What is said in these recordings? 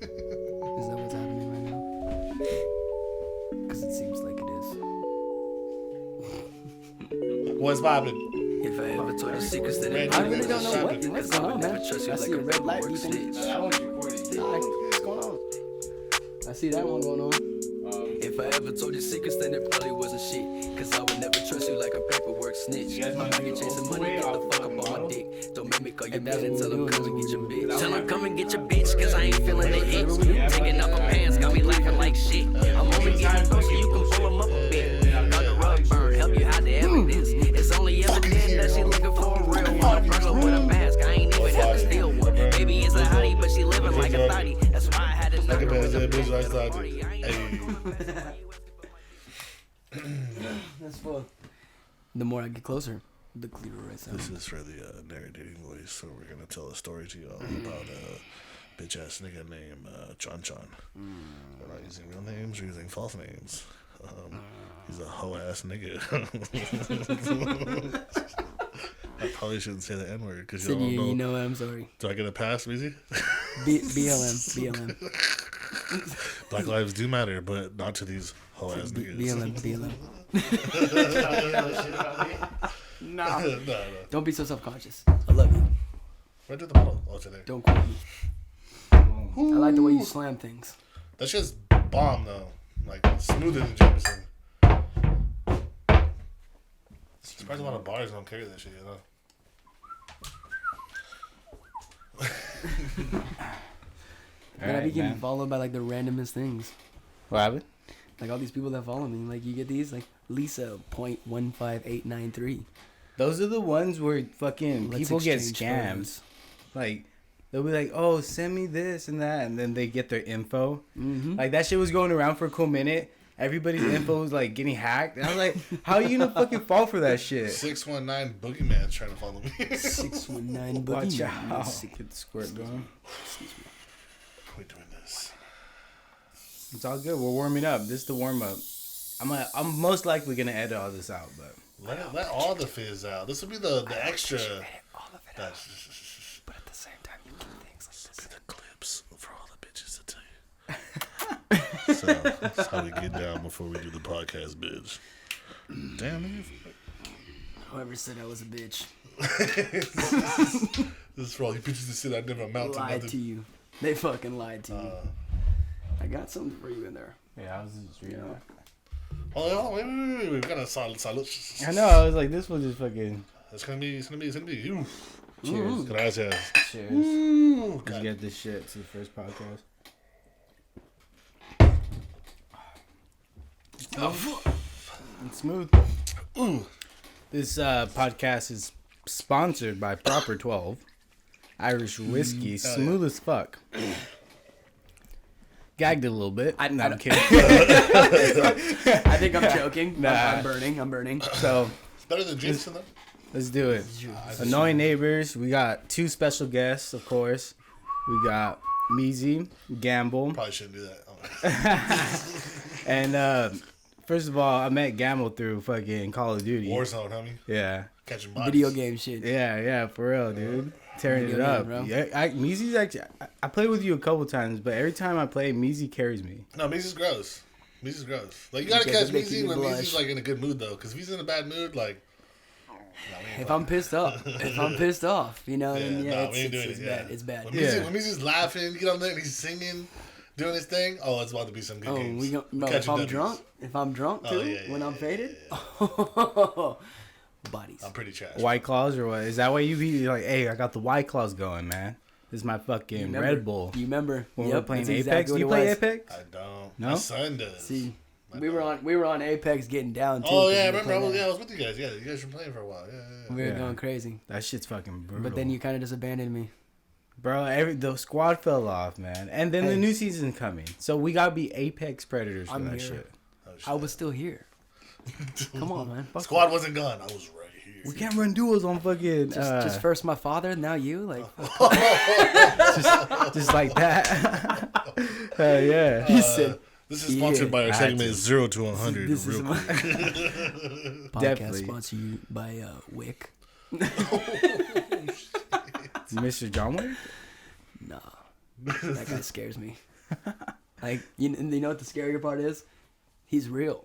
Is that what's happening right now? Because it seems like it is. What's poppin'? If I ever told you secrets, then I really don't know what's going on, man. I see a red light. You think? What's going on? I see that one going on. If I ever told you secrets, then it probably wasn't shit. Cause I would never trust you like a paperwork snitch. I'm out here chasing money, get the fuck up on my dick. Don't make me call your man and tell him come and get your bitch. Tell him come and get your bitch, cause I ain't feeling the itch. Taking off her pants, got me laughing like shit. I'm only getting close so you can pull him up a bit. Got the rug burn, help you hide the evidence. It's only evident that she looking for a real one. A burglar with a mask, I ain't even have to steal one. Baby is a hottie, but she living like a thotty. That's why I had to knock her with a bitch like thotty. That's full. The more I get closer, the clearer I sound. This is for the narrating voice, so we're gonna tell a story to y'all about a bitch ass nigga named Chon Chon. We're not using real names, we're using false names. He's a hoe ass nigga. I probably shouldn't say the N word because you don't know. You know what? I'm sorry. Do I get a pass, Meezie? BLM. Black lives do matter, but not to these hoe ass niggas. BLM. No. Don't be so self-conscious. I love you. Where did the bottle? Oh, it's in there. Don't quote me. I like the way you slam things. That's just bomb though. Like smoother than Jameson. Surprised a lot of bars don't carry that shit, you know. And I be getting followed by like the randomest things. What happened? Like all these people that follow me. Like you get these like Lisa .15893. Those are the ones where fucking people get scammed. Photos. Like they'll be like, "Oh, send me this and that," and then they get their info. Mm-hmm. Like that shit was going around for a cool minute. Everybody's info was like getting hacked, and I was like, "How are you gonna fucking fall for that shit?" 619 Boogeyman's trying to follow me. 619 Watch Boogeyman. out! Get the squirt going. Excuse me. We're doing this. It's all good. We're warming up. This is the warm up. I'm most likely gonna edit all this out, but Let all the fizz out. This will be the extra. All of it out. But at the same time, you keep things like this. Be the clips for all the bitches to tell you. So that's how we get down before we do the podcast, bitch. Damn, nigga. Whoever said I was a bitch This is for all you bitches that said I never amount to lied nothing. to you. They fucking lied to you. I got something for you in there. yeah, I was just reading that. Oh, wait. We got a salute. I know. I was like, this was just fucking. It's gonna be you. Cheers. Gracias. Cheers. Ooh, Did you get this shit to the first podcast? It's smooth. Ooh. This podcast is sponsored by Proper 12 Irish whiskey, smooth as fuck. Gagged it a little bit. I'm kidding. I think I'm joking. Nah. I'm burning. So It's better than Jameson though. let's do it. Annoying neighbors. We got two special guests, of course. We got Meezie, Gamble, Probably shouldn't do that. and first of all, I met Gamble through fucking Call of Duty. Warzone, homie. Yeah. Catching bodies. Video game shit. Yeah, for real, dude. Tearing Video it up. game, bro. Yeah, Meezie's actually. I played with you a couple times, but every time I play, Meezie carries me. No, Meezie's gross. Like you gotta Because catch it makes Meezie you when blush. Meezie's like in a good mood though, because if he's in a bad mood, like. If I'm pissed off, you know, then we ain't doing it's it. bad. Yeah. It's bad. When Meezie's laughing, you get on there and he's singing, doing his thing. Oh, it's about to be some good games. If I'm drunk too, yeah, when I'm faded, bodies. I'm pretty trash. White Claws or what? Is that why you be like, hey, I got the White Claws going, man. This is my fucking Red Bull. Do you remember When we were playing that's Apex? exactly Do you what play it was. Apex? I don't. No? My son does. See, we were on Apex getting down too. Oh 'cause yeah, I we were remember. playing I was with you guys. Yeah, you guys were playing for a while. Yeah. We were Yeah. going crazy, That shit's fucking brutal. but then you kind of just abandoned me. Bro, the squad fell off, man. And then the Hey. new season's coming. So we gotta be Apex Predators for I'm that here. shit. Oh, shit. I was still here. Come on, man. Fuck Squad wasn't gone. I was right here. We can't run duels on fucking... just first my father, now you. Like just like that. Hell yeah. he said, This is sponsored by our I had segment to. 0 to 100. "This is real my quick. podcast Definitely. sponsored you by Mr. John Wick? Nah, That guy scares me. Like, you know what the scarier part is? He's real.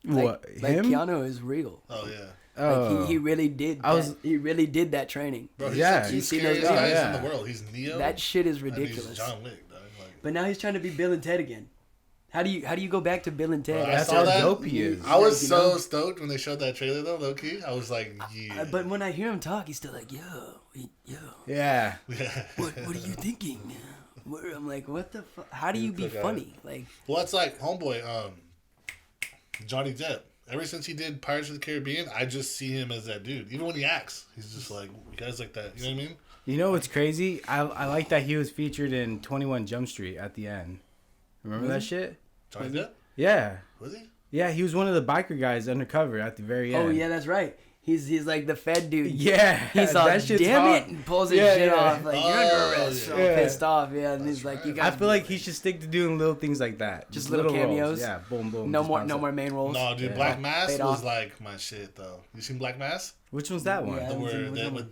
What, Like him? Keanu is real. Oh yeah. Like he really did. He really did that training. Bro, he's Yeah. the two You see scariest those guys videos? in Yeah. the world. He's Neo. That shit is and ridiculous. he's John Wick, dog. Like, But now he's trying to be Bill and Ted again. How do you go back to Bill and Ted? Bro, That's I saw how that. dope he is. I was You so know? stoked when they showed that trailer though, low key. I was like, yeah. But when I hear him talk, he's still like, yo. Yeah. What are you thinking? I'm like, what the fuck? How do you be funny? Like, Well, it's like homeboy, Johnny Depp. Ever since he did Pirates of the Caribbean, I just see him as that dude. Even when he acts, he's just like guys like that. You know what I mean? You know what's crazy? I like that he was featured in 21 Jump Street at the end. Remember that shit? Johnny Depp? Yeah. Was he? Yeah, he was one of the biker guys undercover at the very end. oh yeah, that's right. He's like the Fed dude. Yeah. He's all, that shit's damn hot. it, and pulls his Yeah, shit yeah. off. Like, you're under arrest. yeah. So pissed off. Yeah, and he's like, you I guys. feel like he should stick to doing little things like that. Just little cameos? roles. Yeah, boom, boom. no just more, pops no up. more main roles. No, dude, Yeah. Black Mass Fade was off. like my shit though. You seen Black Mass? Which one's that one? Yeah. The was where in- was that in- with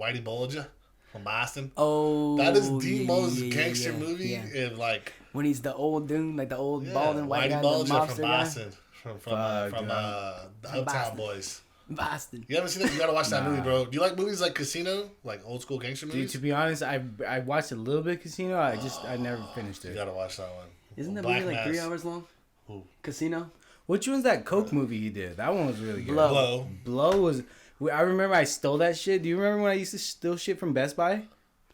Whitey Bulger from Boston. Oh, That is the yeah, most yeah, yeah, gangster yeah, movie yeah. in like When he's the old dude, like the old yeah, bald and white guy, Whitey the Bulger mobster from guy. Boston. From Fuck, the Uptown Boston. Boys. Boston. You haven't seen that? You gotta watch that Nah. movie, bro. Do you like movies like Casino, like old school gangster Dude, movies? to be honest, I watched a little bit of Casino. I never finished You it. gotta watch that one. Isn't that Black movie like 3 Mass. hours long? Who? Casino. Which one's that Coke movie he did? That one was really good. Blow. Blow. Blow was. I remember I stole that shit. Do you remember when I used to steal shit from Best Buy?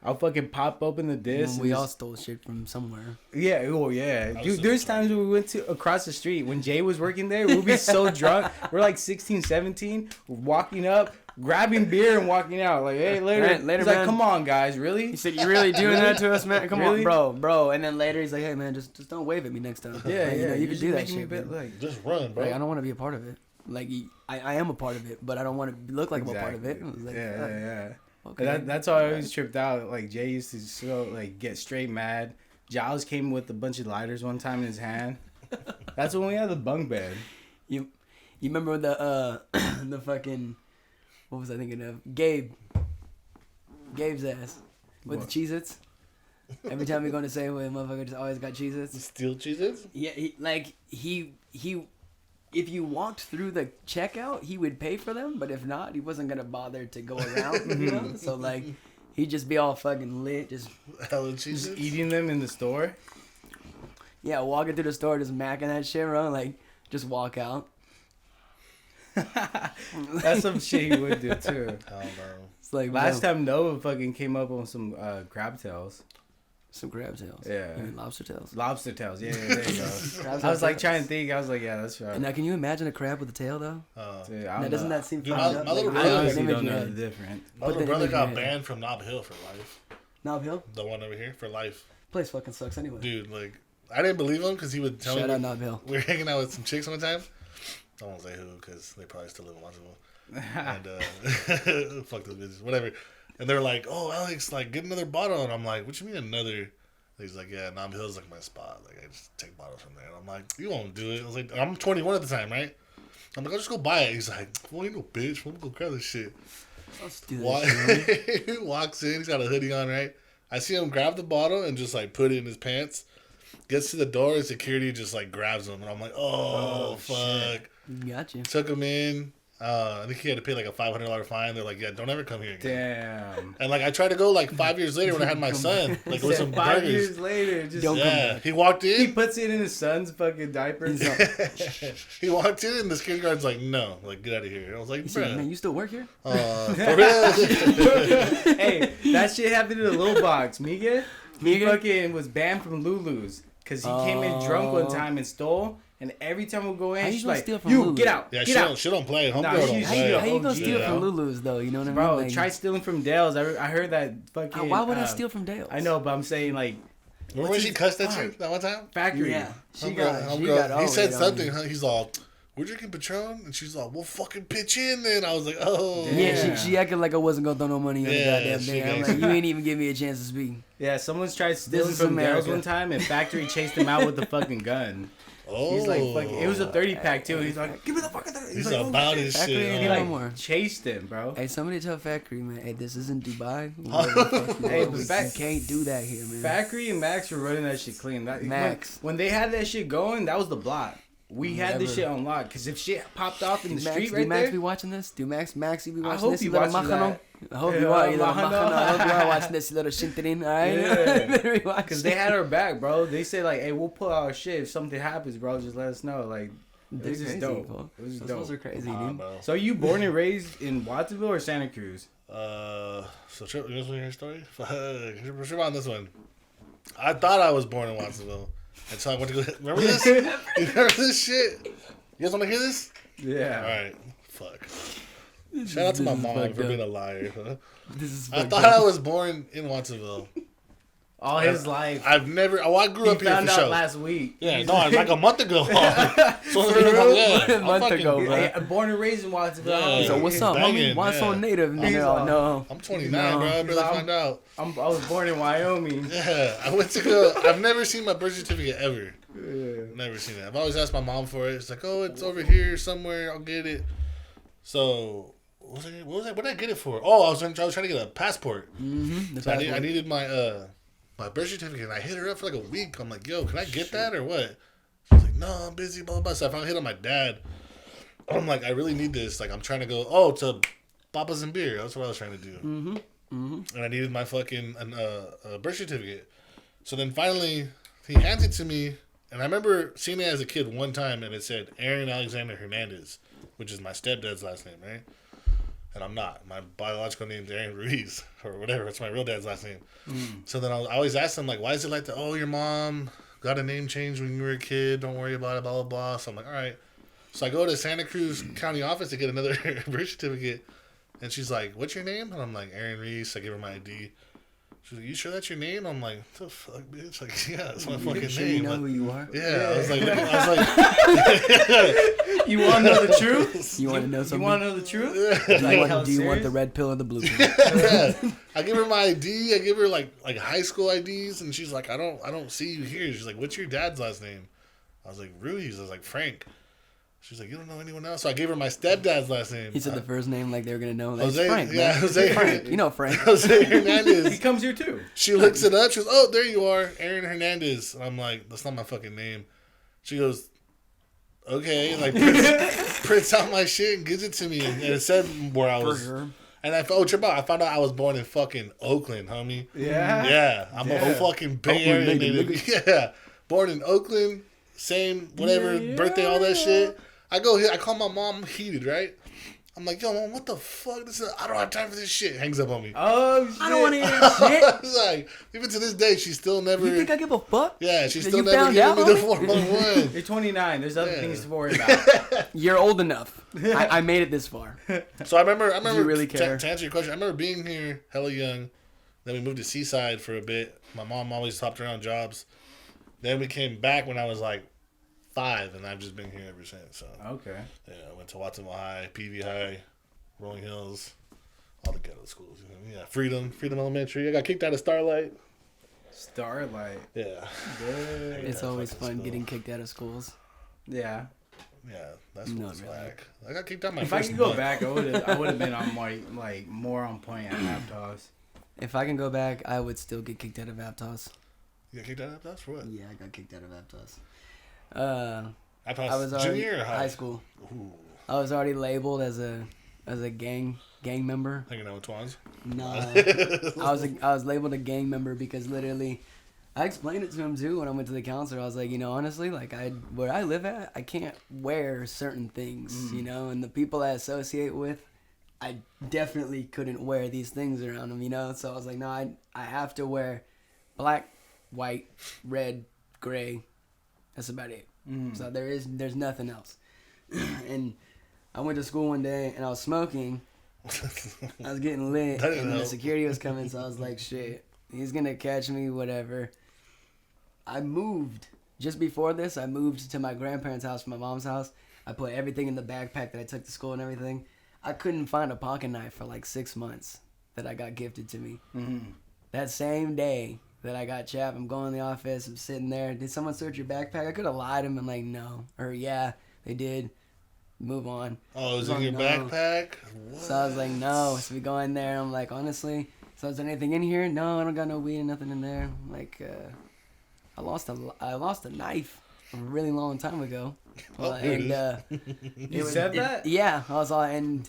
I'll fucking pop open the disc. When we and all just- stole shit from somewhere. Yeah, oh yeah. was Dude, so there's drunk. times when we went to across the street when Jay was working there. We'd be so drunk. We're like 16, 17, walking up, grabbing beer and walking out. Like, hey, later. Right, later, He's like, man. come on, guys, really? He said, "You really doing that to us, man? Come Really? on, bro." And then later he's like, "Hey, man, just don't wave at me next time." Yeah, Like, yeah. you you're can just do that making me shit, a bit, man. like, Just run, bro. Like, I don't want to be a part of it. Like, I am a part of it, but I don't want to look like I'm a part of it. Exactly. I was like, yeah. Okay. That's why I always tripped out. Like Jay used to get straight mad. Giles came with a bunch of lighters one time in his hand. That's when we had the bunk bed. You remember the the fucking, what was I thinking of? Gabe's ass with What? the Cheez-Its. Every time we're going to say, well, motherfucker just always got Cheez-Its. Steel cheeses? Yeah, he if you walked through the checkout, he would pay for them, but if not, he wasn't gonna bother to go around, you know? So like he'd just be all fucking lit, just Hella cheeses? Just eating them in the store. yeah, walking through the store just macking that shit, bro, like just walk out. That's some shit he would do too. I don't know. It's like Last bro, time Noah fucking came up on some crab tails. some crab tails. Yeah. You mean lobster tails. Lobster tails. Yeah, there you go. Crabs I was have like tails. trying to think. I was like, yeah, that's right. And now can you imagine a crab with a tail though? Dude, Now, I don't doesn't know. that seem Dude, fucked my up? little Like, I brother- an honestly image don't you know had. the difference. My Put little the brother image got in your head. banned from Knob Hill for life. Knob Hill? The one over here for life. Place fucking sucks anyway. Dude, like, I didn't believe him because he would tell Shout me. out Knob Hill. We were hanging out with some chicks one time. I won't say who because they probably still live in Washington. And fuck those bitches, whatever. And they're like, "Oh, Alex, like get another bottle." And I'm like, "What you mean another?" And he's like, "Yeah, Knob Hill's like my spot. Like I just take bottles from there." And I'm like, "You won't do it." I was like, "I'm 21 at the time, right?" I'm like, "I'll just go buy it." He's like, "Well, you no bitch. We'll go grab this shit." Let's do Walk- that shit. he walks in. He's got a hoodie on, right? I see him grab the bottle and just like put it in his pants. Gets to the door and security just like grabs him, and I'm like, "Oh, fuck!" Got you. Took him in. I think he had to pay like a $500 fine. They're like, "Yeah, don't ever come here again." Damn. And like I tried to go like 5 years later when I had my son, like with some 5 burgers. years later, just Don't come Yeah, back. he walked he in. puts it in his son's fucking diaper. He walked in, and the security guard's like, "No, like get out of here." I was like, You said, man, "Bruh, you still work here? for real?" Hey, that shit happened in the little box. Miguel, he Miguel? fucking was banned from Lulu's because he came in drunk one time and stole. And every time we go in, How you she's gonna like, steal from "You Lulu's? get out, Yeah, get out." she don't play. Homegirl Nah, don't she's- How play. you gonna OG, steal from bro. Lulu's though? You know what I mean? Bro, Like, try stealing from Dale's. I heard that fucking. why would I steal from Dale's? Uh, I know, but I'm saying like Remember when she cussed at you that one time? factory. Yeah, she Homegirl- got. homegirl, he all said lit on something. you. Huh? He's all, we're drinking Patron, and she's like, we'll fucking pitch in then. I was like, oh. Yeah, she acted like I wasn't gonna throw no money on the goddamn thing. I'm like, you ain't even give me a chance to speak. Yeah, someone's tried stealing from girls one time, and Factory chased him out with the fucking gun. Oh. He's like, fucking, it was a 30-pack too. He's like, give me the fucking 30. He's like, about his Factory shit. ain't He no like more. chased him, bro. Hey, somebody tell Factory, man. Hey, this isn't Dubai. Hey, You but can't do that here, man. Factory and Max were running that shit clean. Max. When they had that shit going, that was the block. We had this shit on lock. Because if shit popped off in the street right do Max there. be watching this? Do Max you be I watching hope this? he You little watches machano? that. I hope Yeah, you are. You little machano. machano. I hope you are watching this, you little shinterin. Alright? Yeah. Because they had our back, bro. They said, like, hey, we'll pull our shit. If something happens, bro, just let us know. Like, it was just dope. It was Those dope. are crazy, dude. Bro. So you born and raised in Watsonville or Santa Cruz? So Trip, you want to hear a story? Trip on this one. I thought I was born in Watsonville. And so I went to go. Remember this? You remember this shit? You guys want to hear this? Yeah. Alright. Fuck. Shout out to my mom for being a liar. Huh? This is I thought I was born in Watsonville. All his life. I've never. Oh, I grew He up here found for out sure. last week. Yeah, no, like a month ago. So A month ago, bro. Hey, born and raised in Watsonville. Yeah. So what's up, Banging, homie? Why so yeah. native? He's all- No. I'm 29, No. bro. I barely I'm- found out. I was born in Wyoming. Yeah, I went to go. I've never seen my birth certificate ever. Never seen it. I've always asked my mom for it. It's like, oh, it's over here somewhere. I'll get it. So, what was I? What did I get it for? Oh, I was trying to get a passport. Mm-hmm. So I needed my my birth certificate. And I hit her up for like a week. I'm like, yo, can I get that or what? She's like, no, I'm busy. Blah blah blah. So I finally hit on my dad. I'm like, I really need this. Like, I'm trying to go. Oh, to Papa's and Beer. That's what I was trying to do. Mm-hmm. Mm-hmm. And I needed my fucking birth certificate. So then finally, he hands it to me, and I remember seeing it as a kid one time, and it said Aaron Alexander Hernandez, which is my stepdad's last name, right? And I'm not. My biological name's Aaron Ruiz, or whatever. It's my real dad's last name. So then I always ask him, like, why is it like that? Oh, your mom got a name change when you were a kid. Don't worry about it, blah, blah, blah. So I'm like, all right. So I go to Santa Cruz County office to get another birth certificate. And she's like, what's your name? And I'm like, Aaron Reese. I give her my ID. She's like, you sure that's your name? I'm like, what the fuck, bitch? Like, yeah, that's my fucking Sure name. you know who you are? Yeah, I was like, You want to know the truth? You want to know You something? want to know the truth? Do you want the red pill or the blue pill? yeah. I give her my ID. I give her like high school IDs, and she's like, I don't see you here. She's like, what's your dad's last name? I was like, Ruiz. I was like, Frank. She's like, you don't know anyone else? So I gave her my stepdad's last name. He said the first name like they were gonna know. Like, Jose, Frank, yeah, man. Jose. Frank. You know Frank. Jose Hernandez. He comes here too. She looks it up. She goes, oh, there you are, Aaron Hernandez. And I'm like, that's not my fucking name. She goes, okay. Like, prints out my shit and gives it to me. And it said where I was. Sure. And I found out I was born in fucking Oakland, homie. Yeah. Yeah. I'm a fucking Bay Area Oakland native. nigga. Yeah. Born in Oakland. Same, whatever, birthday, all that shit. I go here. I call my mom. I'm heated, right? I'm like, yo, mom, what the fuck? I don't have time for this shit. Hangs up on me. Oh, shit. I don't want to hear that shit. It's like, even to this day, she still never. You think I give a fuck? Yeah, she That still you never found gave out, me the homie? 411. You're 29. There's other Yeah. things to worry about. You're old enough. I made it this far. So I remember. you really to care? answer your question, I remember being here hella young. Then we moved to Seaside for a bit. My mom always hopped around jobs. Then we came back when I was like 5, and I've just been here ever since. So Okay. yeah, I went to Watsonville High, PV High, Rolling Hills, all the ghetto schools. You know? Yeah, Freedom Elementary. I got kicked out of Starlight. Starlight. Yeah, Good. It's Yeah, always fucking fun school. getting kicked out of schools. Yeah. yeah, that's Not what's really. whack. I got kicked out my If I first could go month. back, I would have been on more on point at Aptos. If I can go back, I would still get kicked out of Aptos. You got kicked out of Aptos for what? Yeah, I got kicked out of Aptos. Aptos I was already junior or high school. Ooh, I was already labeled as a gang member. hanging out with Twans. No, I was labeled a gang member because literally, I explained it to him too when I went to the counselor. I was like, honestly, like where I live at, I can't wear certain things, and the people I associate with, I definitely couldn't wear these things around them, So I was like, no, I have to wear black, white, red, gray. That's about it. So there's nothing else. And I went to school one day and I was smoking. I was getting lit That didn't and the help. security was coming, so I was like, shit, he's gonna catch me, whatever. I moved. Just before this, I moved to my grandparents' house from my mom's house. I put everything in the backpack that I took to school and everything. I couldn't find a pocket knife for like 6 months that I got gifted to me. Mm-hmm. That same day that I got chapped, I'm going to the office, I'm sitting there. Did someone search your backpack? I could have lied to them and like, no. Or yeah, they did. Move on. Oh, it was in like, your no. backpack? What? So I was like, no. So we go in there. I'm like, honestly, so is there anything in here? No, I don't got no weed, nothing in there. I'm like, I lost a knife a really long time ago. You said that? Yeah, I was all and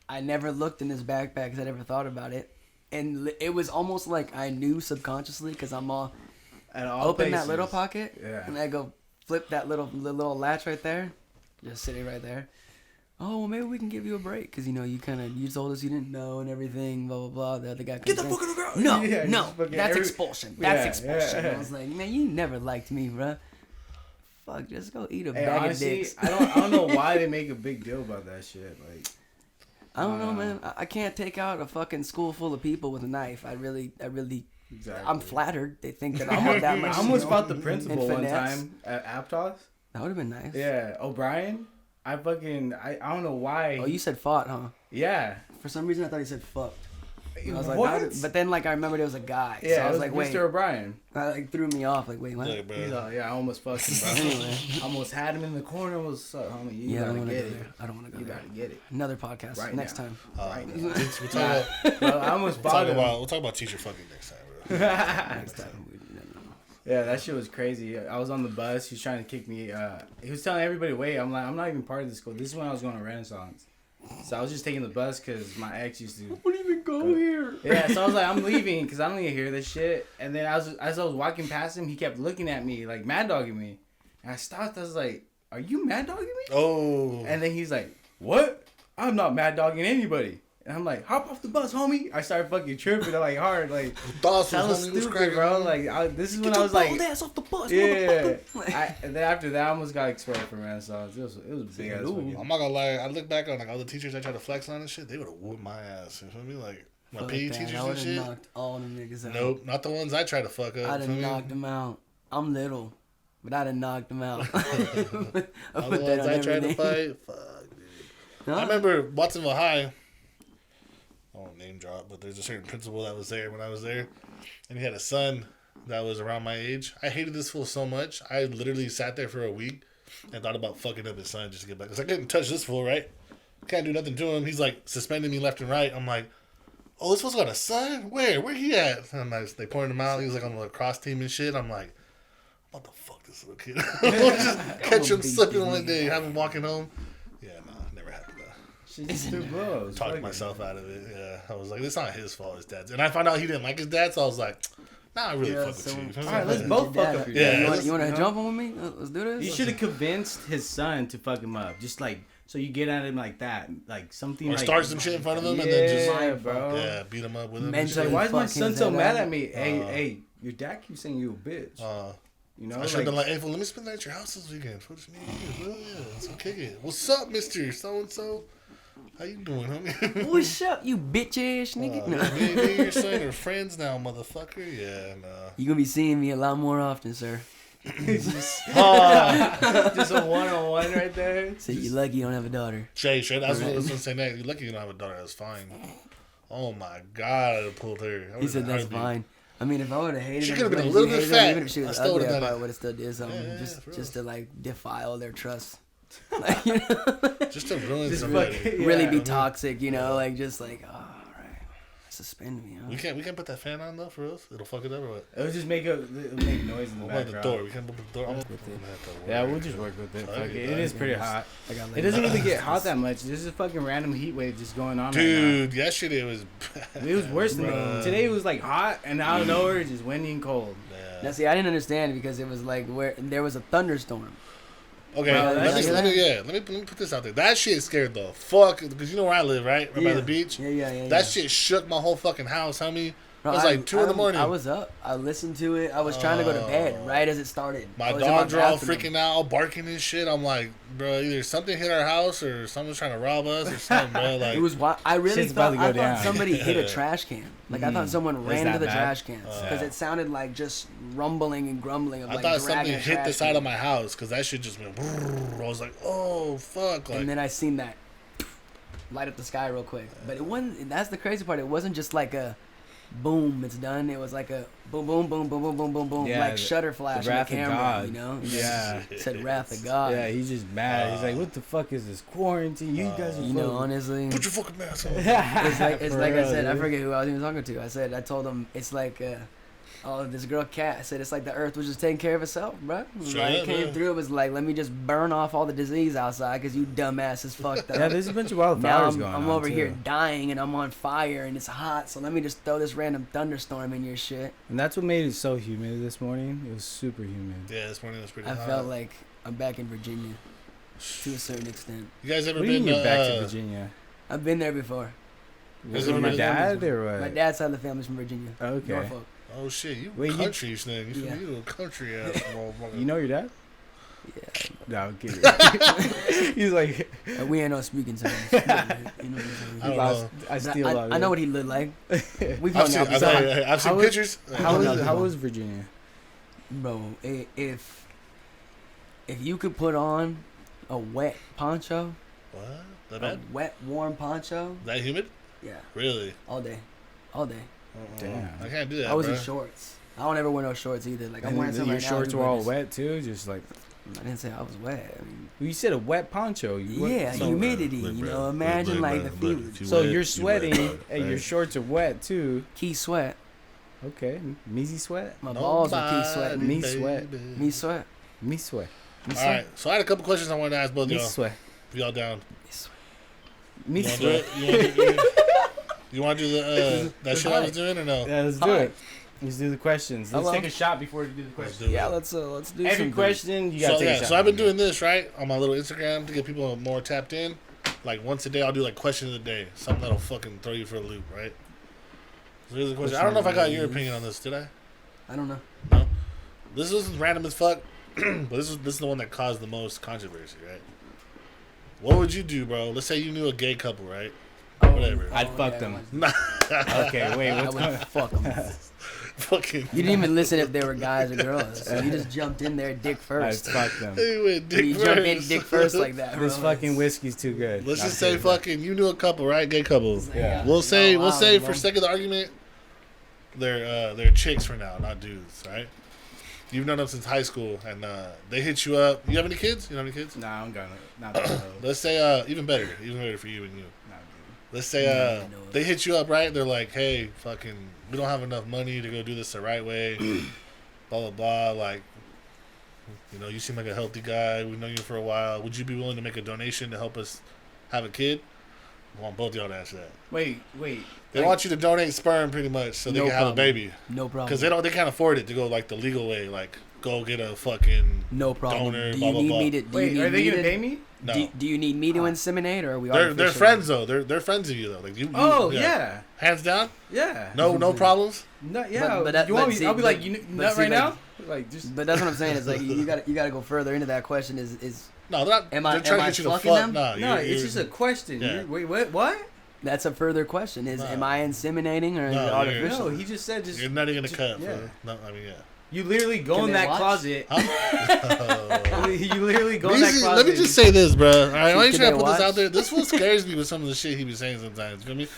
I never looked in his backpack because I never thought about it, and it was almost like I knew subconsciously because I'm all open that little pocket, and I go flip that little latch right there, just sitting right there. Oh, well, maybe we can give you a break because you told us you didn't know and everything, blah blah blah. The other guy comes Get the fuck in the ground. No, Yeah, no, that's expulsion. That's expulsion. yeah. I was like, man, you never liked me, bro. Fuck, just go eat a Hey, bag honestly, of dicks. I don't know why they make a big deal about that shit. Like, I don't know, man. I can't take out a fucking school full of people with a knife. I really. exactly. I'm flattered. They think that I'm on that much. I almost skill fought the and principal one finesse. time at Aptos. That would have been nice. Yeah, O'Brien. I don't know why. Oh, you said fought, huh? Yeah. For some reason, I thought he said fucked. I was like, What? but then like I remembered it was a guy. Yeah, so I was it was like, wait. Mr. O'Brien. That like threw me off. Like, wait, what? Look, bro. He's all, yeah, I almost fucked him, bro. Anyway. Almost had him in the corner. What's up, homie? You Yeah, I don't gotta want to get go it. there. I don't want to go You there. gotta get it. Another podcast Right next now. time. Right now. We'll talk about, Bro, I almost bought him. we'll talk about teacher fucking next time, bro. Next time. Yeah, that shit was crazy. I was on the bus. He was trying to kick me. He was telling everybody, wait. I'm like, I'm not even part of the school. This is when I was going to Renaissance. So I was just taking the bus because my ex used to. Wouldn't even go here. Yeah, so I was like, I'm leaving because I don't need to hear this shit. And then as I was walking past him, he kept looking at me, like mad dogging me. And I stopped. I was like, are you mad dogging me? Oh. And then he's like, what? I'm not mad dogging anybody. And I'm like, hop off the bus, homie. I started fucking tripping like hard. Like, that was stupid, bro. Like, this is when I was like, ass off the bus, yeah. motherfucker. And then after that, I almost got expelled from Renaissance. It was a big ass fucking. I'm not gonna lie. I look back on like all the teachers I tried to flex on and shit. They would have whooped my ass. You feel me? Like my Fuck PE that. teachers I and would have shit. knocked all them niggas out. Nope, not the ones I tried to fuck up. I'd have feel me? knocked them out. I'm little, but I'd have knocked them out. All the ones I tried to fight. Fuck, dude. I remember Watsonville High. I won't name drop, but there's a certain principal that was there when I was there, and he had a son that was around my age. I hated this fool so much. I literally sat there for a week and thought about fucking up his son just to get back. Because I couldn't touch this fool, right? Can't do nothing to him. He's like suspending me left and right. I'm like, oh, this fool's got a son? Where? Where he at? And they pointed him out. He was like on the lacrosse team and shit. I'm like, what the fuck, this little kid? Just catch him slipping one day, have him walking home. Yeah, nah, never happened though. Shit's too blows. Talked myself out of it. Yeah, I was like, it's not his fault. His dad's. And I found out he didn't like his dad, so I was like, nah, I really fuck with you. All right, let's both fuck up your Yeah, dad. You want to jump on with me? Let's do this. You should have convinced his son to fuck him up. Just like, so you get at him like that. Like something Or like. start some shit in front of him and then just Yeah, bro. yeah, beat him up with him. Mentally. And shit. Why is my Fuck son his so head mad up. at me? Hey, your dad keeps saying you a bitch. You know, I should have been like, hey, fool, let me spend the night at your house this weekend. What does mean? Well, yeah, let's go kick it. What's up, Mr. So-and-so? How you doing, homie? What's up, you bitch ass nigga? No. Me and your son are friends now, motherfucker. Yeah, nah. You gonna be seeing me a lot more often, sir. just a one-on-one right there. So you lucky you don't have a daughter. Shay, that's what I was going to say next. You're lucky you don't have a daughter. That's fine. Oh, my God, I pulled her. He said that's fine. I mean, if I would have hated She her, could've been a if little she bit hated her, fat. even if she I was still ugly, would've I done probably it. would have still did something Yeah, for just real. to like defile their trust. Like, you know? Just to ruin Just somebody. fucking- Really yeah. be toxic, you know, like just like, oh, all right, suspend me, huh? We can't put that fan on, though, for us? It'll fuck it up or what? It'll just make noise in the What about the background. door? We can't open the door. I'm Yeah, we'll just work with it. Fuck Fuck it, it. It is pretty hot. I got It doesn't even get hot that much. There's a fucking random heat wave just going on Dude, yesterday was bad. right now. It was worse than that. Today it was like hot and out of nowhere it's just windy and cold. Yeah. Now, see, I didn't understand because it was like where there was a thunderstorm. Okay, Bro, let me put this out there. That shit scared the fuck, because you know where I live, right? Right by the beach. Yeah. That shit shook my whole fucking house, homie. Bro, It was like 2 in the morning. I was up. I listened to it. I was trying to go to bed right as it started. My dogs are all freaking out, barking and shit. I'm like, bro, either something hit our house or someone's trying to rob us or something, bro. Like, It was. I really Shit's about thought. to go I thought down. somebody hit a trash can. Like I thought someone ran that into the bad? trash cans because it sounded like just rumbling and grumbling of I like thought dragging something a hit the trash side can. of my house because that shit just went. Brrr. I was like, oh fuck! Like, And then I seen that light up the sky real quick. But it wasn't. That's the crazy part. It wasn't just like a boom, it's done. It was like a boom, boom, boom, boom, boom, boom, boom, boom, Yeah, like shutter flash on the Wrath of camera. God. You know? Yeah. It said Wrath of God. Yeah, he's just mad. He's like, what the fuck is this quarantine? You guys are You know, fucking-" honestly, put your fucking mask on. it's For like real, I said. I dude. forget who I was even talking to. I told him it's like. Oh, this girl Kat. I said it's like the earth was just taking care of itself, bro. Straight Like, up, it came man. through. It was like, let me just burn off all the disease outside because you dumbasses fucked up. Yeah, there's a bunch of Now wildflowers going on. I'm over too. here dying and I'm on fire and it's hot. So let me just throw this random thunderstorm in your shit. And that's what made it so humid this morning. It was super humid. Yeah, this morning was pretty I hot. felt like I'm back in Virginia to a certain extent. You guys ever What do you been mean you're back to Virginia? I've been there before. Is Was it it my really dad or what? My dad's side of the family's from Virginia. Okay. Norfolk. Oh shit, you Wait, you- country snake. You Yeah. you a country ass motherfucker. You know your dad? Yeah. No, I'm kidding. He's like, We ain't no speaking terms. You know what I'm saying? I don't I, know. I steal a lot. I know what he looked like. We've I've hung seen, out I've, before. I've seen How was- pictures. How was Virginia? Bro, if you could put on a wet poncho, What? That a bad? wet warm poncho, That humid? yeah, Really? all day. Damn. I can't do that. I was bro. in shorts. I don't ever wear no shorts either. Like I'm And wearing your some right now. shorts were but all it's- wet too, just like I didn't say I was wet. I mean, you said a wet poncho. You wet- yeah, So, humidity. look, you bro, know, look, imagine look, like bro, the look, fever. if you So wet, you're you sweating wet, and your right? shorts are wet too. Key sweat. Okay, Meezie sweat. My balls are key sweat. Me sweat. Me sweat. Me sweat. Me All sweat. right, so I had a couple questions I wanted to ask both of Me y'all. sweat. If y'all down. Me sweat. Me You want to do sweat. it? You want to do the that shit I was doing or no? Yeah, let's do Hi. it. Let's do the questions. Let's Hello? take a shot before we do the Let's questions. do Yeah, it. let's do Every something. question you gotta So take a yeah, shot. so I've been doing this right on my little Instagram to get people more tapped in. Like once a day, I'll do like question of the day, something that'll fucking throw you for a loop, right? So here's the question. I don't know if I got your opinion on this. Did I? I don't know. No. This was random as fuck, but this is the one that caused the most controversy, right? What would you do, bro? Let's say you knew a gay couple, right? Whatever. I'd fuck yeah, them. I Okay, wait, I what's would going fuck them. Fucking. You didn't even listen if they were guys or girls. So you just jumped in there dick I'd first. fuck them. Hey, wait, dick You jump in first. dick first like that. This bro. fucking whiskey's too good. Let's Not just say kidding. fucking you knew a couple, right? Gay couple. Yeah. We'll say No, we'll wow, say bro. for sake of the argument, they're chicks for now, not dudes, right? You've known them since high school, and they hit you up. You have any kids? You don't have any kids? Nah, I'm gonna. Not that Let's say even better for you and you. Not Let's say I know it. they hit you up, right? They're like, hey, fucking, we don't have enough money to go do this the right way. Blah blah blah. Like, you know, you seem like a healthy guy. We've known you for a while. Would you be willing to make a donation to help us have a kid? I want both of y'all to answer that. Wait. They want you to donate sperm pretty much so they No can have a problem. baby No problem. because they can't afford it to go like the legal way, like go get a fucking No problem. donor. Do blah you blah need blah. me to? Do Wait, you are need they me gonna to, pay me? No, Do you need me to inseminate, or are we? they're artificial? friends though. They're friends of you though. Like you. Oh yeah. Hands down. Yeah. No problems. No, yeah. But that- you want but me? see, I'll be but- like, you but nut see, right like- now? Like just. But that's what I'm saying. Is like you got to go further into that question. Is No, they're not. Am I- they're trying am to I get you to fucking fuck. them? Nah, No, you're- it's just a question. Yeah. Wait, what? that's a further question? Is No. am I inseminating or is No, it you're- artificial? No, he just said just. You're not even gonna cut. yeah. Bro. No, I mean yeah. You literally go Can in they that watch? closet. Oh. You literally go in that Meezie, closet. let me just say this, bro. All right, why you Can trying to they put this watch? out there? This fool scares me with some of the shit he be saying sometimes. You feel me?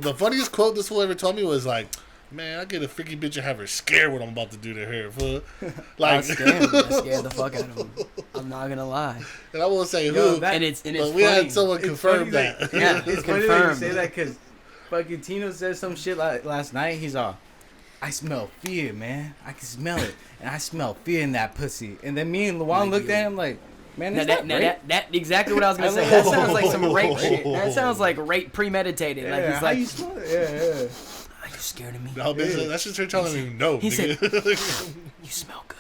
The funniest quote this fool ever told me was like, "Man, I get a freaky bitch and have her scared what I'm about to do to her." Fool. I Like, was scared. I scared the fuck out of him. I'm not gonna lie. and I won't say Yo, who, that- And it's but funny. we had someone It's confirm funny that. that- Yeah, It's it's funny that you confirmed. say that because fucking Tino said some shit last night. He's all, I smell fear, man. I can smell it. And I smell fear in that pussy. And then me and Luan looked at him like, man, Now is that, that rape? that exactly what I was gonna say. That sounds like some rape shit. That sounds like rape premeditated. Yeah, Like he's how like, you smell it? Yeah. are you scared of me? No, bitch, that's just her telling me no. He said- nigga. You smell good.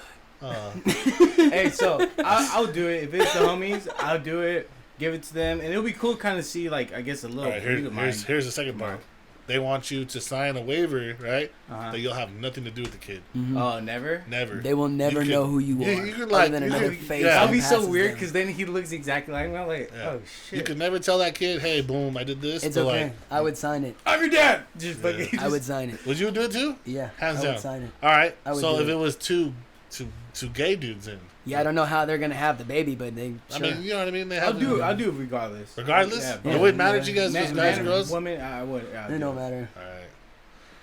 Hey, so I'll do it. If it's the homies, I'll do it. Give it to them. And it'll be cool kind of see, like, I guess a little All right, view of mine. here's the second part. they want you to sign a waiver, right? That you'll have nothing to do with the kid. Mm-hmm. Oh, never. They will never know who you are. You can, like, other than another face. yeah. That'd be so passes weird them. because then he looks exactly like me. I'm like, oh shit. You could never tell that kid, hey, boom, I did this. It's but okay. like, I would sign it. I'm your dad. Just fucking. I would sign it. would you do it too? Yeah, Hands I down. would sign it. All right. I would So do if it. it was two gay dudes in, Yeah, I don't know how they're gonna have the baby, but they. I Sure. mean, you know what I mean? They I'll have do it regardless. Regardless, Yeah, it wouldn't matter to you guys if it was guys or man, girls. woman, I would. It don't matter. All right.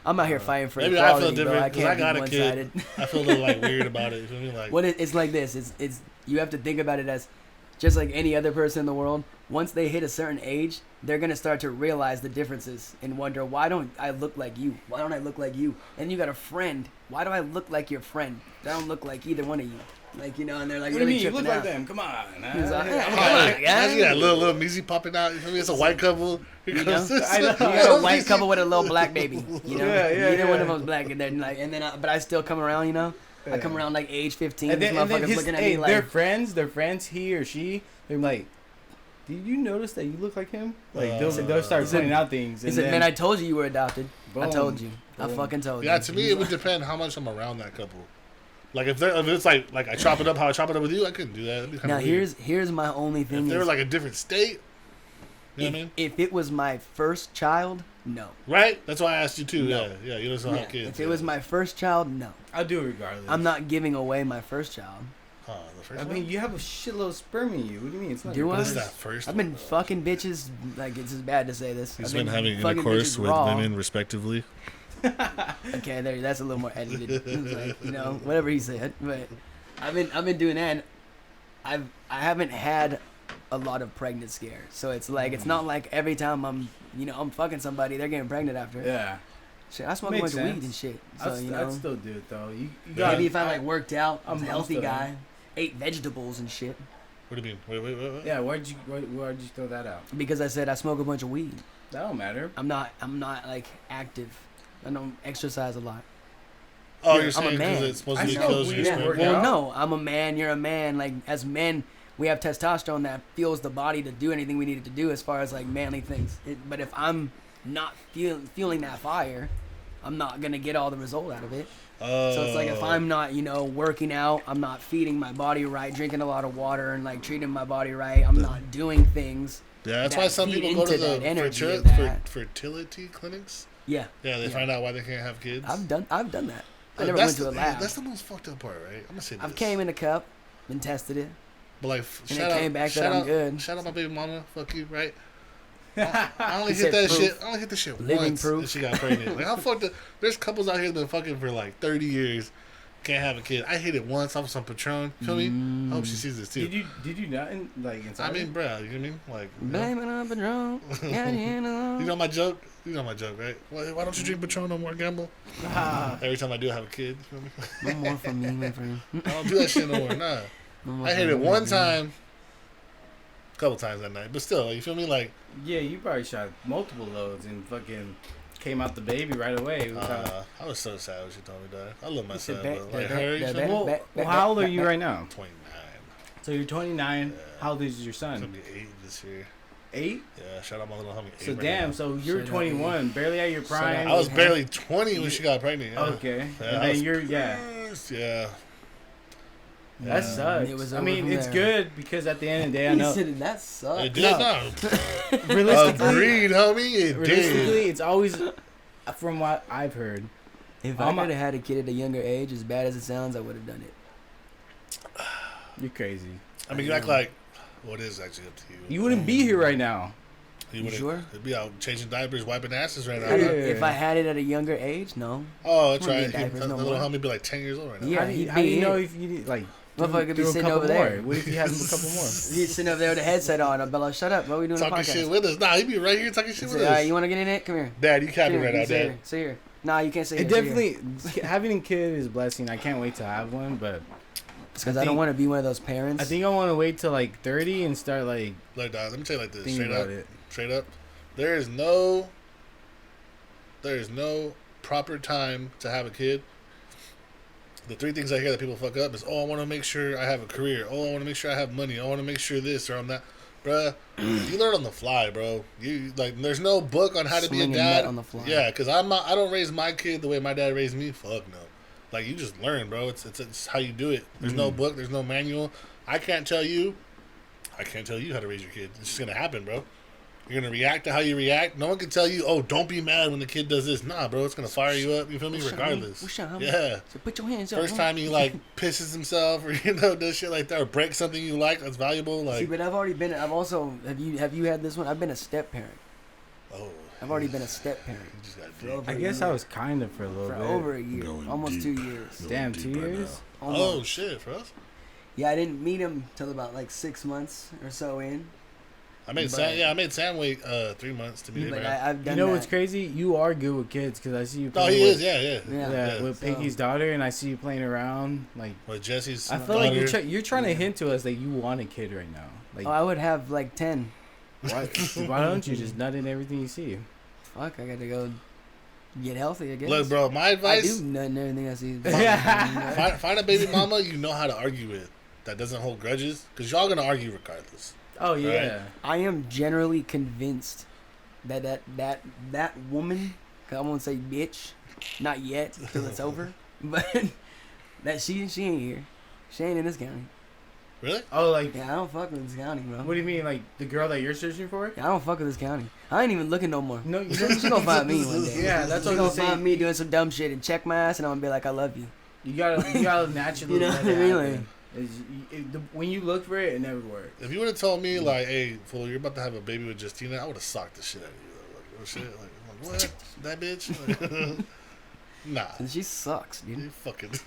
I'm out here fighting for Maybe I feel equality, bro. different I because I can't got be a kid. one-sided. I feel a little like weird about it. You feel me? Like, What it's like this. It's you have to think about it as just like any other person in the world. Once they hit a certain age, they're gonna start to realize the differences and wonder, why don't I look like you? Why don't I look like you? And you got a friend. Why do I look like your friend? I don't look like either one of you. Like, you know, and they're like, What do you really mean? You tripping look out. like them. Come on. He's like, oh, come on, imagine guys. that little Meezie popping out. You feel me? It's a white couple. Here You comes know? this. I know. You got a white couple with a little black baby. You know, Yeah, neither one yeah. of them's black, and then like, but I still come around. You know, I come around like age 15. And This then motherfucker's his, looking at hey, me like, their friends, he or she, they're like, did you notice that you look like him? Like they'll start He said- pointing out things. he and said, then, "Man, I told you were adopted. I Boom. told you. I Boom. fucking told you." Yeah, to me, it would depend how much I'm around that couple. Like if it's like I chop it up how I chop it up with you, I couldn't do that. That'd be kind Now of weird. here's my only thing. If they were is, like a different state, you know what I if, mean? if it was my first child, no. Right? That's why I asked you too. No. Yeah, you don't Yeah, have kids. if it was my first child, no. I'll do it regardless. I'm not giving away my first child. The first I one? mean, you have a shitload of sperm in you. What do you mean? It's not Do your I? What's first. that first I've one, been though? fucking bitches. Like, it's just bad to say this. He's I've been having fucking intercourse bitches with raw. women respectively. Okay, that's a little more edited. It's like, you know, whatever he said. But I've been doing that. And I haven't had a lot of pregnant scares. So it's like it's not like every time I'm fucking somebody, they're getting pregnant after. Yeah. Shit, I smoke Makes a bunch of sense. weed and shit. So I'd still do it though. You Yeah. got maybe if I like worked out, I'm a I'm healthy still- guy, ate vegetables and shit. What do you mean? Wait. Yeah. Why'd you throw that out? Because I said I smoke a bunch of weed. That don't matter. I'm not like active. I don't exercise a lot. Oh, Yeah, you're saying I'm a because man. it's supposedly I smoke kills weed your and sperm work count? out. Well, no, I'm a man. You're a man. Like as men, we have testosterone that fuels the body to do anything we need it to do as far as like manly things. But if I'm not feeling that fire, I'm not gonna get all the result out of it. So it's like if I'm not, working out, I'm not feeding my body right, drinking a lot of water, and like treating my body right. I'm not doing things. Yeah, that's that why some feed people go to into the that energy of that. fertility clinics. Yeah, Yeah, they find out why they can't have kids. I've done that. I never That's went to a lab. That's the most fucked up part, right? I'm gonna say this. I've came in a cup and tested it. But like, And shout it out, came back that shout I'm out, good. Shout out my baby mama. Fuck you, right? I only He hit said that proof. shit. I only hit the shit Living once, proof. and she got pregnant. Like, how fucked up? There's couples out here that been fucking for like 30 years, can't have a kid. I hit it once. I was some Patron. Feel me? I hope she sees this too. Did you not inside? I mean, bro, you know what I mean? Like, Blame it on Patron. you know my joke? You know my joke, right? Why don't you drink Patron no more, Gamble? Every time I do have a kid, you feel me? No more from me, my friend. I don't do that shit no more. Nah. No more I hit from it me, one my friend. time, a couple times that night, but still, you feel me? Like, Yeah, you probably shot multiple loads and fucking came out the baby right away. I was so sad when she told me that. I love my said son, back- but like back- her, you back- feel me? well, how old are you right now? 29. So you're 29. Yeah. How old is your It's gonna son? be 8 this year. 8. Yeah, shout out my little homie. So Abraham. damn. So you're Shut up, 21, barely at your Shut prime. up. I was barely 20 when she got pregnant. Yeah. Okay. Yeah, And I then was you're Yeah. That Yeah. sucks. It was I over mean, from it's there. good because at the end of the day, I He know said that sucks. It did No. not. realistically, Agreed, homie. It realistically, did. it's always from what I've heard. If I could have had a kid at a younger age, as bad as it sounds, I would have done it. You're crazy. I mean, you act like, well, it is actually up to you. You wouldn't be here right now. You You wouldn't- sure? It'd be out changing diapers, wiping asses right now. Yeah. If I had it at a younger age, no. Oh, that's Wouldn't right. need diapers The no little more. homie be like 10 years old right now. Yeah, how do you, he'd how do you be know it. if you need like? Motherfucker could be do a sitting couple over there. more? What if you had a couple more? He's sitting over there with a headset on. I'd be like, shut up, bro. We doing a Talking podcast. shit with us. Nah, he be right here talking shit Say, with all right, us. you want to get in it? Come here. Dad, you Sit capping here. right You now, sit Dad. here. Sit here. Nah, you can't sit It here. Sit here. definitely having a kid is a blessing. I can't wait to have one, but Because I don't want to be one of those parents. I think I want to wait till like 30 and start like Look, dog, let me tell you like this. thinking Straight about up. it. Straight up. There is no proper time to have a kid. The 3 things I hear that people fuck up is, oh, I want to make sure I have a career. Oh, I want to make sure I have money. I want to make sure this or I'm that. Bruh, you learn on the fly, bro. You like, there's no book on how to Swinging be a dad. nut on the fly. Yeah, because I don't raise my kid the way my dad raised me. Fuck no. Like, you just learn, bro. It's how you do it. There's no book. There's no manual. I can't tell you how to raise your kid. It's just gonna happen, bro. You're gonna react to how you react. No one can tell you, oh, don't be mad when the kid does this. Nah, bro, it's gonna fire you up. You feel me? Regardless. Yeah. So put your hands up. First time he like pisses himself or does shit like that or breaks something you like that's valuable. Like, see, but I've also have you had this one? I've been a step parent. oh, I've already been a step parent. you just got For deep. over I a guess year. I was kind of for a little For bit. over a year, Going almost deep. 2 years. Going Damn, deep 2 right years? now. Almost. Oh shit, for us. Yeah, I didn't meet him till about like 6 months or so in. I made But- Sam. Yeah, I made Sam wait 3 months to meet But Abraham. I've You done know that. what's crazy? You are good with kids because I see you. Oh, playing he with, is. Yeah, yeah. Yeah. Yeah, with So- Pinky's daughter, and I see you playing around. Like, With Jesse's I feel daughter. like you're trying to hint to us that you want a kid right now. Like, Oh, I would have like 10. why don't you just nut in everything you see? Fuck, I got to go get healthy, I guess. Look, bro, my I advice: do nut and everything I see. find a baby mama you know how to argue with that doesn't hold grudges, because y'all gonna argue regardless. Oh yeah. I am generally convinced that woman, 'cause I won't say bitch, not yet till it's over, but that she ain't here. She ain't in this county. Really? Oh, like, Yeah, I don't fuck with this county, bro. what do you mean, like the girl that you're searching for? Yeah, I don't fuck with this county. I ain't even looking no more. No, you She gonna find me one day. Yeah, that's She what gonna I'm saying. find me doing some dumb shit and check my ass, and I'm gonna be like, I love you. You gotta naturally. You know let what I it mean? happen. When you look for it, it never works. If you would have told me like, "Hey, fool, you're about to have a baby with Justina," I would have socked the shit out of you. Like, oh shit, like what? That bitch? Nah. And she sucks, dude.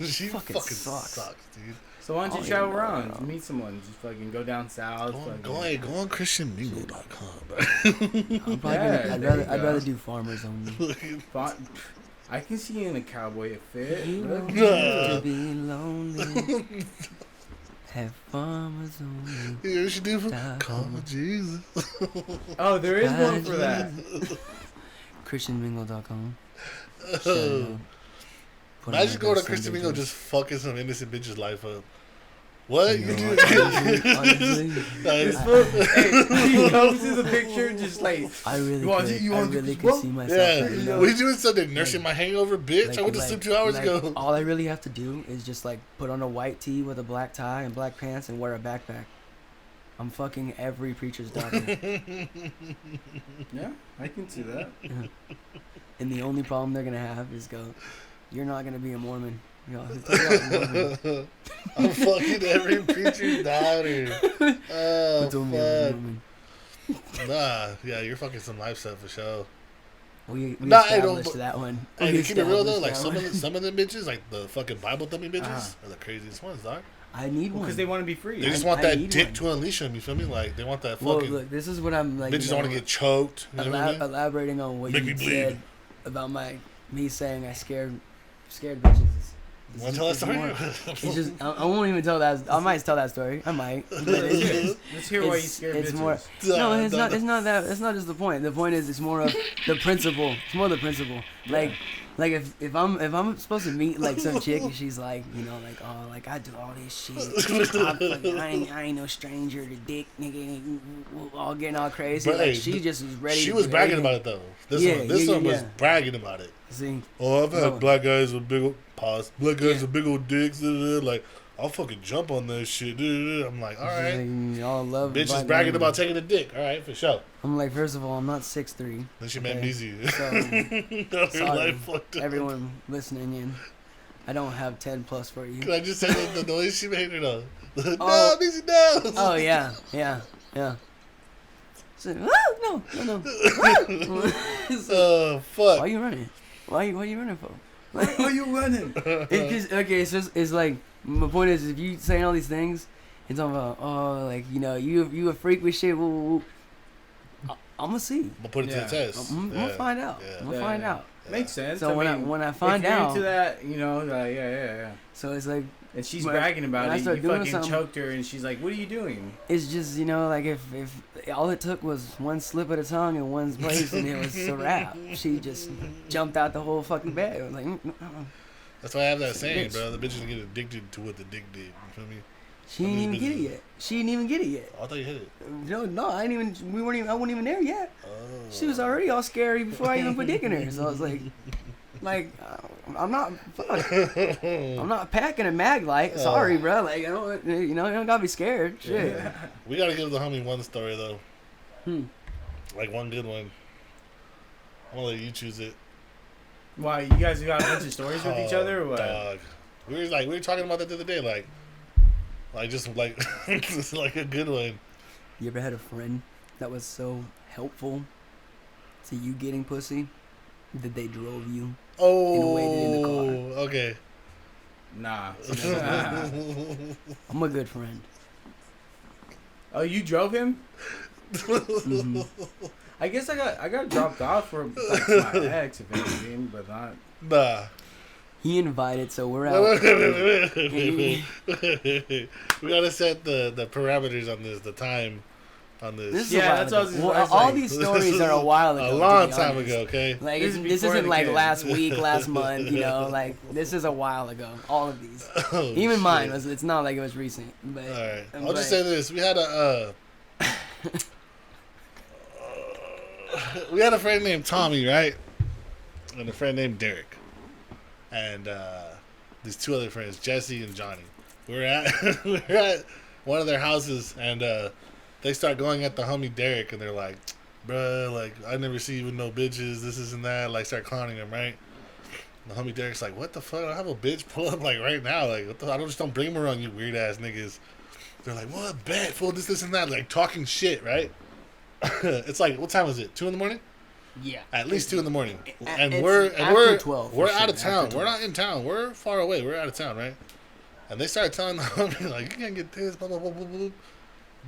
She fucking sucks. sucks, dude. So why don't you Oh, travel yeah, around, no. meet someone, just fucking go down south. Go on ChristianMingle.com, bro. I'm probably Yeah, gonna, there you I'd go. rather do farmers only. I can see you in a cowboy fit. You bro. want to be lonely. Have farmers only. You know what you do for Stop. call Jesus. Oh, there is one for that. ChristianMingle.com. Imagine going to Christian Mingle just fucking some innocent bitch's life up. What? You You know, do? honestly, This Like, fool, hey, he comes to the picture just like, I really You want- could, you I want really to could smoke? see myself. yeah. doing that. What are you doing Sunday? Nursing my hangover, bitch? I went to sleep 2 hours ago. All I really have to do is just like put on a white tee with a black tie and black pants and wear a backpack. I'm fucking every preacher's daughter. yeah, I can see that. And the only problem they're gonna have is go, you're not gonna be a Mormon. You're a Mormon. I'm fucking every preacher's daughter. Oh, Who told me I was a fuck. Mormon? Nah, yeah, you're fucking some life stuff for sure. We Nah, I don't- established that one. Hey, We to keep it real though, established like that some one. of them bitches, like the fucking Bible thumping bitches, Ah. are the craziest ones, dog. I need one. Because they want to be free. They just I want that need dick one. to unleash them. You feel me? Like they want that Well, fucking look, this is what I'm like. bitches you don't want know, to get choked. You know what I mean? Elaborating on what Make you me bleed. said about me saying I scared bitches. You want to tell that story? It's just I won't even tell that. I might tell that story. I might. But it's just, Let's hear why you it's, scared it's bitches. more. No, it's not. It's not that. It's not just the point. The point is, it's more of the principle. It's more the principle. Like if I'm supposed to meet like some chick and she's like, you know, like, oh, like I do all this shit. I ain't no stranger to dick, nigga. All getting all crazy. But, like hey, she just was ready. She to was be bragging ready. about it though. This Yeah, one, this yeah, one was yeah. bragging about it. See, Oh, I've had No. black guys with big old pause. Black guys Yeah. with big old dicks. Like I'll fucking jump on that shit. I'm like, all right. like, y'all love Bitch is black bragging women. about taking a dick. All right, for sure. I'm like, first of all, I'm not 6'3". Then she met Okay. Meezie. So Her sorry, life fucked up. everyone listening in, I don't have 10 plus for you. Can I just say the noise she made or no? No, Oh. Meezie, no. Oh yeah. So, no. Oh, fuck. Why you running? Why you running for? Why are you running? Okay, so it's like my point is, if you saying all these things, it's talking about like you a freak with shit. Woo. I'm gonna see. I'm gonna put it to Yeah. the test. I'm gonna find out. Yeah. I'm gonna find out. Makes sense. So when I find if you're out, into that, you know, like, yeah. so it's like And she's When- bragging when about I it. start You doing fucking something- choked her, and she's like, "What are you doing?" it's just like if all it took was one slip of the tongue in one place and it was a wrap. She just jumped out the whole fucking bed. I was like, That's why I have that saying, Bitch. bro. The bitches get addicted to what the dick did. You feel me? She didn't even get it yet. She didn't even get it yet. I thought you hit it. No, I didn't even. We weren't even. I wasn't even there yet. Oh. She was already all scary before I even put dick in her. So I was like, I'm not. Fuck. I'm not packing a mag light. Sorry, bro. Like, I don't. You don't gotta be scared. Shit. Yeah. We gotta give the homie one story though. Like one good one. I'm gonna let you choose it. Why, you guys got a bunch of stories with each other, or what? Dog. We were talking about that the other day, like just like just like a good one. You ever had a friend that was so helpful to you getting pussy that they drove you and waited in the car? Okay. Nah. I'm a good friend. Oh, you drove him? Mm-hmm. I guess I got dropped off for like my ex, if anything, but not. Nah. He invited, so we're out. We gotta set the parameters on this, the time on this. This is Yeah, a while that's ago. what I was Well, gonna say. all these stories are a while ago. A to long be time honest. ago, okay? Like This is this before isn't the like kid. last week, last month. You know, like this is a while ago. All of these, Oh, even mine shit. was. It's not like it was recent. But All right, I'll just say this: we had a friend named Tommy, right, and a friend named Derek, and these two other friends, Jesse and Johnny. We're at one of their houses, and they start going at the homie Derek, and they're like, "Bruh, like I never see you with no bitches. This and that." Like start clowning him, right? And the homie Derek's like, "What the fuck? I have a bitch pull up like right now. Like what the, I don't bring them around, you weird ass niggas." They're like, "What? Bet, fool, this and that." Like talking shit, right? It's like, what time is it? 2 a.m? yeah, At least 2 a.m. And It's after 12, we're for out sure, of town. after We're 12. not in town. We're far away. We're out of town, right? And they started telling the homie like, "You can't get this, blah blah blah blah blah."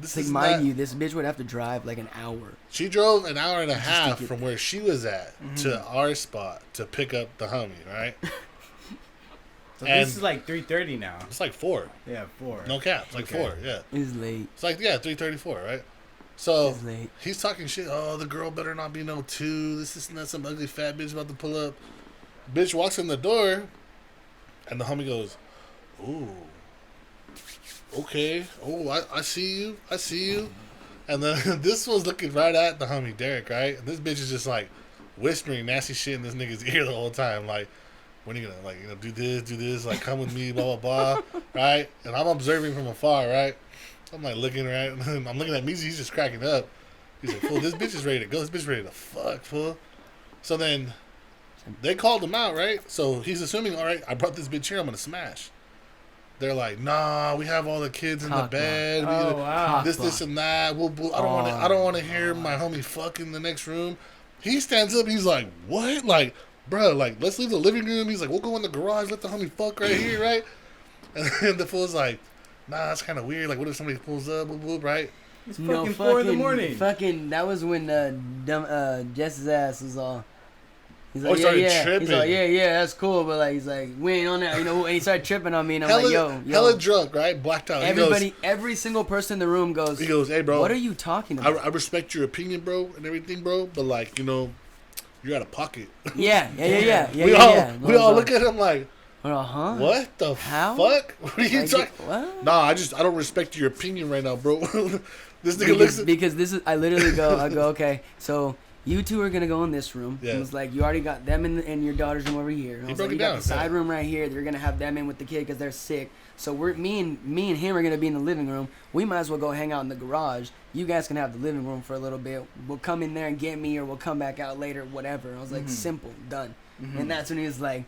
This like is mind that. you, this bitch would have to drive like an hour. She drove an hour and a Just to half get from there. where she was at to our spot to pick up the homie, right? So And- this is like 3:30 now. It's like 4. Yeah, 4. No cap. It's like Okay. 4. Yeah. It's late. It's like 3:34, right? So It's late. he's talking shit. Oh, the girl better not be no 2. This is not some ugly fat bitch about to pull up. Bitch walks in the door, and the homie goes, "Ooh, okay. Oh, I see you. I see you." And then this was looking right at the homie Derek, right? And this bitch is just like whispering nasty shit in this nigga's ear the whole time, like, "When are you gonna do this, like come with me, blah blah blah," right? And I'm observing from afar, right? I'm like looking right, and I'm looking at Meezie. He's just cracking up. He's like, "Fool, this bitch is ready to go. This bitch ready to fuck, fool." So then they called him out, right? So he's assuming, all right, I brought this bitch here. I'm gonna smash. They're like, "Nah, we have all the kids in the Cock bed. Oh, wow. This and that. I don't want to hear my homie fuck in the next room." He stands up. He's like, "What? Like, bro, like, let's leave the living room." He's like, "We'll go in the garage. Let the homie fuck right here, right?" And then the fool's like, "Nah, that's kind of weird. Like, what if somebody pulls up, boop, boop, right?" It's fucking 4 in the morning. Fucking, that was when Jess's ass was all. He's Oh, he started tripping. He's like, yeah, that's cool, but like, he's like, we ain't on that, you know. And he started tripping on me, and I'm like, yo, hella drunk, right? Blacked out. everybody, every single person in the room goes. He goes, "Hey, bro, what are you talking about?" I respect your opinion, bro, and everything, bro, but like, you're out of pocket." Yeah. We all look at him like, huh? "What the How? fuck? What are you Like, talking?" what? Nah, I don't respect your opinion right now, bro. This nigga looks at Because this is, I literally go, okay, so you two are gonna go in this room. Yeah. And it's like, you already got them in your daughter's room over here. And I was broke like, it you got down, the side yeah. room right here. They're gonna have them in with the kid because they're sick. So me and him are gonna be in the living room. We might as well go hang out in the garage. You guys can have the living room for a little bit. We'll come in there and get me, or we'll come back out later, whatever. I was like, simple, done. And that's when he was like,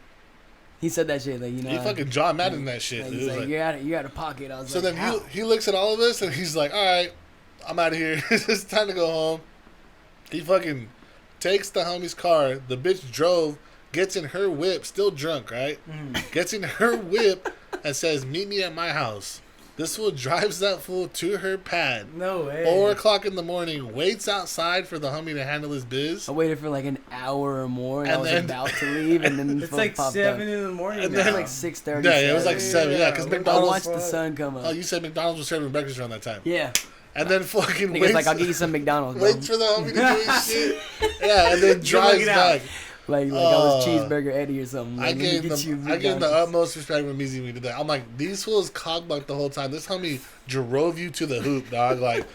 he said that shit, like, you know. he fucking John Madden that shit. Like, It he's was like, you're out of pocket. I was so like, then how? he looks at all of us and he's like, "All right, I'm out of here. It's time to go home." He fucking takes the homie's car. The bitch drove, gets in her whip, still drunk, right? Gets in her whip and says, "Meet me at my house." This fool drives that fool to her pad. No way. 4:00 in the morning, waits outside for the homie to handle his biz. I waited for like an hour or more, and I And was then- about to leave, and then the It's phone like popped 7 up. in the morning. And now. It then, was like 6:30. Yeah, it was like 7. Yeah, because Yeah. I McDonald's. watched the sun come up. Oh, you said McDonald's was serving breakfast around that time. Yeah. And then fucking Nigga's waits, like, I'll get you some McDonald's, bro. waits for the homie to do his shit. Yeah, and then drives looking out. back. like I was Cheeseburger Eddie or something. Like, I gave them the utmost respect when Meezie when he did that. I'm like, these fools cockblocked the whole time. This homie drove you to the hoop, dog. Like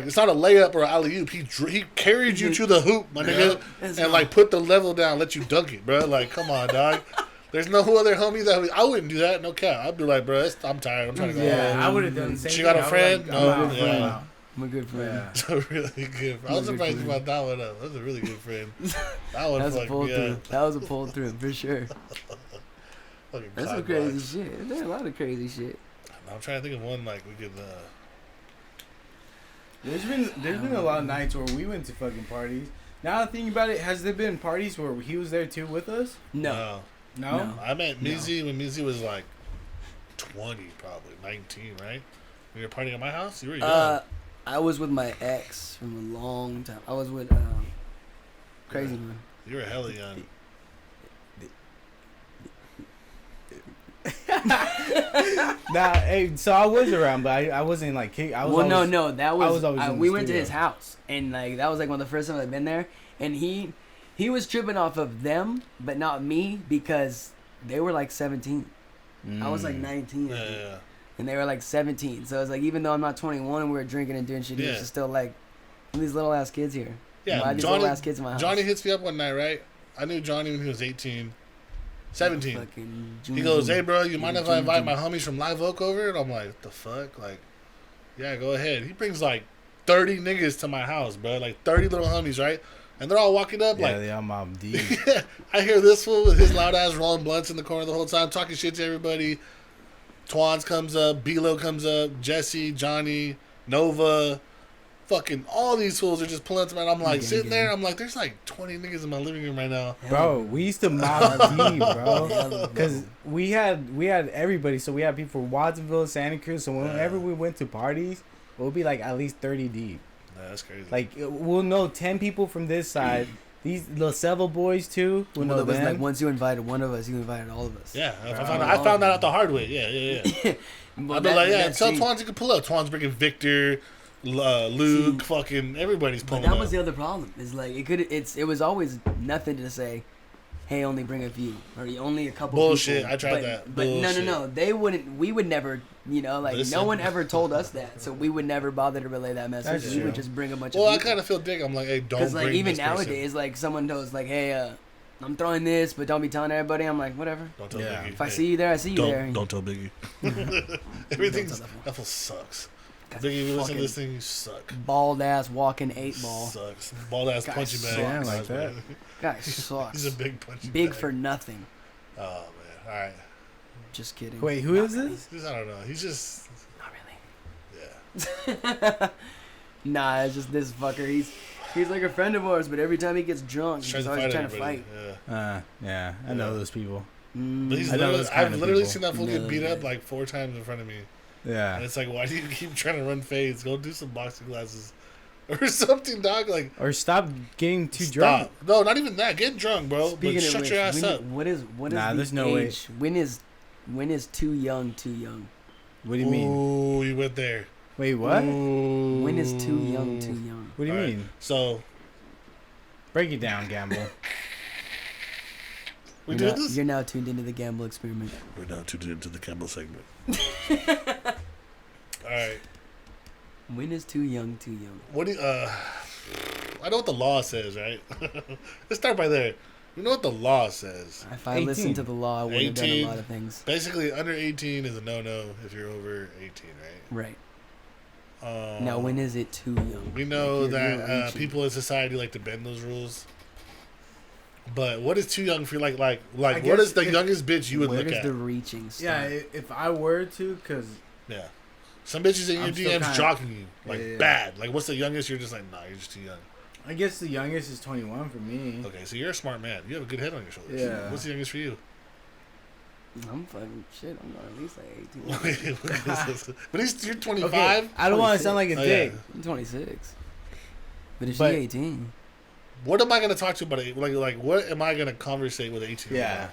it's not a layup or an alley oop. He carried you to the hoop, my nigga, and like put the level down, let you dunk it, bro. Like, come on, dog. There's no other homie I wouldn't do that. No cap. I'd be like, bro, I'm tired. I'm trying to go. Yeah, I would have done the same. She got a friend? No, Yeah. I'm a good friend. Yeah. That's a really good friend. I was surprised you brought that one up. That was a really good friend. That one That was a pull fucking through. That was a pull through for sure. fucking That's some crazy shit. There's a lot of crazy shit. I'm trying to think of one like we could. There's been a lot of nights where we went to fucking parties. Now I think about it, has there been parties where he was there too with us? No. I met Meezie when Meezie was like 20, probably 19, right? We were partying at my house. You were young. I was with my ex from a long time. I was with Crazy Man. You were hella young. Nah, hey, so I was around, but I wasn't like kick. I was. Well, always, no, that was. I was always in the we went to studio. his house, and like that was like one of the first times I'd been there, and he was tripping off of them, but not me because they were like 17. I was like 19, I think. Yeah. And they were like 17. So it's like even though I'm not 21 and we were drinking and doing shit, he was just still like these little ass kids here. Yeah, Why these little ass kids in my house? Johnny hits me up one night, right? I knew Johnny when he was 18. 17. Fucking He goes, hey, bro, you mind if I invite Junior. my homies from Live Oak over? And I'm like, what the fuck? Like, yeah, go ahead. He brings like 30 niggas to my house, bro. Like 30 little homies, right? And they're all walking up Yeah, like, they all Mob Deep. I hear this fool with his loud ass rolling blunts in the corner the whole time, talking shit to everybody. Twans comes up, B-Lo comes up, Jesse, Johnny, Nova, fucking all these fools are just pulling up to me. And I'm like sitting there, I'm like, there's like 20 niggas in my living room right now. Bro, we used to Mob Deep, bro. Because we had everybody. So we had people from Watsonville, Santa Cruz. So whenever we went to parties, it would be like at least 30 deep. Nah, that's crazy. Like, we'll know 10 people from this side. These little Seville boys, too. We'll know it was them. like once you invited one of us, you invited all of us. Yeah, I found that out the hard way. Yeah. Well, I'd be like, yeah, tell see, Twans you can pull up. Twans bringing Victor, Luke, fucking everybody's but pulling that up. was the other problem. Is like it was always nothing to say, hey, only bring a few or only a couple. Bullshit. People. I tried that. But Bullshit. no. They wouldn't. We would never. Like Listen. no one ever told us that, so we would never bother to relay that message. That's We would true. just bring a bunch Well, of I people. kind of feel dick. I'm like, hey, don't bring Because like even this person. nowadays, like someone knows, like, hey, I'm throwing this, but don't be telling everybody. I'm like, whatever. Don't tell Yeah. Biggie. If I see you there, I see you there. Don't tell Biggie. Everything's that fool sucks. Biggie, you listen to this thing, you suck. Bald ass walking 8-ball. Sucks. Bald ass Guy punching bag. sucks. Yeah, like that. Guy sucks. He's a big punching Big bag. for nothing. Oh man. All right. Just kidding. Wait, who is this? I don't know. He's just. Not really. Yeah. Nah, it's just this fucker. He's like a friend of ours, but every time he gets drunk, he's always trying to fight. Yeah. Yeah, I know those people. But he's I know those kind I've of literally people. seen that fool No, get beat yeah. up like 4 times in front of me. Yeah. And it's like, why do you keep trying to run fades? Go do some boxing classes or something, dog. Like, Or stop getting too drunk. stop. No, not even that. Get drunk, bro. Speaking But of shut which, your ass up. What is Nah, the there's no way. age? When is too young too young? What do you mean? Ooh, you went there. Wait, what? Ooh. When is too young too young? What do you All right. mean? So, Break it down, Gamble. we did this? You're now tuned into the Gamble Experiment. We're now tuned into the Campbell segment. All right. When is too young too young? What do you, I know what the law says, right? Let's start by there. You know what the law says. If I 18. listened to the law, I would have done a 18. lot of things. Basically, under 18 is a no-no if you're over 18, right? Right. Now, when is it too young? We know Like, you're that reaching. people in society like to bend those rules. But what is too young for you? Like what guess is the if- youngest bitch you would Where look does at? the reaching Yeah, start? if I were to, because Yeah. Some bitches in your I'm still DMs kinda- jogging you. Like, Yeah. bad. Like, what's the youngest? You're just like, nah, you're just too young. I guess the youngest is 21 for me. Okay, so you're a smart man. You have a good head on your shoulders. Yeah. What's the youngest for you? I'm fucking shit. I'm at least like 18. But you're 25? Okay, I don't want to sound like a Oh, dick. yeah. I'm 26. But is she But- 18? What am I going to talk to about it? Like, what am I going to conversate with an 18 year old Yeah. about?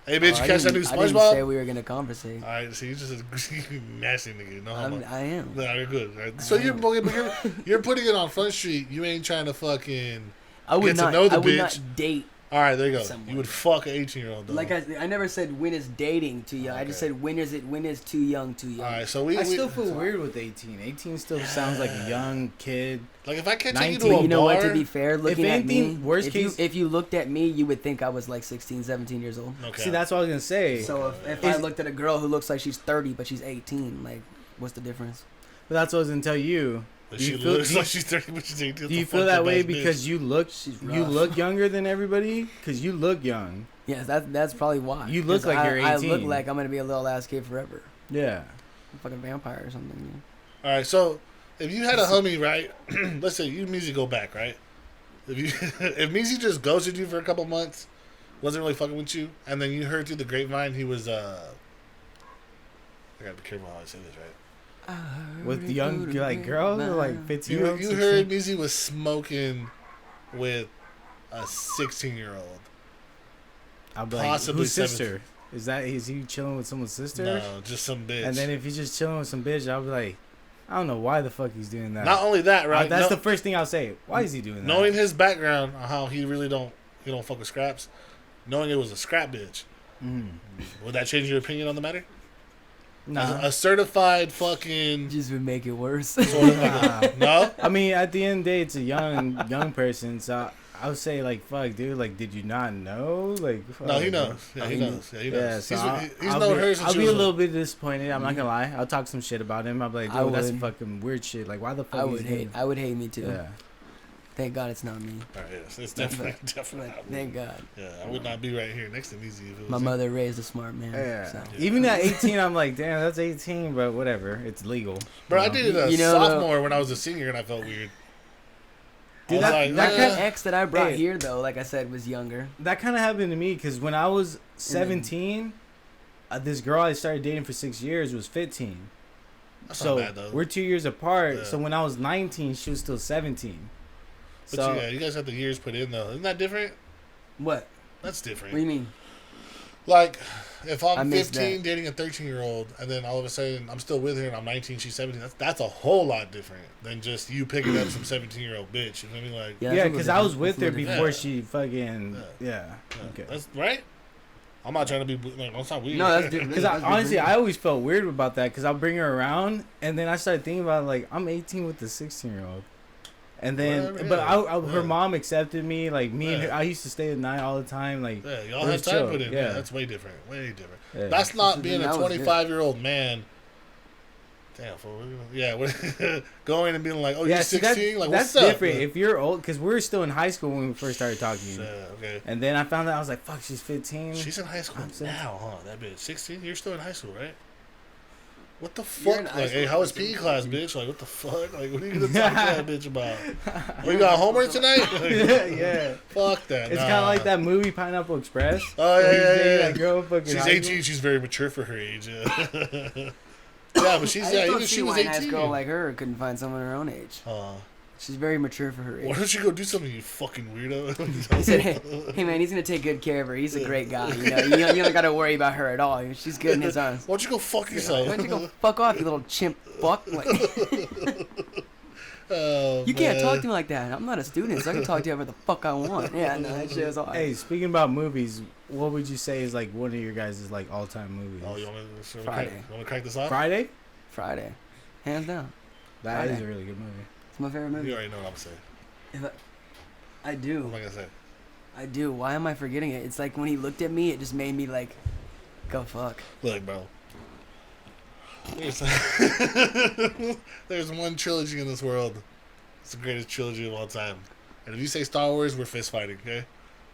Hey, bitch, Oh, you I catch that new didn't- I didn't say SpongeBob? we were gonna conversate. All right, so you're just a nasty nigga. No homo. I am. Nah, you're good. All right. So you're putting it on Front Street. You ain't trying to fucking I would get to not. know the I would bitch. not date All right, there you go. Somewhat. You would fuck an 18-year-old though. Like I never said when is dating too young. I just said when is too young too young. All right, so I still feel weird with 18. 18 still sounds like a young kid. Like if I can't take you 19, to a You know bar, what? To be fair, looking If at anything, me, worst case- if you looked at me, you would think I was like 16, 17 years old. okay. See, that's what I was gonna say. So if I looked at a girl who looks like she's 30 but she's 18, like what's the difference? But that's what I was gonna tell you. But Do she you feel, looks do you- like she's 30, but she's 18. do you feel that way because you look She's you rough. look younger than everybody? Because you look young. Yes, that's probably why. You look 'Cause like you're I look 18. like I'm gonna be a little ass kid forever. Yeah. I'm a fucking vampire or something. All right, so if you had a homie, right? Let's say you and Meezie go back, right? If you if Meezie just ghosted you for a couple months, wasn't really fucking with you, and then you heard through the grapevine he was I gotta be careful how I say this, right? With young like girls or like 15 year olds. You heard Meezie was smoking with a 16-year-old. I'll be like, possibly whose sister? Is he chilling with someone's sister? No, just some bitch. And then if he's just chilling with some bitch, I'll be like, I don't know why the fuck he's doing that. Not only that, right? That's the first thing I'll say. Why is he doing that? Knowing his background, how he really don't fuck with scraps, knowing it was a scrap bitch, would that change your opinion on the matter? Nah. A certified fucking Just would make it worse. sort of like no. I mean, at the end of the day, it's a young person, so I would say like, fuck, dude, like, did you not know? Like, fuck, No, he bro. knows. Yeah, he knows. Yeah, he knows. Yeah, so he's I'll known be, her since I'll she be was a little bit disappointed. I'm not gonna lie. I'll talk some shit about him. I'll be like, I dude, that's would. fucking weird shit. Like, why the fuck? I he's would doing hate. I would hate me too. Yeah. Thank God it's not me. All right, yes, it's definitely But not me. thank God. Yeah, I would not be right here next to Meezie if it was My him. mother raised a smart man. Yeah. So. Even at 18, I'm like, damn, that's 18, but whatever. It's legal. Bro, I You know? did it a You know, sophomore when I was a senior and I felt weird. Dude, I was that like, That kinda- ex that I brought Hey. here though, like I said, was younger. That kind of happened to me because when I was 17, this girl I started dating for 6 years was 15. That's So not bad though. we're 2 years apart. Yeah. So when I was 19, she was still 17. But So yeah, you guys have the years put in though. Isn't that different? What? That's What do different. you mean? Like, if I I'm missed 15 that. dating a 13-year-old, and then all of a sudden I'm still with her and I'm 19, she's 17, that's a whole lot different than just you picking up some 17-year-old bitch. You know what I mean? Like, Yeah, yeah, that's a because little I was different. with That's a her little before different. she fucking yeah. yeah, Okay. that's right. I'm not trying to be like, that's not weird. No, that's different. Because That's honestly, different. I always felt weird about that. Because I'll bring her around, and then I started thinking about like I'm 18 with the 16-year-old, and then Whatever, but yeah. her Yeah. mom accepted me. Like me and her, Yeah. I used to stay the night all the time. Like Yeah, y'all it have was time chill. put in. Yeah, Yeah. that's way different. Way different. Yeah. That's not So being then a that was good. 25-year-old man. Damn, fool. Yeah, going and being like, oh, yeah, you're see, 16? Like, that's what's up? different. If you're old, because we were still in high school when we first started talking, Okay. and then I found out I was like, fuck, she's 15. She's in high school I'm 17. now, huh? That bitch. 16? You're still in high school, right? What the You're in fuck? high Like, school, hey, how was you're PE still class, bitch? Like, what the fuck? Like, what are you gonna talk to that bitch about? Oh, you got homework tonight? Like, yeah. fuck that. It's nah. kind of like that movie Pineapple Express. Oh, yeah, where he's yeah, dating yeah. that girl fucking She's high 18. school. She's very mature for her age. Yeah, yeah, but she's I yeah. just don't Even see she was why a nice 18. girl like her couldn't find someone her own age. She's very mature for her Why age. don't you go do something, you fucking weirdo? He said, hey man, he's gonna take good care of her. He's a great guy. You don't gotta worry about her at all. She's good in his arms. Why don't you go fuck yourself? Why don't you go fuck off, you little chimp fuck? Like, Oh, you can't man. talk to me like that. I'm not a student, so I can talk to you whatever the fuck I want. Yeah, no, that shit was all. Hey, speaking about movies, what would you say is like one of your guys' like all-time movies? Oh, you want Friday. to crack this off? Friday? Friday, hands down. That is Friday. a really good movie. It's my favorite You movie. already know what I'm saying. If I What do. am I gonna say? I do. Why am I forgetting it? It's like when he looked at me, it just made me like, go fuck. Look, bro. There's, there's one trilogy in this world. It's the greatest trilogy of all time. And if you say Star Wars, we're fist fighting, okay?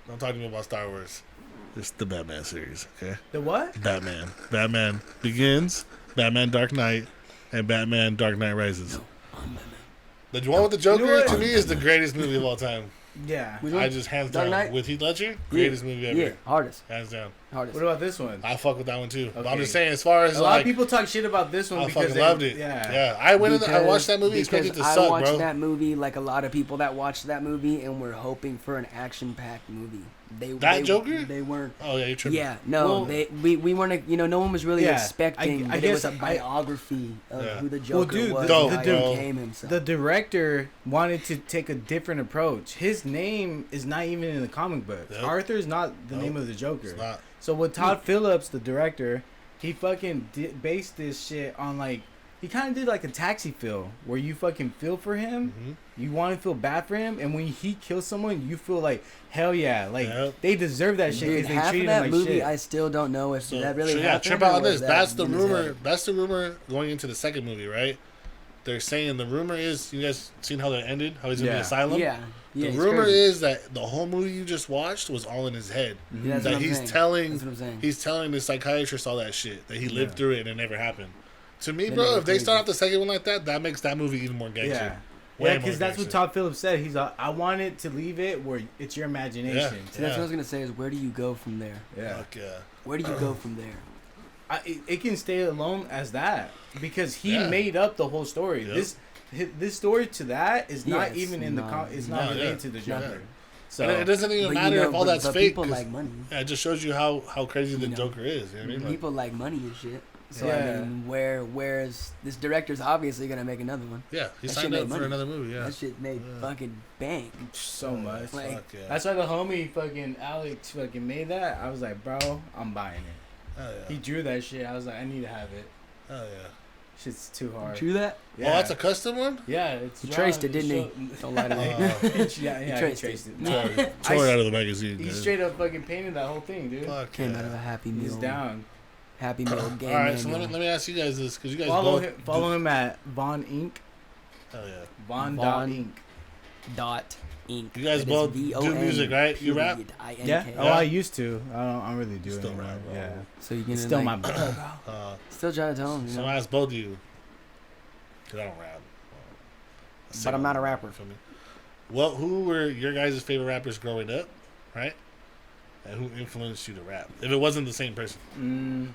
Don't talk to me about Star Wars. It's the Batman series, okay? The what? Batman. Batman Begins, Batman Dark Knight, and Batman Dark Knight Rises. The one with the Joker, You know what? to me, is the greatest movie of all time. Yeah. Which one? I just hands Dark down. Knight? With Heath Ledger, greatest movie ever. Yeah, hardest. Hands down. Hardest. What about this one? I fuck with that one too. But I'm Okay. just saying, as far as A lot like, of people talk shit about this one I because fucking they loved it. Yeah. Yeah. I went in there, I watched that movie expecting it to I suck, watched bro. that movie like a lot of people that watched that movie and were hoping for an action-packed movie. Joker? They weren't. Oh yeah, you're tripping. Yeah, no, Well, we weren't. No one was really expecting I that it was guess a biography of who the Joker Well, dude, was. the- and how he became himself. The director wanted to take a different approach. His name is not even in the comic book. Yep. Arthur's not the name of the Joker. It's not. So with Todd Phillips, the director, he fucking based this shit on like he kind of did like a Taxi feel where you fucking feel for him, you want to feel bad for him, and when he kills someone, you feel like hell yeah, like they deserve that shit Dude, because they half of treated that him like movie, shit. I still don't know if that really yeah, happened. trip out or on was this. that That's the in his rumor. head. That's the rumor going into the second movie, right? They're saying the rumor is, you guys seen how that ended? How he's in the asylum? Yeah. The it's rumor crazy. is that the whole movie you just watched was all in his head. Yeah, that's That what I'm he's saying. telling, That's what I'm saying. he's telling the psychiatrist all that shit. That he lived through it and it never happened. To me, That bro, nigga if they start crazy. off the second one like that, that makes that movie even more gangster. Yeah. Way Yeah, more because that's what gangster. Todd Phillips said. He's like, I wanted to leave it where it's your imagination. Yeah. So that's what I was gonna say is where do you go from there? Yeah. Fuck yeah. Where do you go from there? It can stay alone as that because he Yeah. made up the whole story. Yep. This story to that is not Yes, even in the it's not No, related yeah. to the Yeah. Joker. So And it doesn't even But matter if all that's but fake. people 'cause- like money. yeah, it just shows you how crazy the You know, Joker is. You know what I mean? Like, People like money and shit. So Yeah. I mean, where's this director's obviously gonna make another one? yeah, he That signed shit up made for money. another movie. Yeah. That shit made fucking bank. so much. Like, Fuck yeah. That's why the homie fucking Alex fucking made that. I was like, bro, I'm buying it. Hell He yeah. drew that shit. I was like, I need to have it. Hell yeah. Shit's too hard. True that? Yeah. Oh, that's a custom one? Yeah, it's He drawn, traced it, it's didn't he? Don't lie to me. yeah, traced he traced it. it. Tore it out of the magazine. He dude. straight up fucking painted that whole thing, dude. Fuck Came yeah. out of a Happy He's Meal. down. Happy Meal game. All right, so let manual. me ask you guys this, because you guys Follow him at Von Inc. Hell yeah. Von Von Inc. Dot Inc. You guys That is both do VON music, right? You rap? period INK. Yeah. Oh, Yeah. I used to. I don't really do it Still anymore. rap, bro. Yeah. So you can It's still like, my blood. still trying to tell him, you So know. I ask both of you, because I don't rap. But I'm not a rapper. For me. Well, who were your guys' favorite rappers growing up, right? And who influenced you to rap? If it wasn't the same person.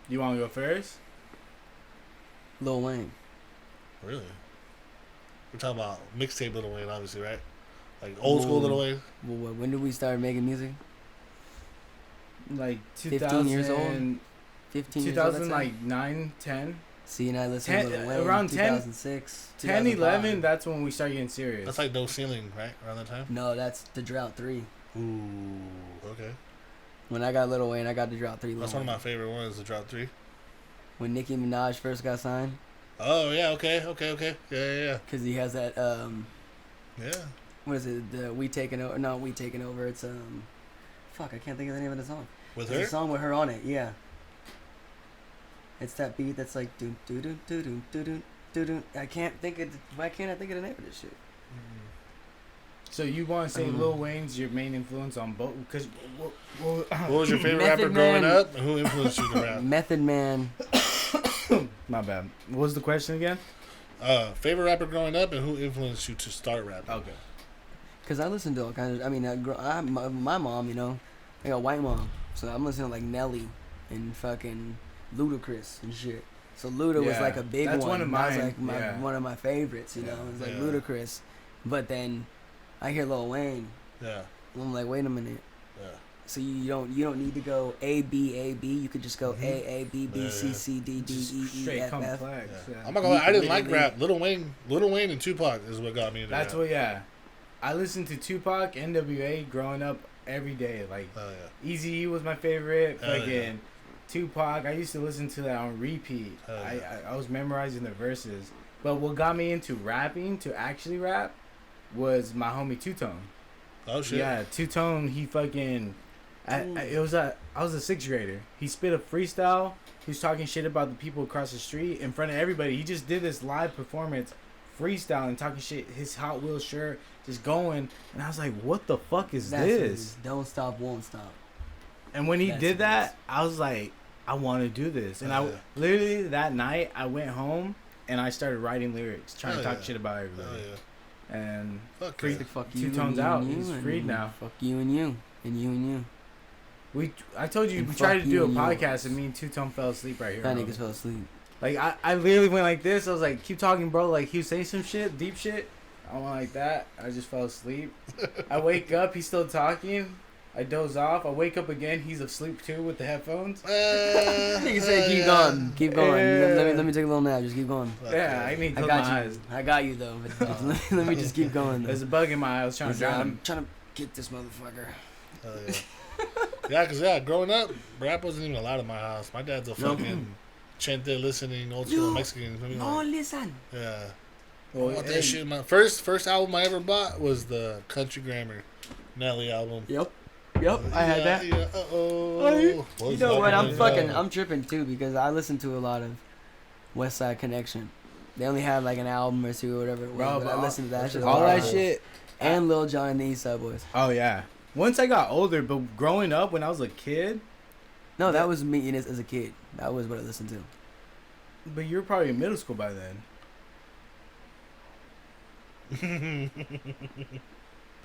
You want to go first? Lil Wayne. Really? We're talking about mixtape Lil Wayne, obviously, right? Like old school Lil Wayne? Well, when did we start making music? Like 15 years old? 15 years old. 2000, like 9, 10. See, and I listened to 10 Lil Wayne around 10 2006. 10, 2005. 11, that's when we started getting serious. That's like No Ceiling, right? Around that time? No, that's the Drought 3. Ooh, okay. When I got Lil Wayne, I got the Drought 3. Lil That's one of Wayne. my favorite ones, the Drop 3. When Nicki Minaj first got signed, Oh, yeah, okay. Yeah. because he has that, Yeah. what is it? The We Taking Over. No, We Taking Over. It's, fuck, I can't think of the name of the song. With There's her? a song with her on it, yeah. It's that beat that's like, doo doo doo doo doo doo doo doo doo. Why can't I think of the name of this shit? So you want to say Lil Wayne's your main influence on both? Because What was your favorite Method rapper growing Man. up? And who influenced you to rap? Method Man. my bad. What was the question again? Favorite rapper growing up and who influenced you to start rapping? Okay. Because I listen to all kinds of, I mean, my mom, you know, I got a white mom. So I'm listening to like Nelly and fucking Ludacris and shit. So Luda was Yeah, like a big that's one. one of That was mine, like yeah. one of my favorites, you know. It was like Yeah. Ludacris. But then I hear Lil Wayne. Yeah. And I'm like, wait a minute. Yeah. So you don't need to go A B A B. You could just go A B B C C D D E E Straight F F. complex. Yeah. Yeah. I'm not gonna lie, I didn't like Literally- rap. Lil Wayne and Tupac is what got me into That's rap. what. Yeah. I listened to Tupac, NWA growing up every day. Like Oh yeah. Eazy-E was my favorite. Hell Fucking yeah. Tupac. I used to listen to that on repeat. Hell yeah. I was memorizing the verses. But what got me into rapping, to actually rap, was my homie Two Tone. Oh shit. Yeah, Two Tone. He fucking. I was a 6th grader. He spit a freestyle. He was talking shit about the people across the street in front of everybody. He just did this live performance, freestyling, talking shit. His Hot Wheels shirt, just going. And I was like, "What the fuck is That's what it this?" is. Don't stop, won't stop. And when he That's did what it that, is. I was like, I want to do this. And Oh, I yeah. literally that night I went home and I started writing lyrics, trying Oh, to talk yeah. shit about Oh everybody. yeah. And Fuck Free yeah. the Fuck Two you. Tones and you out. and you, He's and freed now. Fuck you and you and you and you. I told you And we fuck tried to do you a and podcast yours. and me and Two Tone fell asleep right here. That bro. niggas fell asleep. Like I literally went like this. I was like, keep talking, bro. Like he was saying some shit, deep shit. I went like that. I just fell asleep. I wake up. He's still talking. I doze off. I wake up again. He's asleep too with the headphones. Nigga said keep going. Keep going. Yeah. Let me take a little nap. Just keep going. Yeah, I need to I close got my you. eyes. I got you though. But let me just keep going. Though. There's a bug in my eye. I was trying to drown I'm him. trying to get this motherfucker. Yeah, because growing up, rap wasn't even allowed in my house. My dad's a fucking chente listening old school Mexican. I mean, No, like, listen. yeah. Well, I want hey, that shit. My first album I ever bought was the Country Grammar Nelly album. Yep, I had that. Yeah, You know what? I'm tripping too because I listen to a lot of West Side Connection. They only have like an album or two or whatever it was. Bro, but I listen to that shit. all a lot. that shit. And Lil Jon and the East Side Boys. Oh yeah. Once I got older, but growing up when I was a kid. No, that was me as a kid. That was what I listened to. But you were probably in middle school by then.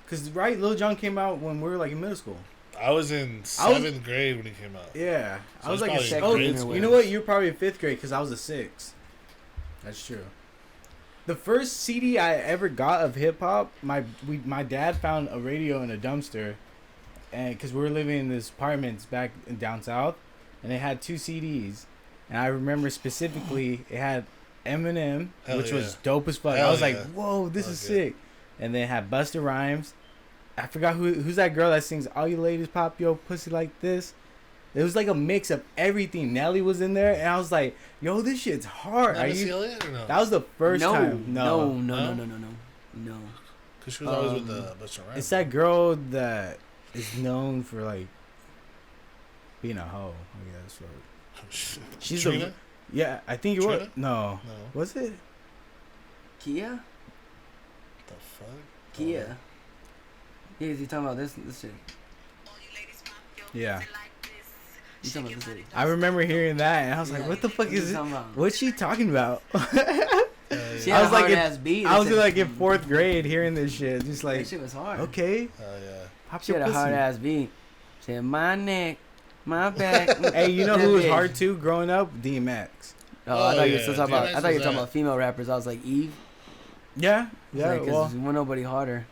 Cause right, Lil Jon came out when we were like in middle school. I was in seventh grade when he came out. Yeah, So I was it's like a probably grade you school. know what? You're probably in fifth grade because I was a sixth. That's true. The first CD I ever got of hip hop, my dad found a radio in a dumpster, and because we were living in this apartments back in down south, and it had 2 CDs, and I remember specifically it had Eminem, Hell which was yeah. dope as fuck. Hell I was like, yeah. whoa, this is Okay. sick, and then it had Busta Rhymes. I forgot who's that girl that sings "All You Ladies Pop Yo Pussy Like This." It was like a mix of everything. Nelly was in there, and I was like, "Yo, this shit's hard." Are you? Elliott or no? That was the first time. No. Because she was always with the Busta Rhymes. It's that girl that is known for like being a hoe. I guess. So she's Trina? yeah, I think it was. Trina? No, No. was it? Kia? The fuck? Kia. Yeah, is he talking about this shit? Yeah. You talking about this shit? I remember hearing that, and I was like, Yeah. "What the fuck What you is it? talking about? What's she talking about?" She I had was a like hard in- ass beat. I was in like in 4th grade hearing this shit, just That like, shit was hard. okay, Yeah. pop She your had a pussy. hard ass beat. She said, my neck, my back. Hey, you know That who was bitch. hard too growing up? DMX. Oh, I thought you were yeah. still talking about. DMX I thought you were was talking that. about female rappers. I was like Eve. Yeah, yeah. Because Well, wasn't nobody harder.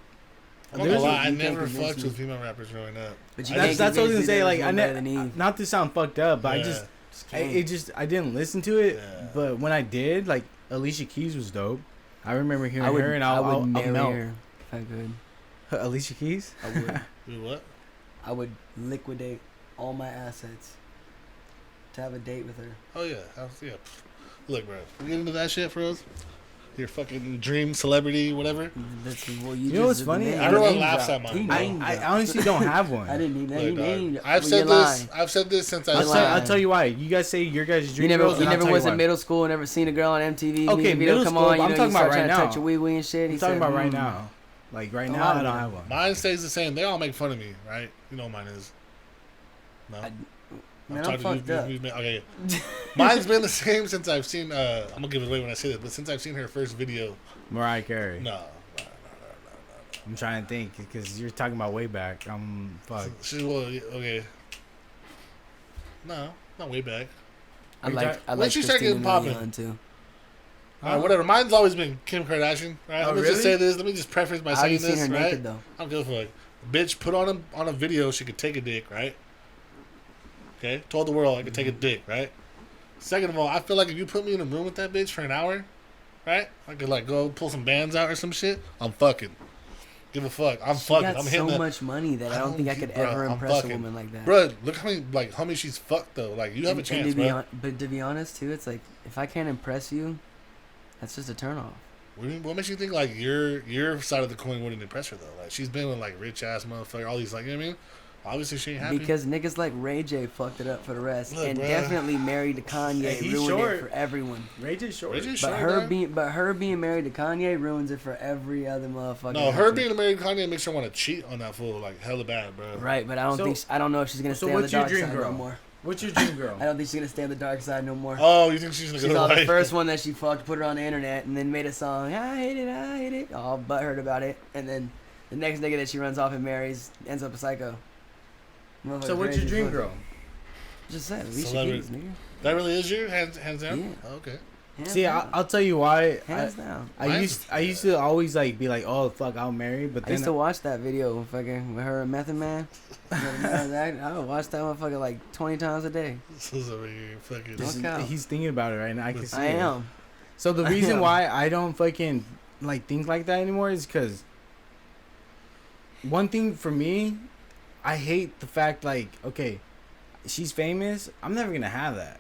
I'm not gonna lie, I you can't never convince fucked me. with female rappers growing up. But you that's can't what I was convince gonna me say. there Like, was I one better than Eve. not to sound fucked up, but I Yeah. just, can't. I didn't listen to it. Yeah. But when I did, like, Alicia Keys was dope. I remember hearing I would, her, and I I'll would marry melt. her if I could. Alicia Keys. I would. Do what? I would liquidate all my assets to have a date with her. Oh yeah. Yeah. Look, bro. We get into that shit for us. Your fucking dream celebrity, whatever. That's what You know what's just funny? named- Everyone name laughs dropped. at mine, He bro. named I dropped. honestly don't have one. I didn't need that. Look, He dog, named. I've well, said you're this. lying. I've said this since I You're was. lying. I'll tell you why. You guys say your guys' dream You never, girls, you and I'll never tell was you in why. middle school, never seen a girl on MTV. Okay, music video middle come school, on, you I'm know, talking you about start right trying to now. touch your wee wee and shit. He I'm talking said, about right "Mm." now. Like right A now, lot I of don't them. have one. Mine stays the same. They all make fun of me, right? You know what mine is. No. Man, I'm fucked up. Okay. Mine's been the same since I've seen. I'm gonna give it away when I say this, but since I've seen her first video. Mariah Carey. No. I'm trying to think because you're talking about way back. Fuck. She well, okay. No, not way back. I You like got- I when like she started Christina getting Milian too. All right, whatever. Mine's always been Kim Kardashian. Right? Oh, Let me just really? say this. Let me just preface by How you saying seen her this. Right? naked though? I don't give a fuck. Bitch, put on a video she could take a dick, right? Okay, told the world I could take a dick, right? Second of all, I feel like if you put me in a room with that bitch for an hour, right? I could like go pull some bands out or some shit. I'm fucking. Give a fuck. I'm She fucking. got I'm so hitting that. much money that I don't think I could Bro, ever I'm impress a fucking- woman like that. Bro, look how many like how many she's fucked though. Like you have a And chance, to be bro. but to be honest too, it's like if I can't impress you, that's just a turn off. What makes you think like your side of the coin wouldn't impress her though? Like she's been with like rich ass motherfucker, all these like you know what I mean? Obviously she ain't happy. Because niggas like Ray J fucked it up for the rest, Look, and bruh. definitely married to Kanye Hey, he's ruined short. it for everyone. Ray J short. Ray J But short, her being married to Kanye ruins it for every other motherfucker. No, her being married to Kanye makes her want to cheat on that fool like hella bad, bro. right, but I don't So- think I don't know if she's gonna so stay on the what's your dark dream side girl? no more. What's your dream girl? I don't think she's gonna stay on the dark side no more. Oh, you think she's gonna She go saw to the white? first one that she fucked, put her on the internet, and then made a song. I hate it, all butthurt about it, and then the next nigga that she runs off and marries ends up a psycho. So what's your dream girl? Just said Alicia Celebrity. Keys, nigga. That really is you, hands down. Yeah. Oh, okay. Hands See, down. I'll tell you why. Hands down. I used to always like be like, oh fuck, I'll marry, but I then used to watch that video fucking with her and Method Man. I would watch that motherfucker like 20 times a day. This is a fucking. he's thinking about it right now. I can see. I am. So the reason why I don't fucking like think like that anymore is because one thing for me, I hate the fact like, okay, she's famous. I'm never gonna have that,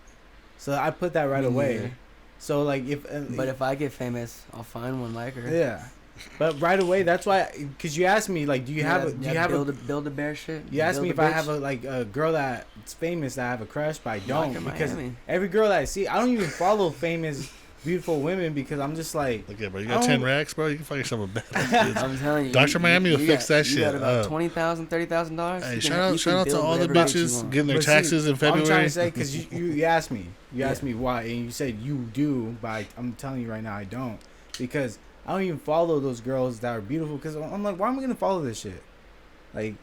so I put that right Me away. neither. So like But if I get famous, I'll find one like her. yeah, but right away that's why, because you asked me like, do you have build a bear shit? you asked Build me a if I bitch? have a girl that's famous that I have a crush, but I don't, Like her because Miami. every girl that I see, I don't even follow famous beautiful women because I'm just like, Look at bro, you got 10 racks, bro. You can find yourself a bad bitch. I'm telling you, Dr. Miami will fix that You shit got about up. $20,000, $30,000. Hey, You shout can out to build all the whatever bitch you bitches want. getting their But see, taxes in February. I'm trying to say, because you asked me. You asked Yeah. me why, and you said you do, but I'm telling you right now, I don't. Because I don't even follow those girls that are beautiful, because I'm like, why am I going to follow this shit? Like,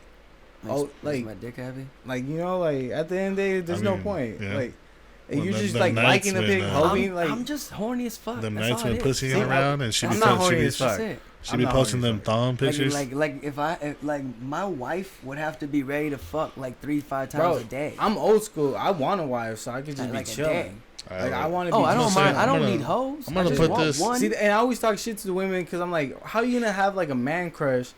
Makes my dick happy. like, you know, like, at the end of the day, there's no mean, point. yeah. Like, Well, you're them- just, them like, nights liking the when, pic, hoping, like... I'm just horny as fuck. Them That's nights all when it pussy is. ain't See, around and she I'm be not posting, horny as fuck. That's it. she I'm be not posting horny them as thong pictures. Like if my wife would have to be ready to fuck like 3-5 times Bro, a day. I'm old school. I want a wife, so I could just Like be a chilling. day. Like, I want to be Oh, I don't just mind. chilling. I don't gonna- need hoes. I'm gonna I just put want this- One. See, and I always talk shit to the women because I'm like, how you gonna have like a man crush?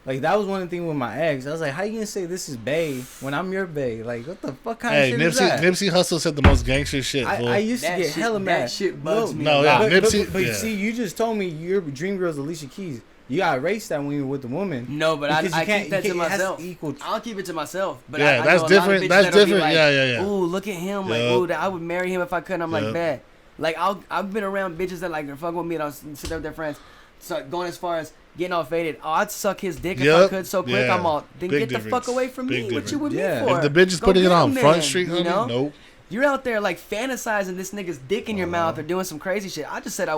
Like, that was one of the things with my ex. I was like, how you gonna say this is bae when I'm your bae? Like, what the fuck kind Hey, of shit is that? Nipsey Hussle said the most gangster shit. Fool. I used to That get shit- hella that mad. shit bugs me No, a yeah, lot. Nipsey- But yeah. see, you just told me your dream girl is Alicia Keys. You gotta erase that when you're with the woman. No, but Because you I can't- keep that you to can't- it has to myself. equal- I'll keep it to myself. But Yeah, I that's know a lot of different. bitches That's that'll be different. Like, Yeah. Ooh, look at him. Like, Yup. ooh, I would marry him if I could. I'm like, Yup. bad. Like, I've been around bitches that like are fucking with me and I'll sit there with their friends. So going as far as getting all faded. Oh, I'd suck his dick if I Yup. could so quick. Yeah. I'm all, then Big get the difference. fuck away from Big me. What you with difference. me Yeah. for? If the bitch is Go putting it get on him Front then, Street, you honey, know? nope. You're out there like fantasizing this nigga's dick in your mouth or doing some crazy shit. I just said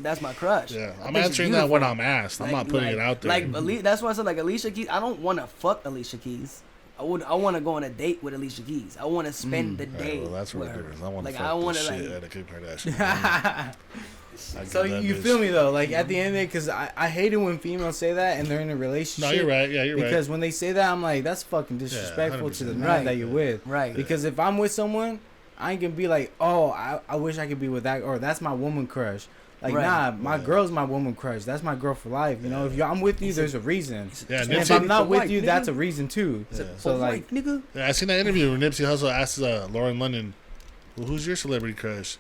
that's my crush. Yeah, I I'm think she's answering that when beautiful. I'm asked. I'm not putting it out there. Like that's why I said like Alicia Keys. I don't want to fuck Alicia Keys. I want to go on a date with Alicia Keys. I want to spend the Alright, day. well, that's with what it her. is. I want Like to I fuck want the to shit like. out of Kim Kardashian. So you feel me though? Like at the end of it, because I hate it when females say that and they're in a relationship. No, you're right. Yeah, you're right. Because when they say that, I'm like, that's fucking disrespectful to the 100%. man Right. that you're with. Right. Because if I'm with someone, I ain't gonna be like, oh, I wish I could be with that, or that's my woman crush. Like, Right. nah, my girl's my woman crush. That's my girl for life. You know, if I'm with you, there's a reason. Yeah, And if Nipsey- I'm not For with life, you, nigga. that's a reason too. Yeah. So like, nigga. Yeah, I seen that interview where Nipsey Hussle asked Lauren London, well, who's your celebrity crush?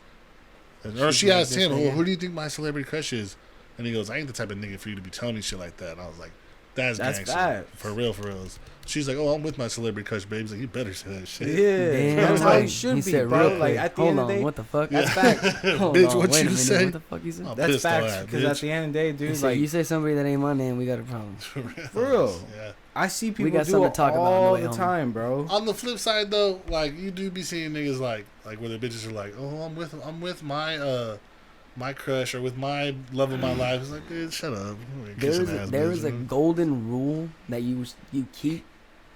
Or she asked him, well, who do you think my celebrity crush is? And he goes, I ain't the type of nigga for you to be telling me shit like that. And I was like, that's gangster. bad. For real, for real. She's like, oh, I'm with my celebrity crush, babe. He's like, you better say that shit. yeah, Damn, that's how right. it should He be, said bro. real Like quick, at the hold end of on, the day, what the fuck? that's facts. Hold Bitch, on, what wait a you minute, say? What the fuck you said? I'm That's pissed facts. on that, Because at bitch. the end of the day, You dude, say, like you say somebody that ain't my name, we got a problem. For real. Yeah. I see people got do something it to talk about on the all way the home. time, bro. On the flip side, though, like you do be seeing niggas like where the bitches are like, oh, I'm with my crush or with my love of my life. It's like, dude, shut up. There is a golden rule that you keep,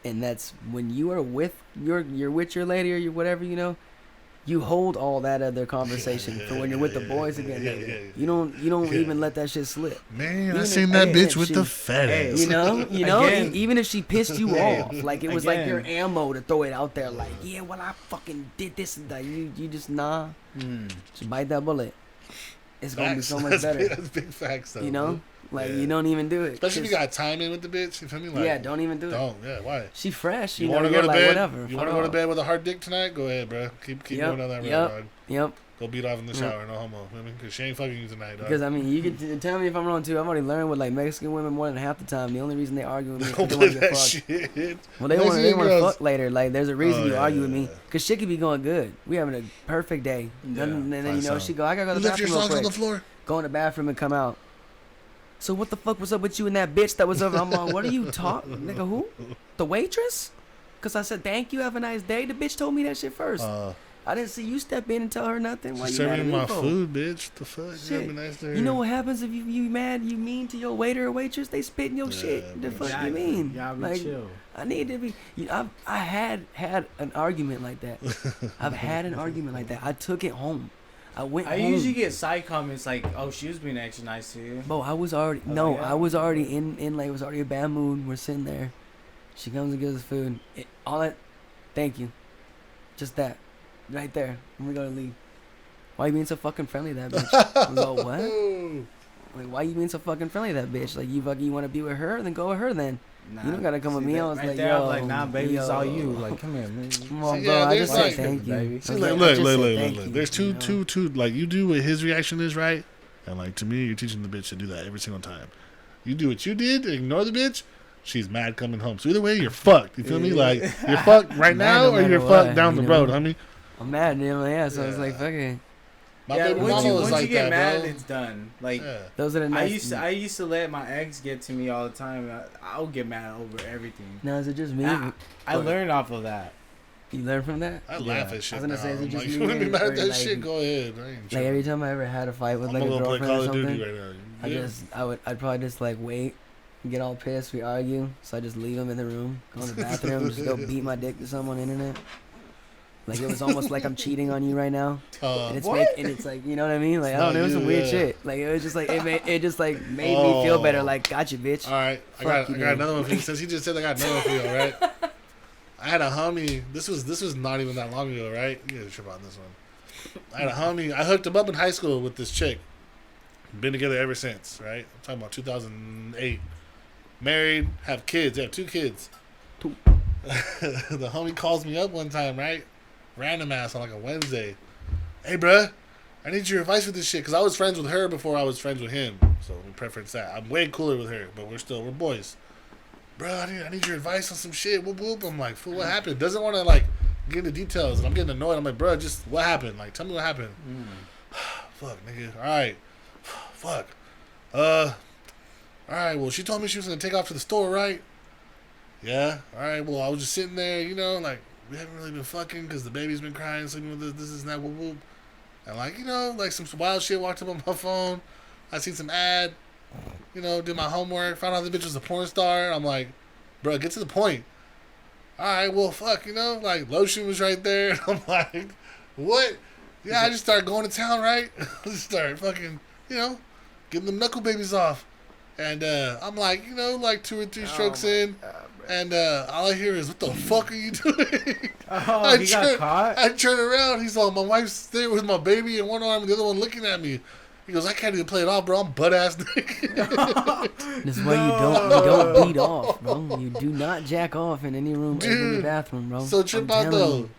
and that's when you are with you're with your lady or you whatever, you know, you hold all that other conversation for when you're with the boys again. Yeah. You don't even let that shit slip. Man, I Even seen if- that hey, bitch if with she- the fat hey, ass. You know, Again. even if she pissed you Hey, off, like it was like your again. ammo to throw it out there, like yeah, well I fucking did this and that. You just just bite that bullet. It's gonna be so much better. That's big facts, though. You know, like Yeah. you don't even do it. Especially if you 'cause- got time in with the bitch. You feel me? Like, yeah, don't even do it. Don't. Yeah, why? She fresh, You you, want know. to go You're to like bed? whatever. You fuck want to go to off. bed with a hard dick tonight? Go ahead, bro. Keep Yep, going down that road, yep. dog. Yep. Go beat off in the shower, no homo. I mean, because she ain't fucking you tonight, dog. Because I mean, you can tell me if I'm wrong too. I've already learned with like Mexican women more than half the time. The only reason they argue with me is Don't because they play want to get that fucked. shit. Well, they want Mexican to girls- fuck later. Like, there's a reason Oh, you yeah, argue with yeah, me. yeah. Cause shit could be going good. We having a perfect day. And then you know she go, I gotta go to You the left your bathroom real socks on the quick. floor. Go in the bathroom and come out. So what the fuck was up with you and that bitch that was over? I'm like, what are you talking, nigga? Who? The waitress? Cause I said thank you, have a nice day. The bitch told me that shit first. I didn't see you step in and tell her nothing. Why She's you mad serving at me my for? food, bitch. The fuck? Shit. Be nice to her. You know what happens if you mad, you mean to your waiter or waitress? They spit in your Yeah, shit. The bro. fuck you mean? Y'all be Like, chill. I need to be. I had an argument like that. I've had an argument like that. I took it home. I went I home. usually get side comments like, "Oh, she was being extra nice to you." Bro, I was already I was already in like, it was already a bad mood. We're sitting there. She comes and gives us food. All that. Thank you. Just that, right there. And we gotta leave. Why you being so fucking friendly, to that bitch? I was all, what? Like, why you being so fucking friendly, to that bitch? Like, you want to be with her? Then go with her. Then Nah, you don't gotta come with me. I was right like, there, yo, I was like, nah, baby, it's all yo. you. Like, come here, man. Come on, See, bro. yeah, I there's just said like- thank you. baby. I See, was look, like, I look, just look, said look, thank look. you, There's you know? two, like, you do what his reaction is, right? And, like, to me, you're teaching the bitch to do that every single time. You do what you did, ignore the bitch, she's mad coming home. So either way, you're fucked. You feel me? Like, you're fucked right Mad now no or you're matter fucked what, down you the know? road, homie. I'm mad, you know? Yeah, so I was like, Yeah. fuck it. My Yeah, baby once mama you was like get that, mad, bro. it's done. Like, Yeah. Those are the nice. I used to let my ex get to me all the time. I'll get mad over everything. Now, is it just me? I learned off of that. You learn from that? I Yeah. laugh at shit. I was gonna say, is it I'm just like, me you want to be or- mad at or, that like- shit? Go ahead. I ain't Like, tripping. every time I ever had a fight with I'm like a gonna go play girlfriend Call or of Duty something, right now. I'd probably just like wait, get all pissed, we argue, so I just leave him in the room, go in the bathroom, just go beat my dick to someone on the internet. Like, it was almost like I'm cheating on you right now, and it's What? and it's like, you know what I mean? Like, It's I don't not know, it was you, some weird yeah. shit. Like, it was just like it just like made me feel better. Oh. Like, gotcha, bitch. All right, I Fuck got you, dude. another one for you. Since he just said I got another one for you, all right? I had a homie. This was not even that long ago, right? You gotta trip on this one. I had a homie. I hooked him up in high school with this chick. Been together ever since, right? I'm talking about 2008. Married, have kids. They have 2 kids. Two. The homie calls me up one time, right? Random ass on like a Wednesday. Hey, bruh, I need your advice with this shit. Because I was friends with her before I was friends with him. So we preference that. I'm way cooler with her, but we're boys. Bro, I need your advice on some shit. Whoop, whoop. I'm like, fool, what happened? Doesn't want to, like, get into details. And I'm getting annoyed. I'm like, bro, just what happened? Like, tell me what happened. Fuck, nigga. All right. Fuck. All right, well, she told me she was going to take off to the store, right? Yeah. All right, well, I was just sitting there, you know, like, we haven't really been fucking because the baby's been crying, sleeping with this and that, whoop, whoop. And, like, you know, like, some wild shit walked up on my phone. I seen some ad. You know, did my homework, found out the bitch was a porn star. I'm like, bro, get to the point. All right, well, fuck, you know, like, lotion was right there. I'm like, what? Yeah, I just started going to town, right? Just started fucking, you know, getting them knuckle babies off. And I'm like, you know, like 2 or 3 strokes in. And all I hear is, what the fuck are you doing? Oh, he got caught? I turn around. He's all, my wife's there with my baby in one arm and the other one looking at me. He goes, I can't even play it off, bro. I'm butt ass naked. This is why you don't beat off, bro. You do not jack off in any room other than the Dude, bathroom, bro. So trip I'm out telling though. you.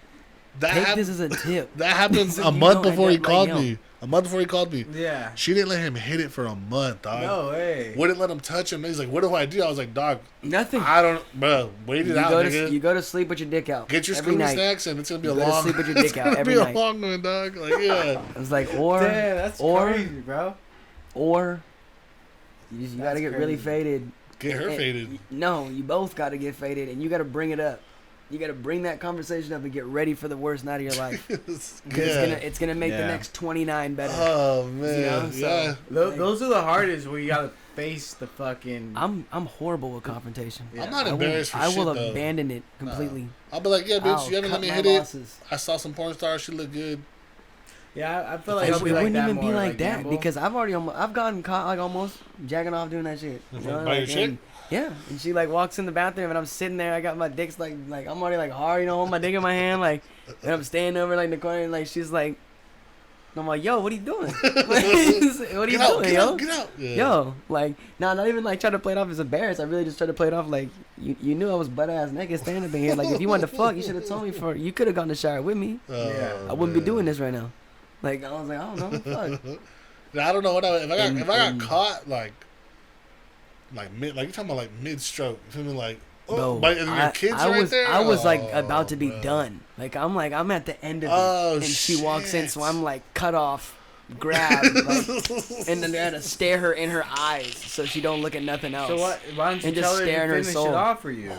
That Take hap- this as a tip. that happened So a you month don't before end he up called like, yo. me. A month before he called me. Yeah. She didn't let him hit it for a month, dog. No way. Wouldn't let him touch him. He's like, what do I do? I was like, dog, Nothing. I don't, bro, wait it You out, go nigga. to you go to sleep with your dick out. Get your every Scooby night. snacks and it's going to be You a go to long sleep with your it's dick out gonna every be night. a long one, dog. Like, yeah. It's like or Damn, that's crazy, bro. or you got to That's get really crazy. faded. Get her And- faded. No, you both got to get faded, and you got to bring it up. You got to bring that conversation up and get ready for the worst night of your life. Because it's gonna make the Yeah. next 29 better. Oh, man. You know, so- yeah. Those are the hardest where you gotta face the fucking. I'm horrible with confrontation. Yeah. I'm not I will, embarrassed for I shit, will though. abandon it completely. I'll be like, yeah, bitch, I'll you haven't let cut me my hit losses. it. I saw some porn stars. She looked good. Yeah, I feel like It I'll be like wouldn't that even be more, like that gamble. because I've gotten caught like almost jacking off doing that shit. You know, By your like, chick? and- yeah, and she like walks in the bathroom and I'm sitting there. I got my dick's like I'm already like hard, you know, holding my dick in my hand, like, and I'm standing over like in the corner, and like she's like, I'm like, yo, what are you doing? What are you Get out, doing, get yo? out, get out. Yeah. Yo, like, nah, not even like trying to play it off as embarrassed. I really just tried to play it off like you knew I was butt ass naked standing up in here. Like, if you wanted to fuck, you should have told me for. You could have gone to shower with me. Yeah. I wouldn't be doing this right now. Like, I was like, I don't know, fuck. Now, I don't know what if I got And- caught like mid, like you're talking about like mid stroke. You feel me? Like, oh, Bro, but and your kids I right was there. I was like Oh, about to be bro. done. Like I'm at the end of it, Oh, and she walks in, so shit. I'm like cut off, grab, like, and then I had to stare her in her eyes so she don't look at nothing else. So why don't you And just tell her stare in to her finish soul. it off for you?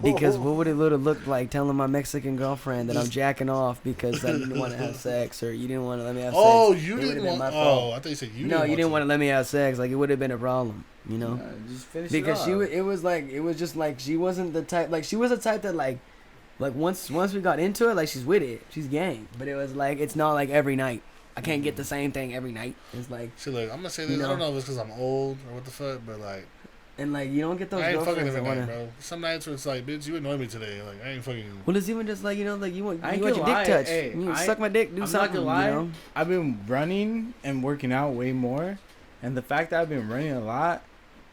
Because what would it have looked like telling my Mexican girlfriend that I'm jacking off because I didn't want to have sex or you didn't want to let me have Oh, sex? you It would've didn't been want. my fault. Oh, I thought you said you. No, you didn't want to to let me have sex. Like it would have been a problem, you know? Just finish Because it off. it was just like she wasn't the type. Like she was the type that like once we got into it, like she's with it, she's gang. But it was like it's not like every night. I can't get the same thing every night. It's like, See, look, I'm gonna say this. You I don't know. know if it's because I'm old or what the fuck, but like, and like you don't get those I ain't fucking girlfriends every that night, wanna. bro. Some nights where it's like, bitch, you annoy me today. Like, I ain't fucking. Well, it's even just like like you want I ain't your gonna dick lie, touched. hey, you I- suck my dick, do I'm not something. gonna lie. You know. I've been running and working out way more, and the fact that I've been running a lot,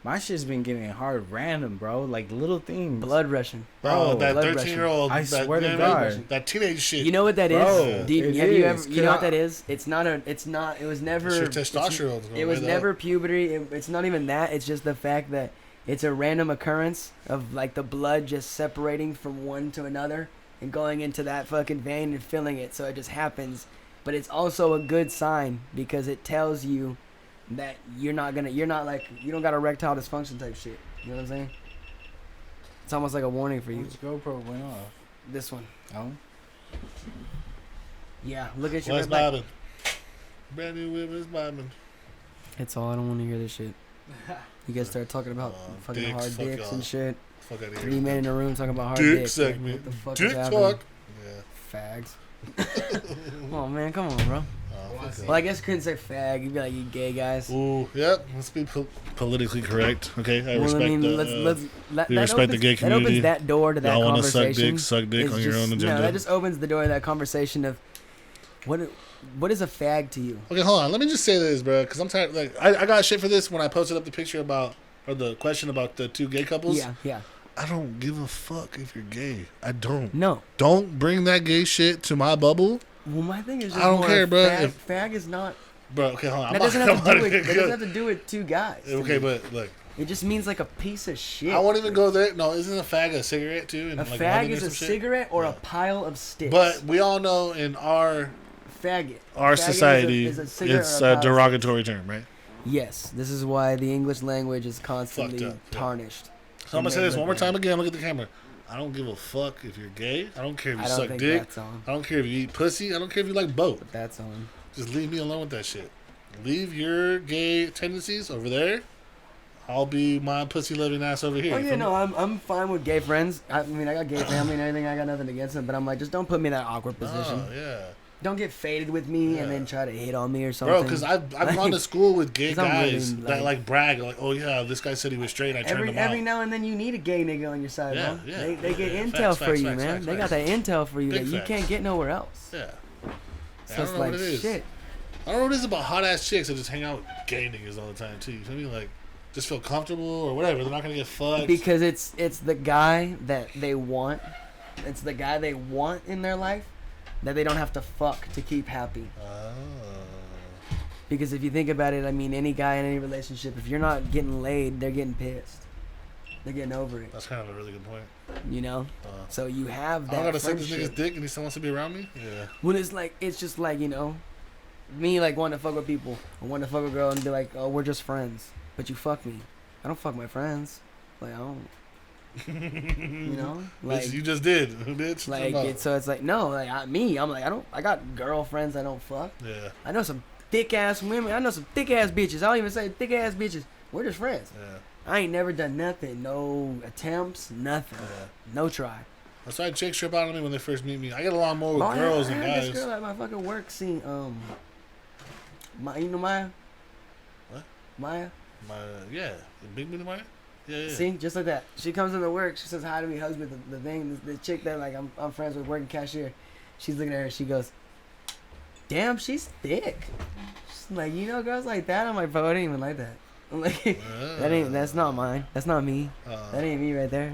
my shit's been getting hard random, bro. Like little things. Blood rushing. Bro, that blood 13-year-old. I swear to God. That teenage shit. You know what that is? Bro, Do you, it have you is, ever? You know what 'cause that is? It's not a. It's not. It was never. It's your testosterone. It was never puberty. It's not even that. It's just the fact that it's a random occurrence of like the blood just separating from one to another and going into that fucking vein and filling it. So it just happens. But it's also a good sign because it tells you that you're not like, you don't got erectile dysfunction type shit. You know what I'm saying? It's almost like a warning for you. Which GoPro went off? This one. Oh. Yeah, look at your What's red light. bobbing? Brand new whip is bobbing. It's all. I don't want to hear this shit. You guys start talking about fucking dicks, hard fuck dicks y'all. and shit. Fuck out of 3 here. men in a room talking about hard Dick dicks. Like, segment. what the fuck Dick is happening? talk. Yeah. Fags. Oh man, come on, bro. Well, I guess you couldn't say fag. You'd be like, you gay guys. Ooh, yep. Let's be politically correct. Okay, I Well, respect I mean, the. let, we that respect the opens, gay That opens community. that door to that Y'all want to conversation. suck dick It's on your just- own agenda. No, that just opens the door to that conversation of what is a fag to you? Okay, hold on. Let me just say this, bro, because I'm tired. Like, I got shit for this when I posted up the picture about, or the question about the two gay couples. Yeah. I don't give a fuck if you're gay. I don't. No. Don't bring that gay shit to my bubble, Well, my thing is just I don't more care, bro. Fag is not. bro. Okay, hold on. That doesn't have to do with. That doesn't have to do with two guys. to Okay, me. but look, It just means like a piece of shit. I won't even go there. No, isn't a fag a cigarette too? And A like fag rubbing is or a some shit? cigarette or Yeah. a pile of sticks. But we all know in our faggot. our Faggot society, is a cigarette it's or a pile of derogatory term, right? Yes, this is why the English language is constantly Fucked up, yeah. tarnished. So I'm gonna say this one more Yeah. time again. Look at the camera. I don't give a fuck if you're gay. I don't care if you I don't suck think dick. that's on. I don't care if you eat pussy. I don't care if you like both. But that's on. Just leave me alone with that shit. Leave your gay tendencies over there. I'll be my pussy loving ass over here. Oh yeah, no, I'm fine with gay friends. I mean, I got gay family and everything. I got nothing against them. But I'm like, just don't put me in that awkward position. Oh, yeah. Don't get faded with me Yeah. and then try to hit on me or something. Bro, because I've gone to school with gay 'Cause I'm really, guys that like brag, like, oh yeah, this guy said he was straight. I turned him every out. now and then you need a gay nigga on your side, Yeah, bro. yeah. They get Yeah, intel facts, for facts, you, facts, man. facts, they got facts. that intel for you Big that you facts. can't get nowhere else. Yeah. So I it's don't know like what it is. shit. I don't know what it is about hot ass chicks that just hang out with gay niggas all the time too. You feel me? Like, just feel comfortable or whatever. They're not gonna get fucked. Because it's the guy that they want. It's the guy they want in their life that they don't have to fuck to keep happy. Oh. Because if you think about it, I mean, any guy in any relationship, if you're not getting laid, they're getting pissed. They're getting over it. That's kind of a really good point. You know. So you have I that. don't gotta suck this friendship. nigga's dick and he still wants to be around me. Yeah. When it's just like, you know, me like wanting to fuck with people, or wanting to fuck a girl and be like, oh, we're just friends, but you fuck me. I don't fuck my friends. Like I don't. You know, like Bitch, you just did, bitch. like so it's like no, like I'm like I got girlfriends I don't fuck. Yeah. I know some thick ass women. I know some thick ass bitches. I don't even say thick ass bitches. We're just friends. Yeah. I ain't never done nothing. No attempts. Nothing. Yeah. No try. That's why chicks trip out on me when they first meet me. I get along more with Bro, girls I than had this guys. girl at my fucking work scene. You know Maya? What? Maya? Yeah, the big booty Maya. Yeah. See, just like that. She comes into work. She says hi to me, hugs me. The thing, the chick that like I'm friends with, working cashier. She's looking at her. She goes, "Damn, she's thick." She's like, you know, girls like that. I'm like, bro, it ain't even like that. I'm like, that's not mine. That's not me. That ain't me right there.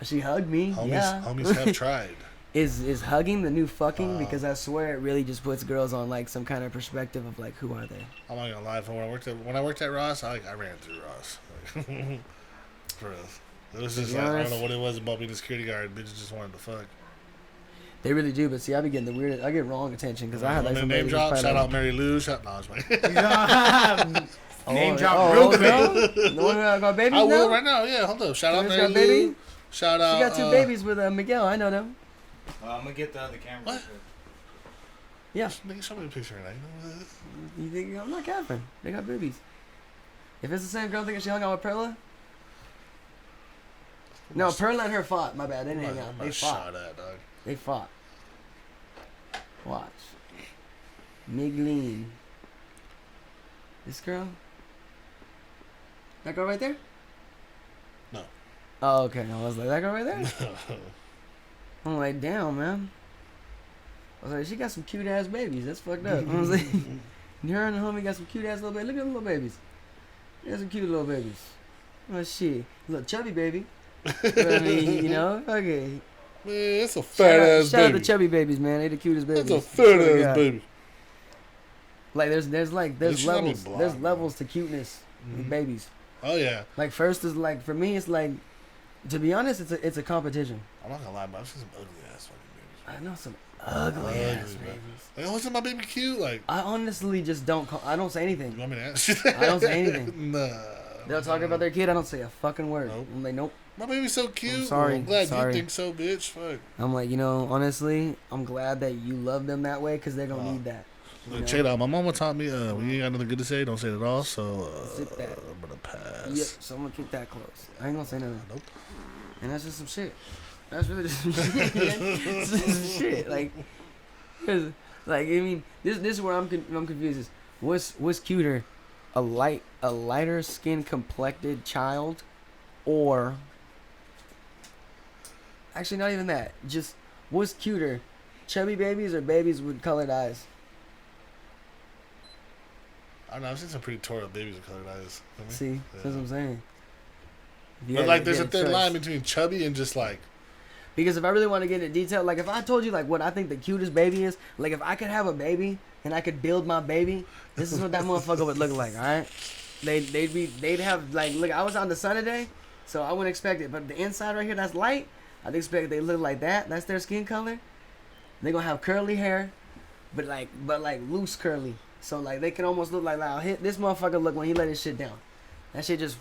She hugged me. Homies have tried. Is hugging the new fucking? Because I swear it really just puts girls on like some kind of perspective of like, who are they? I'm not gonna lie. When I worked at Ross, I ran through Ross. For real. It was just like, I don't know what it was about being a security guard. Bitches just wanted to fuck. They really do, but see, I be getting the weirdest. I get wrong attention because I had like some name lady drop. that's Shout probably out Mary Lou. Shout no, Name Oh, drop oh, real oh, quick. no? The one that got babies I now? will right now. Yeah, hold up. Shout out She Mary got baby? Lou. Shout out. She got two babies with Miguel. I know them. I'm gonna get the other camera. What? Yeah. Nigga, show me the picture right now. You think I'm not capping? They got babies. If it's the same girl thinking she hung out with Perla? No, Perla and her fought. My bad. They didn't hang out. They fought. Shot at, dog. They fought. Watch. Migleen. This girl? That girl right there? No. Oh, okay. I was like, that girl right there? I'm like, damn, man. I was like, she got some cute ass babies. That's fucked up. I was like, her and the homie got some cute ass little babies. Look at them little babies. They got some cute little babies. Oh shit, little chubby baby. I mean, you know, okay. Man, that's a fat ass Shout out baby. to chubby babies, man. They the cutest babies. That's a fat ass baby. Like there's She not levels. blonde, There's bro. levels to cuteness with babies. Oh yeah. Like first is like for me, it's like, to be honest, it's a competition. I'm not gonna lie, but I've seen some ugly ass fucking babies. I know some ugly ass bro. babies. Like, oh, isn't my baby cute? Like, I honestly just don't. I don't say you anything. want me to answer? I don't say anything. Nah. They'll talk about their kid. I don't say a fucking word. Nope. I'm like, nope. My baby's so cute. I'm sorry. Well, I'm glad Sorry. you think so, bitch. Fuck. I'm like, you know, honestly, I'm glad that you love them that way because they're gonna Oh. need that. You Look, know? check it out. My mama taught me, when you ain't got nothing good to say, don't say it at all. So, Zip that. I'm gonna pass. Yep. So I'm gonna keep that close. I ain't gonna say nothing. Nope. And that's just some shit. That's really just some shit. It's just some shit. Like, 'cause, like I mean, this is where I'm confused. Is what's cuter, a lighter skin complected child, or actually not even that. Just what's cuter, chubby babies or babies with colored eyes? I don't know. I've seen some pretty tore up babies with colored eyes. You know what I mean? See, that's what I'm saying. If you But had- like, if there's you a had thin choice. line between chubby and just like. Because if I really want to get into detail, like if I told you like what I think the cutest baby is, like if I could have a baby and I could build my baby, this is what that motherfucker would look like. All right, they'd have like, look, I was on the sun today, so I wouldn't expect it. But the inside right here, that's light. I'd expect they look like that. That's their skin color. They gonna have curly hair, but like loose curly. So like they can almost look like I'll hit this motherfucker. Look when he let his shit down, that shit just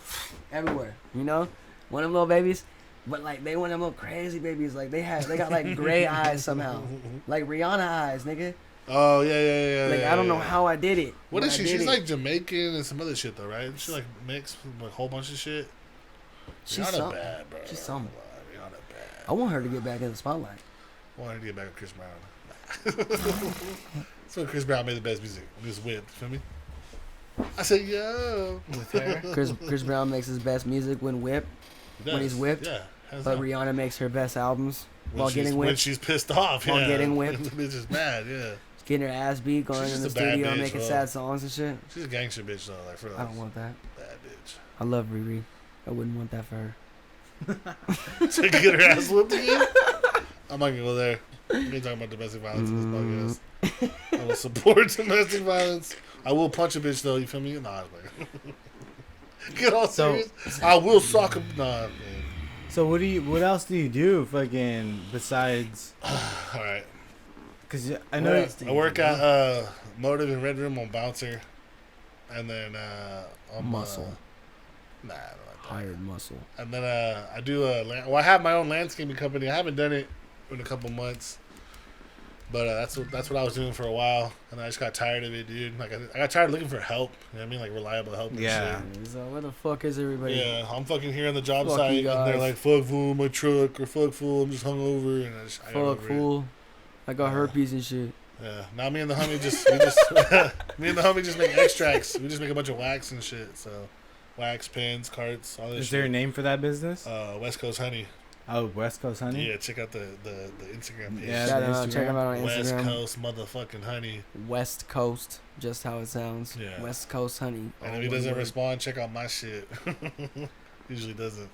everywhere. You know, one of them little babies. But like they one of them little crazy babies, like they got like gray eyes somehow, like Rihanna eyes, nigga. Oh yeah. Like yeah, I don't know yeah. how I did it. What but is I she? did She's it. like Jamaican and some other shit though, right? She like mixed with a whole bunch of shit. She's Rihanna something. bad, bro. She's something. Rihanna bad. I want her to get back in the spotlight. I wanted to get back with Chris Brown. That's when Chris Brown made the best music. This whip, feel me? I said, yo. With her. Chris Brown makes his best music when whipped, He when does. he's whipped. Yeah. hands but down. Rihanna makes her best albums while getting when whipped, she's pissed off. While yeah. getting whipped. The bitch is mad, yeah. getting her ass beat, going She's in the just a bad studio bitch, making bro. sad songs and shit. She's a gangster bitch though, like for real. I don't want that. Bad bitch. I love Riri. I wouldn't want that for her. To get her ass whipped again? I'm not gonna go there. We ain't talking about domestic violence in this podcast. I will support domestic violence. I will punch a bitch though, you feel me? Nah, like, get all So- serious. I will sock him. Nah, man. So what else do you do, fucking, besides? Alright. Because I What know. else do I you work do? at Motive in Red Room on Bouncer. And then on Muscle. Nah, I don't like that. Hired muscle. And then I do I have my own landscaping company. I haven't done it in a couple months, but that's what I was doing for a while, and I just got tired of it, dude. Like I got tired of looking for help. You know what I mean? Like reliable help. And Yeah. shit. So where the fuck is everybody? Yeah, I'm fucking here on the job Fuck site, you and they're guys. like, "Fuck fool, my truck," or "Fuck fool, I'm just hungover," and I got Fuck over it. fool. I got herpes and shit. Yeah. Now me and the homie me and the homie just make extracts. We just make a bunch of wax and shit. So, wax, pens, carts, all this. Is there a shit. name for that business? West Coast Honey. Oh, West Coast Honey. Yeah, check out the Instagram page. Yeah, Shout the out, check Instagram. them out on West Instagram. Coast motherfucking honey. West Coast, just how it sounds. Yeah. West Coast honey. And all if he one doesn't word. respond, check out my shit. Usually doesn't.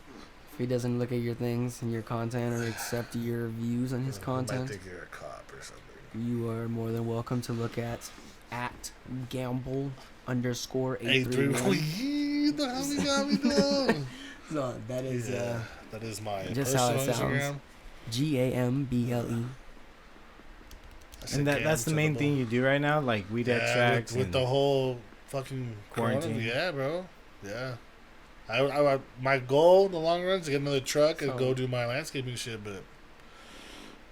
If he doesn't look at your things and your content or accept your views on his He might content, think you're a cop or something. you are more than welcome to look at gamble _831. A3. The hell we got me doing? So that is Yeah, that is my just how personal it sounds. Instagram. GAMBLE. I said And that's the main gamble. thing you do right now, like weed extracts. with and the whole fucking Quarantine. corona. Yeah, bro. Yeah. I my goal in the long run is to get another truck and So- go do my landscaping shit, but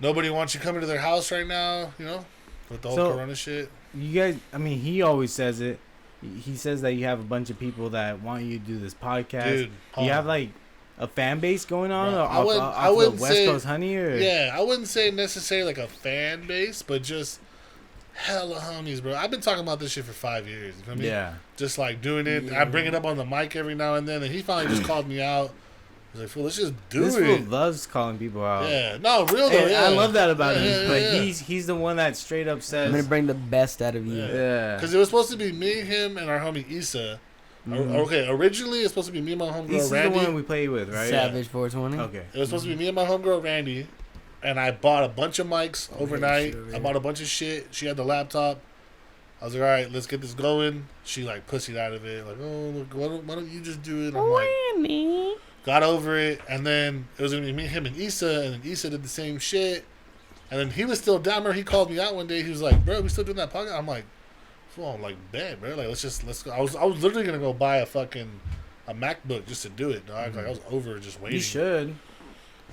nobody wants you coming to their house right now, you know, with the whole So- corona shit. you guys, I mean, he always says it. He says that you have a bunch of people that want you to do this podcast. Dude, Do you have like a fan base going on Bro, off I the wouldn't West say- Coast Honey? Or? Yeah, I wouldn't say necessarily like a fan base, but just hella homies, bro. I've been talking about this shit for 5 years. You feel me? Yeah. Just like doing it. Yeah. I bring it up on the mic every now and then, and he finally just called me out. He's like, "Fool, let's just do This it." fool loves calling people out. Yeah, no, real though. And Yeah. I love that about him. Yeah, But yeah. he's the one that straight up says, I'm gonna bring the best out of you. yeah. Because it was supposed to be me, him, and our homie Issa. Okay, originally it's supposed to be me and my homegirl He's the Randy. one we play with, right? Savage 420. Okay. It was supposed to be me and my homegirl Randy, and I bought a bunch of mics overnight. shit over I here. bought a bunch of shit. She had the laptop. I was like, all right, let's get this going. She like pussied out of it, like, oh, look, why don't you just do it? I'm like, got over it, and then it was gonna be me, him, and Issa, and then Issa did the same shit, and then he was still down there. He called me out one day. He was like, bro, we still doing that podcast? I'm like, fool, I'm like, bet, bro, like let's go. I was literally gonna go buy a MacBook just to do it, dog. Like I was over just waiting. You should.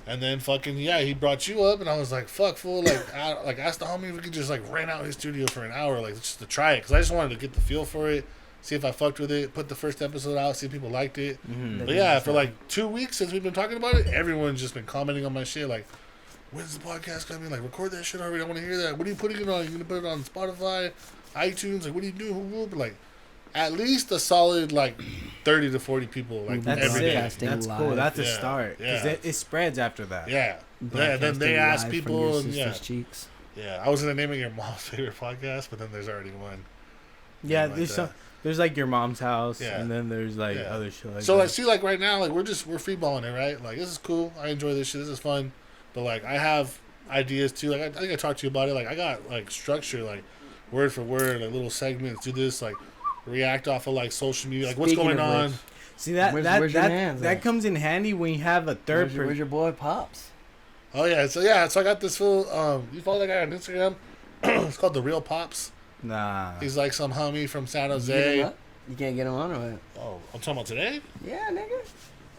And then he brought you up, and I was like, fuck, fool, like ask the homie if we could just like rent out his studio for an hour, like just to try it, because I just wanted to get the feel for it, see if I fucked with it, put the first episode out, see if people liked it. Mm-hmm. But yeah, for like 2 weeks since we've been talking about it, everyone's just been commenting on my shit, like, when's the podcast coming? Like, record that shit already. I want to hear that. What are you putting it on? You gonna put it on Spotify, iTunes? Like, what do you do? But like, at least a solid like 30 to 40 people like That's every day. Podcasting That's live. cool. That's a Yeah, start. Because yeah. it spreads after that. Yeah. Then they Broadcasting ask live people, from your and sister's cheeks. yeah. I was gonna name it your mom's favorite podcast, but then there's already one. Yeah, Like there's that. some. There's like your mom's house, Yeah. and then there's like Yeah. other shit like So that. like, see, like right now, like we're freeballing it, right? Like this is cool. I enjoy this shit. This is fun. But like I have ideas too. Like I think I talked to you about it. Like I got like structure, like word for word, like little segments. Do this, like react off of like social media, like what's Speaking going of on. which, See that Where's- that where's your that, hands that at? comes in handy when you have a third where's person. your boy Pops? Oh yeah, so I got this fool. You follow that guy on Instagram? It's called The Real Pops. Nah. He's like some homie from San You get him Jose. up? You can't get him on or what? Oh, I'm talking about today. Yeah, nigga.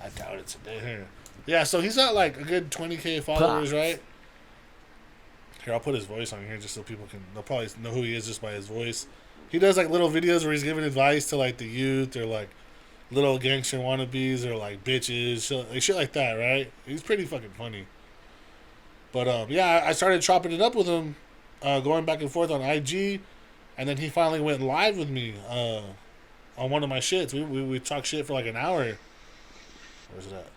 I doubt it today. Here. Yeah, so he's got like a good 20K followers, Pops. right? Here, I'll put his voice on here just so people they'll probably know who he is just by his voice. He does like little videos where he's giving advice to like the youth or like little gangster wannabes or like bitches, shit like that, right? He's pretty fucking funny. But yeah, I started chopping it up with him, going back and forth on IG, and then he finally went live with me on one of my shits. We talked shit for like an hour. Where's it at?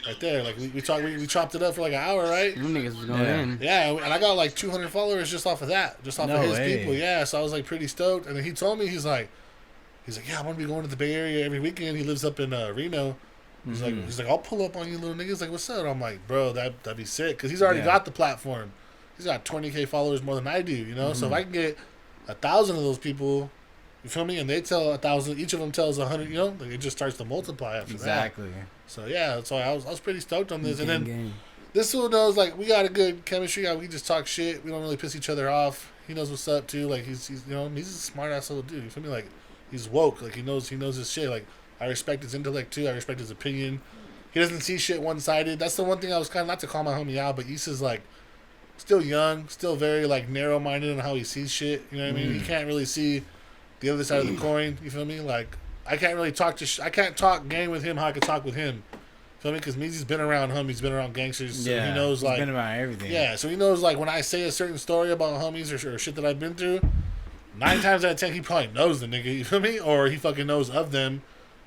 Right there. Like we chopped it up for like an hour, right? Them niggas was going Yeah. in. Yeah, and I got like 200 followers just off of that, just off No of his way. people. Yeah, so I was like pretty stoked. And then he told me he's like, yeah, I'm gonna be going to the Bay Area every weekend. He lives up in Reno. He's like, I'll pull up on you, little niggas. Like, what's up? I'm like, bro, that'd be sick, because he's already Yeah. got the platform. He's got 20K followers more than I do, you know. So if I can get 1,000 of those people, you feel me, and they tell 1,000, each of them tells 100, you know, like it just starts to multiply after that. Exactly. So yeah, so I was pretty stoked on this, and then Gang. this fool knows like we got a good chemistry. We just talk shit. We don't really piss each other off. He knows what's up too. Like he's you know, he's a smart ass little dude. You feel me? Like he's woke. Like he knows his shit. Like I respect his intellect too. I respect his opinion. He doesn't see shit one sided. That's the one thing I was kind of, not to call my homie out, but Issa's like still young, still very like narrow minded on how he sees shit. You know what I mean? He can't really see the other side of the coin. You feel me? Like I can't really talk I can't talk gang with him how I could talk with him. Feel me? Because Meezie's been around him. He's been around gangsters. So Yeah. he knows he's like been around everything. yeah, so he knows like when I say a certain story about homies or shit that I've been through, 9 times out of 10 he probably knows the nigga, you feel me? Or he fucking knows of them,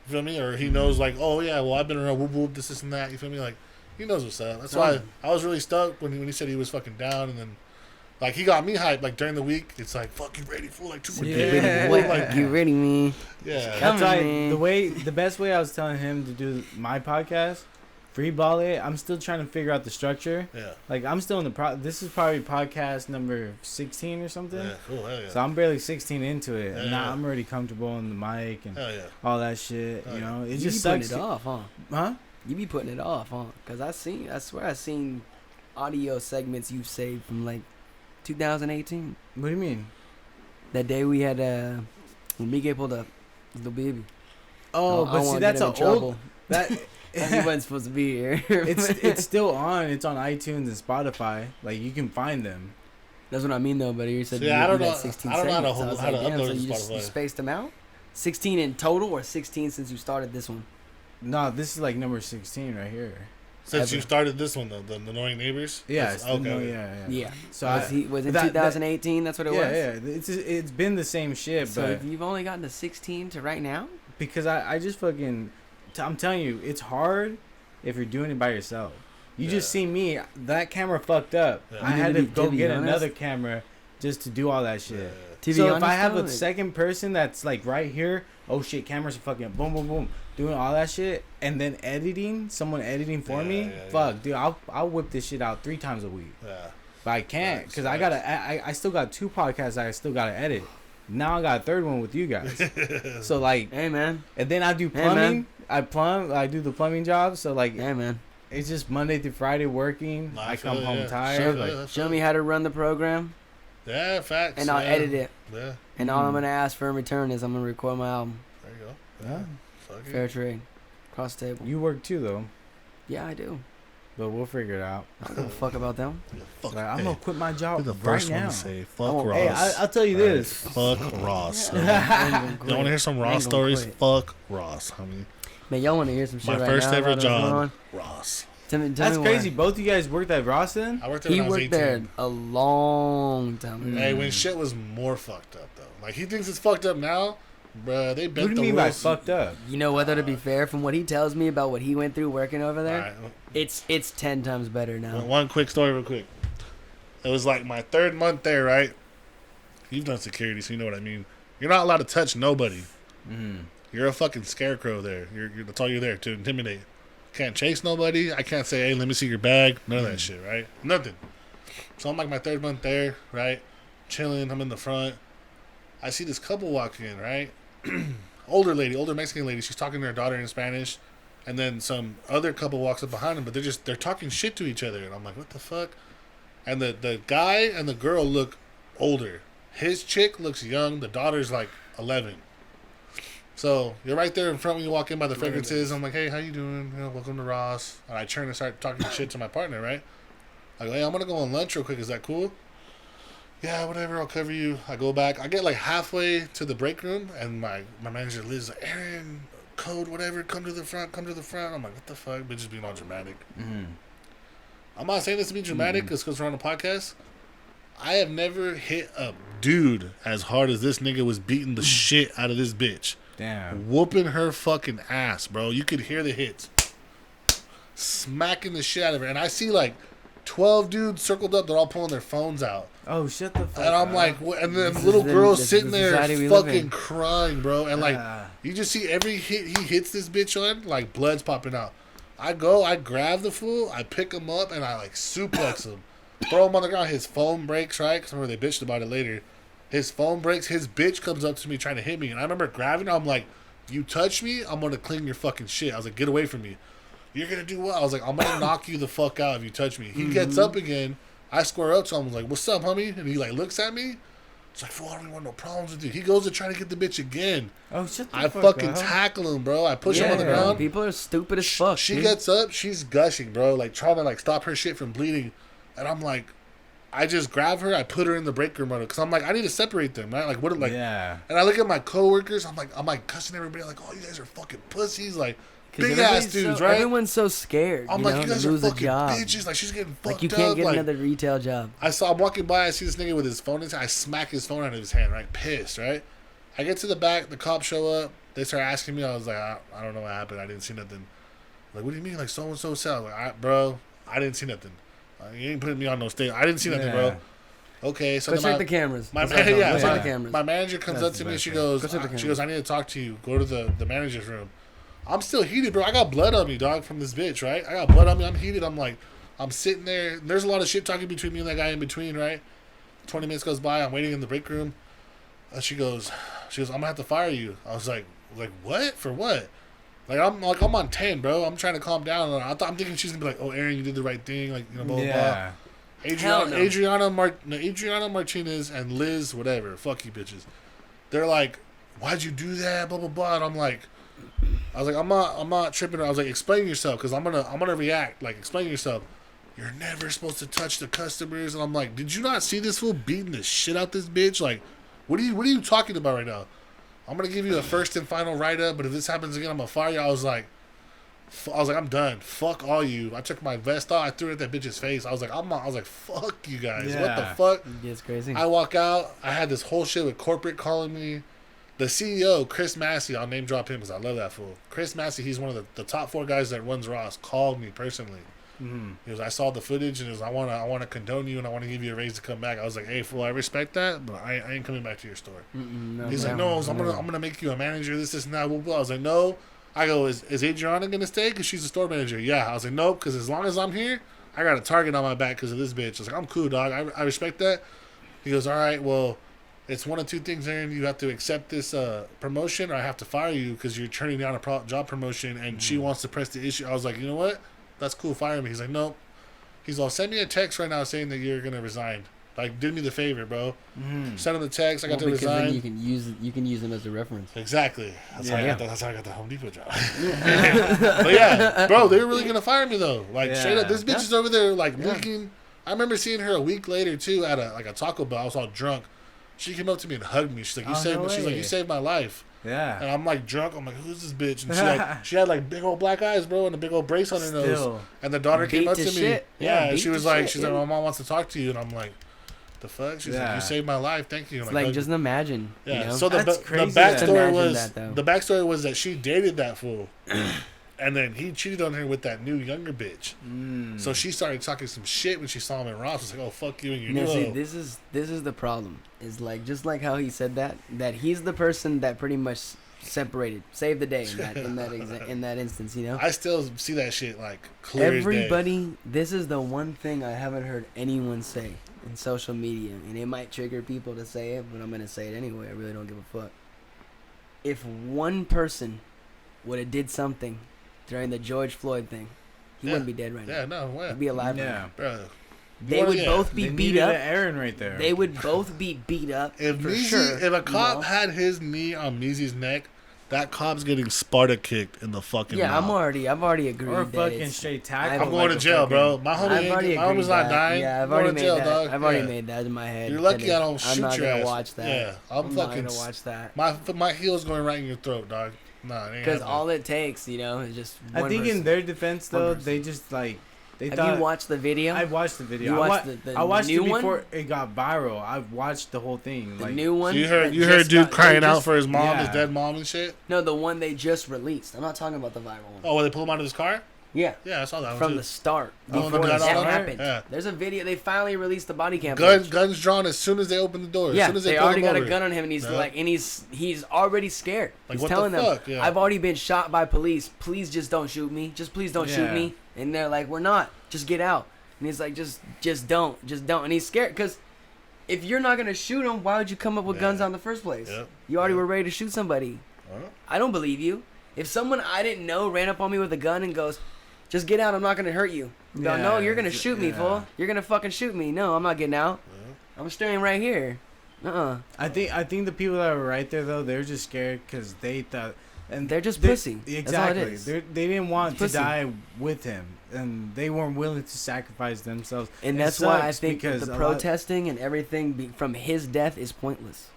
you feel me? Or he knows like, oh yeah, well I've been around whoop whoop this and that, you feel me? Like he knows what's up. That's why I was really stoked when he said he was fucking down, and then like he got me hyped like during the week. It's like fuck, you ready for like 2 more Yeah. days? Wait, Like, get ready, me. yeah. That's Coming, why man. the best way I was telling him to do my podcast, freeball it. I'm still trying to figure out the structure. Yeah. Like I'm still in the this is probably podcast number 16 or something. Yeah, cool, hell yeah. So I'm barely 16 into it, and Yeah. now I'm already comfortable on the mic and Hell yeah. all that shit. Oh, You yeah. know, it You just be putting sucks. it off, huh? Huh? You be putting it off, huh? Cause I swear I seen audio segments you saved from like 2018. What do you mean? That day we had when Miguel pulled up, the baby. Oh, I but see, wanna that's get a him in old. trouble. That He wasn't supposed to be here. it's still on. It's on iTunes and Spotify. Like you can find them. That's what I mean though. But you said See, I you don't had know- 16 I don't know how to segments. So I was how to like, damn, upload so to you just you Spotify. spaced them out? 16 in total, or 16 since you started this one? No, this is like number 16 right here. Since ever. you started this one, though, the Annoying Neighbors? Yeah, That's- it's yeah. Yeah. So was in that- 2018. That's what it was. Yeah. It's been the same shit, So but if you've only gotten to 16 to right now. because I just fucking, I'm telling you, it's hard if you're doing it by yourself. You just see me, that camera fucked up. Yeah. I had to go get honest. another camera just to do all that shit. To be So if honest, I have though, a second person that's like right here, oh shit, cameras are fucking boom, boom, boom, doing all that shit, and then editing, someone editing for me, fuck, dude, I'll whip this shit out 3 times a week. Yeah. But I can't, because I still got 2 podcasts I still gotta edit. Now I got a third one with you guys. So like, hey man, and then I do Hey, plumbing. I do the plumbing job. So like, hey man, it's just Monday through Friday working. Nah, I come home yeah. tired. Sure, Like, show me how to run the program, Yeah, facts. and I'll yeah. edit it. Yeah, And all I'm gonna ask for in return is I'm gonna record my album. there you go. yeah. Fuck it. Fair trade, across the table. You work too though, Yeah, I do. but we'll figure it out. I don't give a fuck about them. Fuck. Like, I'm hey, gonna quit my job be the right first one now. to say, fuck Oh, Ross. Hey, I'll tell you Alright, this. fuck Ross. I ain't gonna You quit. want to hear some I ain't Ross gonna stories? quit. Fuck Ross, homie. Man, y'all want to hear some shit My right first now ever about what's going job, on? Ross. Tell me That's why. crazy. Both you guys worked at Ross then? I worked there He when I was worked 18. there a long time ago. Hey, when shit was more fucked up, though. Like, he thinks it's fucked up now. Bruh, they bent What do the you mean by rules. fucked up? You know what, though, to be fair, from what he tells me about what he went through working over there, Alright, it's 10 times better now. one quick story real quick. It was like my 3rd month there, right? You've done security, so you know what I mean. You're not allowed to touch nobody. You're a fucking scarecrow there. That's all you're there, to intimidate. Can't chase nobody. I can't say, hey, let me see your bag. None of that shit, right? Nothing. So I'm like my 3rd month there, right? Chilling. I'm in the front. I see this couple walk in, right? Older Mexican lady. She's talking to her daughter in Spanish. And then some other couple walks up behind them, but they're talking shit to each other. And I'm like, what the fuck? And the guy and the girl look older. His chick looks young. The daughter's like 11. So you're right there in front when you walk in by the fragrances. I'm like, hey, how you doing? You know, welcome to Ross. And I turn and start talking shit to my partner, right? I go, hey, I'm going to go on lunch real quick. Is that cool? Yeah, whatever. I'll cover you. I go back. I get like halfway to the break room, and my manager Liz is like, Aaron, code, whatever, come to the front. I'm like, what the fuck? Bitch is being all dramatic. I'm not saying this to be dramatic because we're on a podcast. I have never hit a dude as hard as this nigga was beating the shit out of this bitch. Damn. Whooping her fucking ass, bro. You could hear the hits. Smacking the shit out of her. And I see like 12 dudes circled up. They're all pulling their phones out. Oh, shut the fuck And I'm up. like, what? And then This little is the- girls this is sitting the there society we live fucking in. crying, bro. And like, Ah. you just see every hit he hits this bitch on, like blood's popping out. I grab the fool, I pick him up, and I like suplex him. Throw him on the ground. His phone breaks, right? Because remember, they bitched about it later. His phone breaks. His bitch comes up to me trying to hit me. And I remember grabbing her. I'm like, you touch me, I'm going to clean your fucking shit. I was like, get away from me. You're going to do what? I was like, I'm going to knock you the fuck out if you touch me. He gets up again. I square up to him. I was like, what's up, homie? And he like looks at me. It's like, fool, I don't even want no problems with you. He goes to try to get the bitch again. Oh, shut the I fuck fucking up. tackle him, bro. I push him on the Yeah, ground. people are stupid as fuck. She dude. gets up, she's gushing, bro, like trying to like stop her shit from bleeding, and I'm like, I just grab her, I put her in the break room, because I'm like, I need to separate them, right? Like, what, like, Yeah. and I look at my coworkers, I'm like cussing everybody, like, oh, you guys are fucking pussies, like, 'Cause big ass everybody's dudes, so, right? Everyone's so scared. I'm you like, know, you guys to are lose a fucking job. bitches, like, she's getting fucked Like you can't up, get like, another retail job. I'm walking by, I see this nigga with his phone in his hand, I smack his phone out of his hand, right? Pissed, right? I get to the back, the cops show up, they start asking me, I was like, I don't know what happened, I didn't see nothing. Like, what do you mean, like, so-and-so said? Like, bro, I didn't see nothing. You ain't putting me on no stage. I didn't see nothing, bro. Okay, so Go then check the cameras. my That's what I man, tell them. yeah, Go check my, the cameras. my manager comes That's up to the me. best She thing. goes, Go check the she goes, I need to talk to you. Go to the manager's room. I'm still heated, bro. I got blood on me, dog, from this bitch, right? I got blood on me. I'm heated. I'm like, I'm sitting there. There's a lot of shit talking between me and that guy in between, right? 20 minutes goes by. I'm waiting in the break room. She goes, I'm gonna have to fire you. I was like, what? For what? I'm on 10, bro. I'm trying to calm down. I'm thinking she's gonna be like, oh, Aaron, you did the right thing, like, you know, blah blah Yeah. blah. Hell no. Adriana Martinez and Liz, whatever, fuck you bitches. They're like, why'd you do that? Blah blah blah. And I was like, I'm not tripping. I was like, explain yourself, because I'm gonna react. Like, explain yourself. You're never supposed to touch the customers. And I'm like, did you not see this fool beating the shit out this bitch? Like, what are you talking about right now? I'm gonna give you a first and final write up, but if this happens again, I'm gonna fire you. I was like, I was like, I'm done. Fuck all you. I took my vest off. I threw it at that bitch's face. I was like, fuck you guys. Yeah. What the fuck? It's crazy. I walk out. I had this whole shit with corporate calling me. The CEO, Chris Massey, I'll name drop him because I love that fool. Chris Massey, he's one of the top 4 guys that runs Ross, called me personally. Mm-hmm. He was, I saw the footage and he was, I want to condone you and I want to give you a raise to come back. I was like, hey, fool, I respect that, but I ain't coming back to your store. No, He's like, no, I'm gonna make you a manager, this, and that, blah, blah. I was like, no. I go, is Adriana going to stay? Because she's a store manager. Yeah. I was like, nope, because as long as I'm here, I got a target on my back because of this bitch. I was like, I'm cool, dog. I respect that. He goes, all right, well, it's one of two things, Aaron. You have to accept this promotion or I have to fire you because you're turning down a job promotion and she wants to press the issue. I was like, you know what? That's cool. Fire me. He's like, nope. He's all, send me a text right now saying that you're going to resign. Like, do me the favor, bro. Send him the text. I got to resign. Then you can use him as a reference. Exactly. That's how I got the Home Depot job. But yeah, bro, they were really gonna fire me though. Like straight up, this bitch is over there like leaking. I remember seeing her a week later too at a Taco Bell. I was all drunk. She came up to me and hugged me. She's like, you saved my life. Yeah. And I'm like drunk. I'm like, who's this bitch? And she had like big old black eyes, bro, and a big old brace on her nose. And the daughter came up to me. Shit. Yeah, and she was like, my mom wants to talk to you, and I'm like, the fuck? She's like, you saved my life, thank you. It's like just imagine. Yeah. You know? So the backstory was that she dated that fool, and then he cheated on her with that new younger bitch. So she started talking some shit when she saw him in Ross. Was like, oh fuck you and your new. See, this is the problem. Is like just like how he said that he's the person that pretty much saved the day in that instance. You know. I still see that shit like clear Everybody. as day. This is the one thing I haven't heard anyone say in social media, and it might trigger people to say it, but I'm gonna say it anyway. I really don't give a fuck. If one person would have did something during the George Floyd thing, he wouldn't be dead right now. Yeah, no way. He'd be alive. Yeah, bro. They would both be beat up. Aaron right there. They would both be beat up. If a cop had his knee on Meezie's neck, that cop's getting Sparta kicked in the fucking mouth. I've already agreed. Or that fucking straight tackle. I'm going to jail, bro. My homie's not dying. Yeah, I've already made jail, that. Dog. I've already made that in my head. You're lucky I don't shoot your ass. I'm not gonna watch that. Yeah, I'm not fucking gonna watch that. My heel's going right in your throat, dog. Nah, because all it takes, is just. I think in their defense, though, they just like. Have you watched the video? I watched the video. You watched I watched new it before one? It got viral. I've watched the whole thing. The new one. So you heard dude crying out for his mom, his dead mom and shit. No, the one they just released. I'm not talking about the viral one. Oh, well, they pull him out of his car. Yeah. Yeah, I saw that one from too. the start. Oh, Before that all happened. Yeah. There's a video. They finally released the body cam. Guns drawn as soon as they open the door. Yeah, as soon as they pull already him got over. a gun on him, and he's he's already scared. Like, he's what telling the fuck? them, Yeah. "I've already been shot by police. Please, just don't shoot me. Just please don't shoot me." And they're like, "We're not. Just get out." And he's like, just don't. And he's scared because if you're not gonna shoot him, why would you come up with guns on the first place? Yep. You already were ready to shoot somebody. I don't believe you. If someone I didn't know ran up on me with a gun and goes, "Just get out, I'm not gonna hurt you." No, you're gonna shoot me, fool. You're gonna fucking shoot me. No, I'm not getting out. I'm staying right here. I think the people that were right there though, they're just scared because they thought, and they're just pussy. Exactly. That's all it is. They didn't want to die with him, and they weren't willing to sacrifice themselves. And that's why I think that the protesting and everything from his death is pointless.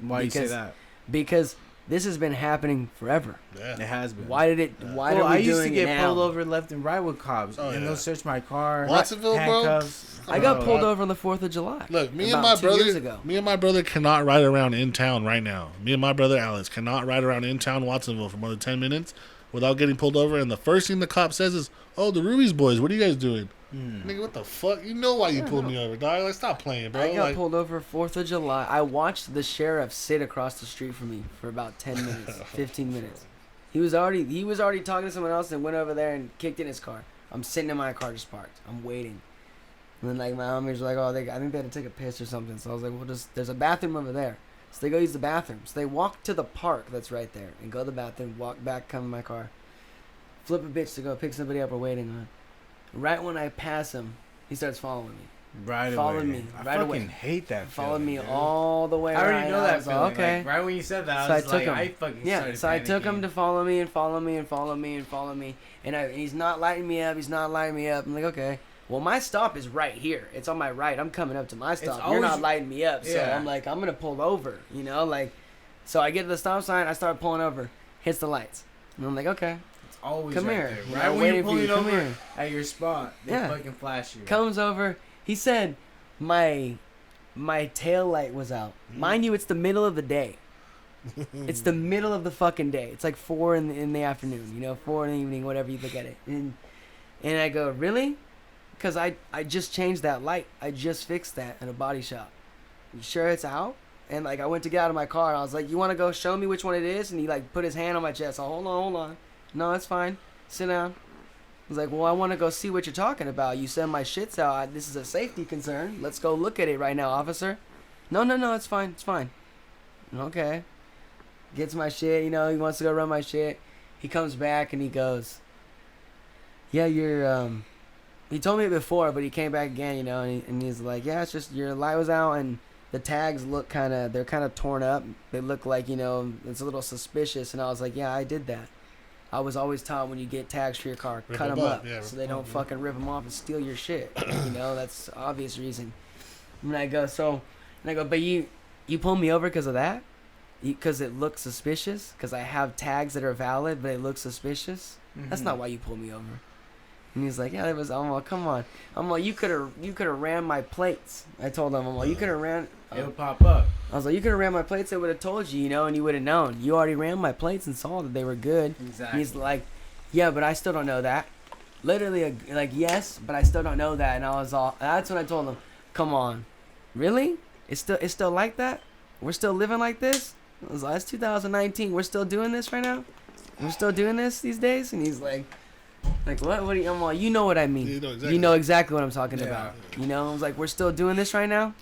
Why do you say that? Because this has been happening forever. Yeah. It has been. Why did it? Why are we doing it now? I used to get pulled over left and right with cops, and they'll search my car. Watsonville, handcuffs. I got pulled over on the 4th of July. Look, me and my brother cannot ride around in town right now. Me and my brother Alex cannot ride around in town Watsonville for more than 10 minutes without getting pulled over. And the first thing the cop says is, "Oh, the Ruby's boys, what are you guys doing?" Nigga, what the fuck? You know why you pulled me over, dog? Like, stop playing, bro. I got pulled over 4th of July. I watched the sheriff sit across the street from me for about 10 minutes, 15 minutes. He was already talking to someone else and went over there and kicked in his car. I'm sitting in my car just parked. I'm waiting. And then like my homies were like, "Oh, I think they had to take a piss or something." So I was like, "Well, there's a bathroom over there." So they go use the bathroom. So they walk to the park that's right there and go to the bathroom, walk back, come in my car, flip a bitch to go pick somebody up we're waiting on. Right when I pass him, he starts following me. Followed me right away. I fucking hate that. Followed me dude. all the way. I already know that feeling. Like, okay. Like, right when you said that, So I was I took him. I fucking started So I took panicking. him to follow me and follow me and follow me and follow me, and he's not lighting me up. I'm like, okay. Well, my stop is right here. It's on my right. I'm coming up to my stop. You're not lighting me up, so I'm like, I'm gonna pull over. So I get to the stop sign. I start pulling over. Hits the lights, and I'm like, okay. It's always Come right here. there. You Right know, when waiting you're for you. pulling Come over here. at your spot, they Yeah. fucking flash you. Comes over. He said, my tail light was out. Mind you, it's the middle of the day. It's the middle of the fucking day. It's like 4 in the afternoon, 4 in the evening, whatever you look at it. And I go, really? Because I just changed that light. I just fixed that at a body shop. You sure it's out? And like I went to get out of my car. And I was like, you want to go show me which one it is? And he like put his hand on my chest. Oh, hold on. No, it's fine. Sit down. He's like, well, I want to go see what you're talking about. You said my shit's out. This is a safety concern. Let's go look at it right now, officer. No, it's fine. It's fine. Okay. Gets my shit, he wants to go run my shit. He comes back and he goes, yeah, you're, he told me it before, but he came back again, and he's like, yeah, it's just your light was out and the tags look they're kind of torn up. They look like, it's a little suspicious. And I was like, yeah, I did that. I was always taught when you get tags for your car, cut them up so they don't fucking rip them off and steal your shit. That's the obvious reason. And I go, but you pulled me over because of that? Because it looks suspicious? Because I have tags that are valid, but it looks suspicious? Mm-hmm. That's not why you pulled me over. And he's like, yeah, that was. I'm like, come on. I'm like, you could have ran my plates. I told him, I'm like, you could have ran. It would pop up. I was like, you could have ran my plates. I would have told you, and you would have known. You already ran my plates and saw that they were good. Exactly. And he's like, yeah, but I still don't know that. Literally, like, yes, but I still don't know that. And I was all. That's when I told him, come on, really? It's still like that? We're still living like this? I was like, it's 2019. We're still doing this right now? We're still doing this these days? And he's like what? What do you? I'm like, you know what I mean. You know exactly what I'm talking about. I was like, we're still doing this right now?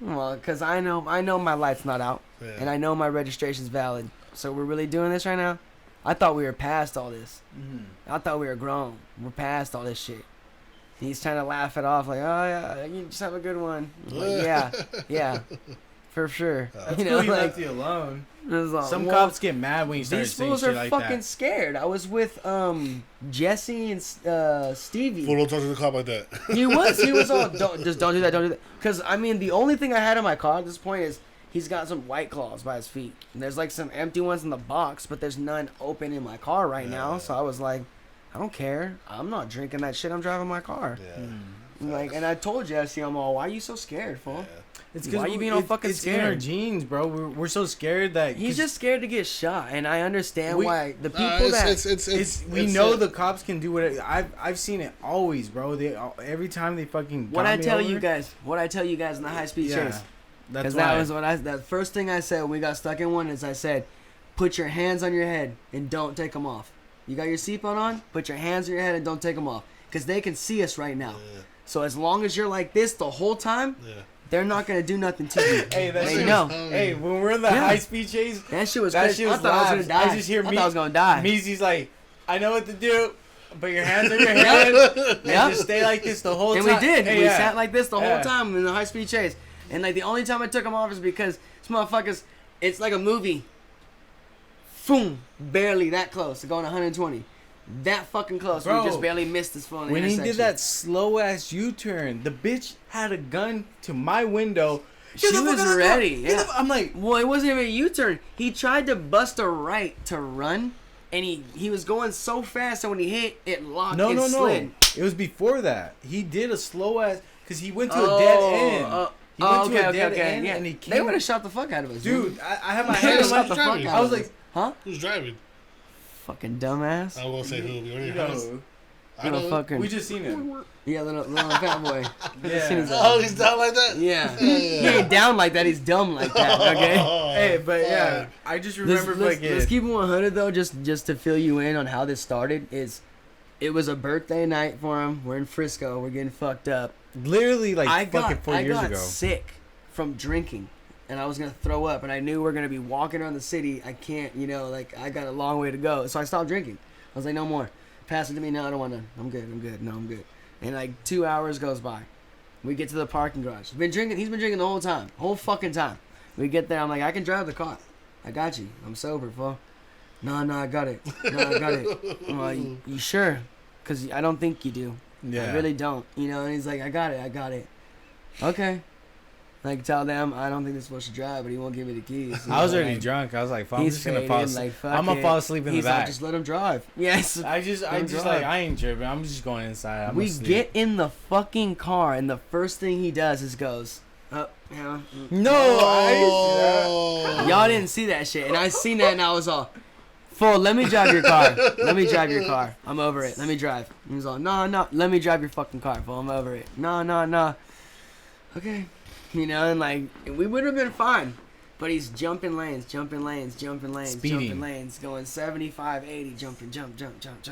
Well, because I know my light's not out. Yeah. And I know my registration's valid. So we're really doing this right now? I thought we were past all this. Mm-hmm. I thought we were grown. We're past all this shit. And he's trying to laugh it off like, oh, yeah, you just have a good one. I'm like, yeah. For sure. That's cool you left you alone. Like, some cops get mad when you start saying shit like that. These fools are fucking scared. I was with Jesse and Stevie. Fool, don't talk to the cop like that. He was all, don't do that. Because, the only thing I had in my car at this point is he's got some White Claws by his feet. And there's like some empty ones in the box, but there's none open in my car right now. So I was like, I don't care. I'm not drinking that shit. I'm driving my car. Yeah. And I told Jesse, I'm all, why are you so scared, fool? Yeah. It's because why are you being all fucking scared? It's in our genes, bro. We're so scared that he's just scared to get shot, and I understand why the people we know the cops can do what I've seen it always, bro. Every time they fucking what I tell you guys in the high speed chase. That's why. That was what that first thing I said when we got stuck in one is I said, put your hands on your head and don't take them off. You got your seatbelt on? Put your hands on your head and don't take them off, because they can see us right now. Yeah. So as long as you're like this the whole time. Yeah. They're not gonna do nothing to you. Hey, they know. Hey, when we're in the high speed chase, that shit was crazy. I thought I was gonna die. I just hear I was gonna die. Meezie's like, I know what to do. Put your hands on your head and just stay like this the whole time. And we did. We sat like this the whole time in the high speed chase. And like the only time I took them off is because this motherfuckers. It's like a movie. Boom, barely that close to going 120. That fucking close. Bro, we just barely missed this phone. When he did that slow ass U-turn, the bitch had a gun to my window. She was ready. Yeah. I'm like, well, it wasn't even a U-turn. He tried to bust a right to run, and he was going so fast that when he hit, it locked. No. Slid. It was before that. He did a slow ass because he went to a dead end. He went to a dead end, and he came. They would have shot the fuck out of us, dude. I have my hand on my driving. I was like, huh? Who's driving? Fucking dumbass. I won't say who. We already know. I know. Fucking. We just seen him. Yeah, little fat boy. Yeah. Oh, he's down like that? Yeah. He ain't down like that. He's dumb like that. Okay. Hey, but yeah, I just remember let's keep it 100 though. Just to fill you in on how this started is, it was a birthday night for him. We're in Frisco. We're getting fucked up. Literally like fucking 4 years ago. I got sick from drinking. And I was going to throw up, and I knew we were going to be walking around the city. I can't, I got a long way to go. So I stopped drinking. I was like, no more. Pass it to me. No, I don't want to. I'm good. No, I'm good. And like 2 hours goes by. We get to the parking garage. He's been drinking the whole time. Whole fucking time. We get there. I'm like, I can drive the car. I got you. I'm sober, fool. No, I got it. I'm like, you sure? Because I don't think you do. Yeah. I really don't. And he's like, I got it. Okay. Like, tell them I don't think they're supposed to drive, but he won't give me the keys. I was already drunk. I was like, fuck, I'm just gonna fall asleep. Like, I'm gonna fall asleep in the back. Like, just let him drive. Yes. I just like, I ain't tripping. I'm just going inside. We get in the fucking car, and the first thing he does is goes, oh, yeah. No, y'all didn't see that shit, and I seen that, and I was all, fool, let me drive your car. Let me drive your car. I'm over it. Let me drive. And he was all, no, let me drive your fucking car, fool. I'm over it. No. Okay. You know, and like, we would have been fine. But he's jumping lanes, Speeding. going 75, 80, jump.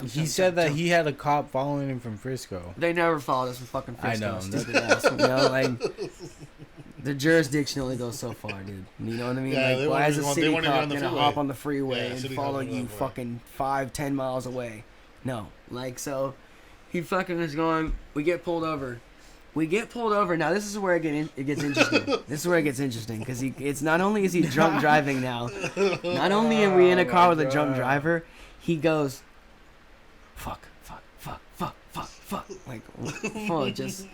He said that he had a cop following him from Frisco. They never followed us from fucking Frisco. I know. Stupid ass. You know, like, the jurisdiction only goes so far, dude. You know what I mean? Yeah, like, why is a city cop gonna freeway. hop on the freeway and city follow cop you on the fucking 5-10 miles away? No. Like, so, he fucking is going, we get pulled over. Now, this is where it gets interesting. This is where it gets interesting, because it's not only is he drunk driving now, not only are we in a car with a drunk driver, he goes, fuck. Like, full, just,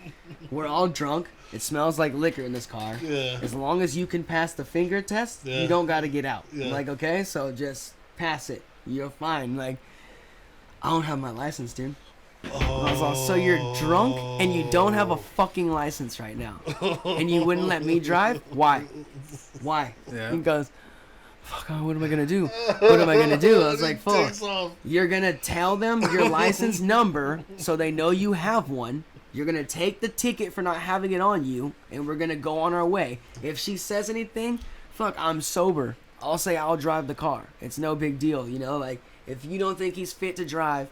we're all drunk. It smells like liquor in this car. Yeah. As long as you can pass the finger test, you don't got to get out. Yeah. Like, okay, so just pass it. You're fine. Like, I don't have my license, dude. I was all, so you're drunk and you don't have a fucking license right now, and you wouldn't let me drive? Why? Yeah. He goes, fuck, what am I gonna do? What am I gonna do? I was like, fuck, you're gonna tell them your license number so they know you have one. You're gonna take the ticket for not having it on you, and we're gonna go on our way. If she says anything, fuck, I'm sober. I'll say I'll drive the car. It's no big deal, you know? Like, if you don't think he's fit to drive,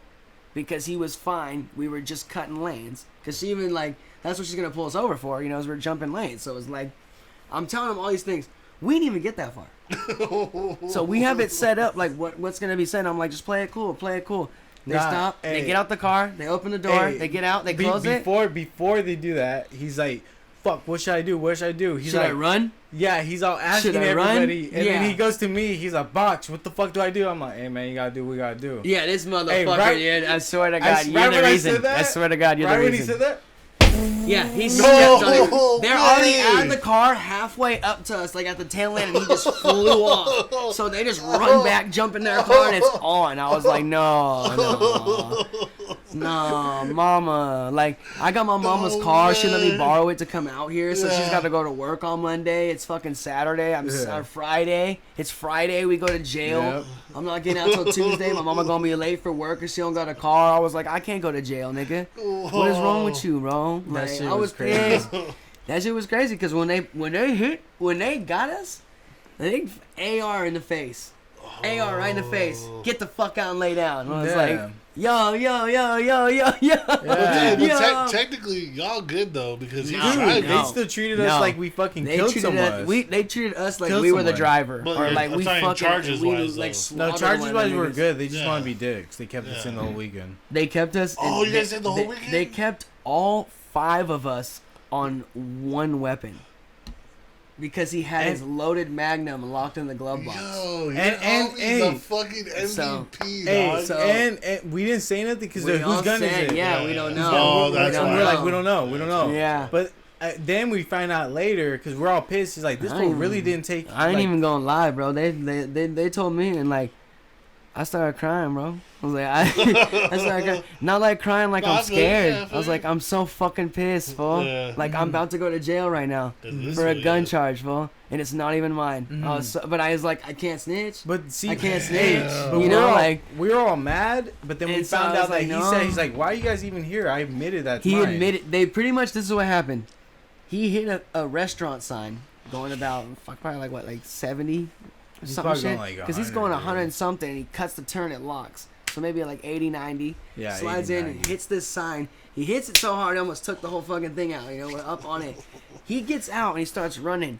because he was fine, we were just cutting lanes. Because she even, like, that's what she's going to pull us over for, you know, is we're jumping lanes. So it's like, I'm telling him all these things. We didn't even get that far. So we have it set up, like, what's going to be said. I'm like, just play it cool. They stop, they get out the car, they open the door, they get out, they close it. Before they do that, he's like, fuck, what should I do? He's should like, I run? Yeah, he's all asking Should I everybody. run? And Yeah. then he goes to me, he's like, Box, what the fuck do I do? I'm like, hey, man, you gotta do what you gotta do. Yeah, this motherfucker, Hey, dude, I swear to God, you're right the when I reason. said that- I swear to God, you're Right the when reason. he said that? Yeah, he No stepped on it. They're already way. out of the car, halfway up to us, like at the tail end, and he just flew off. So they just run back, jump in their car, and it's on. I was like, no, mama. Like, I got my mama's car. She let me borrow it to come out here, so she's got to go to work on Monday. It's fucking Saturday. Friday. It's Friday. We go to jail. Yep. I'm not getting out till Tuesday. My mama gonna be late for work because she don't got a car. I was like, I can't go to jail, nigga. What is wrong with you, bro? That Like, shit I was was crazy. pissed. That shit was crazy because when they got us, they AR in the face. AR right in the face. Get the fuck out and lay down. And I was like, yo. But technically, y'all good though because he's driving. They still treated us like we fucking killed someone. They treated us like Killed we were the someone. driver, But or like I'm we saying fucking charges-wise, like though. slaughtered No, charges one wise of were them niggas. good. They just Yeah. want to be dicks. They kept us in the whole weekend. They kept us. Oh, you guys said the whole they- weekend? They kept all 5 of us on one weapon. Because he had his loaded Magnum locked in the glove box. Yo, And he's a fucking MVP, Hey, dog. and we didn't say nothing because We whose all gun is said, it? yeah, we don't know. Oh, We that's don't why. We're like, know. we don't know. Yeah. But then we find out later because we're all pissed. He's like, this I fool ain't really even- didn't take. I ain't like, even gonna lie, bro. They told me, and like, I started crying, bro. I was like, I started crying. Not like crying like No, I I'm feel you, scared. yeah, I feel I was you. like, I'm so fucking pissed, fool. Yeah. Like, I'm about to go to jail right now This for a way, gun yeah. charge, fool. And it's not even mine. But I was like, I can't snitch. But see, I can't hey, snitch. but You we're know, all- like, we were all mad. But then we And so found I out was that like, no. he's like, why are you guys even here? I admitted that's he mine. admitted, they pretty much, this is what happened. He hit a restaurant sign going about, probably like what, like 70? He's Something probably shit. going like Because he's 100, going dude. 100 and something, and he cuts the turn, it locks. So maybe like 80, 90. Yeah, Slides 80, in 90. and hits this sign. He hits it so hard, he almost took the whole fucking thing out. You know, we're up on it. He gets out and he starts running.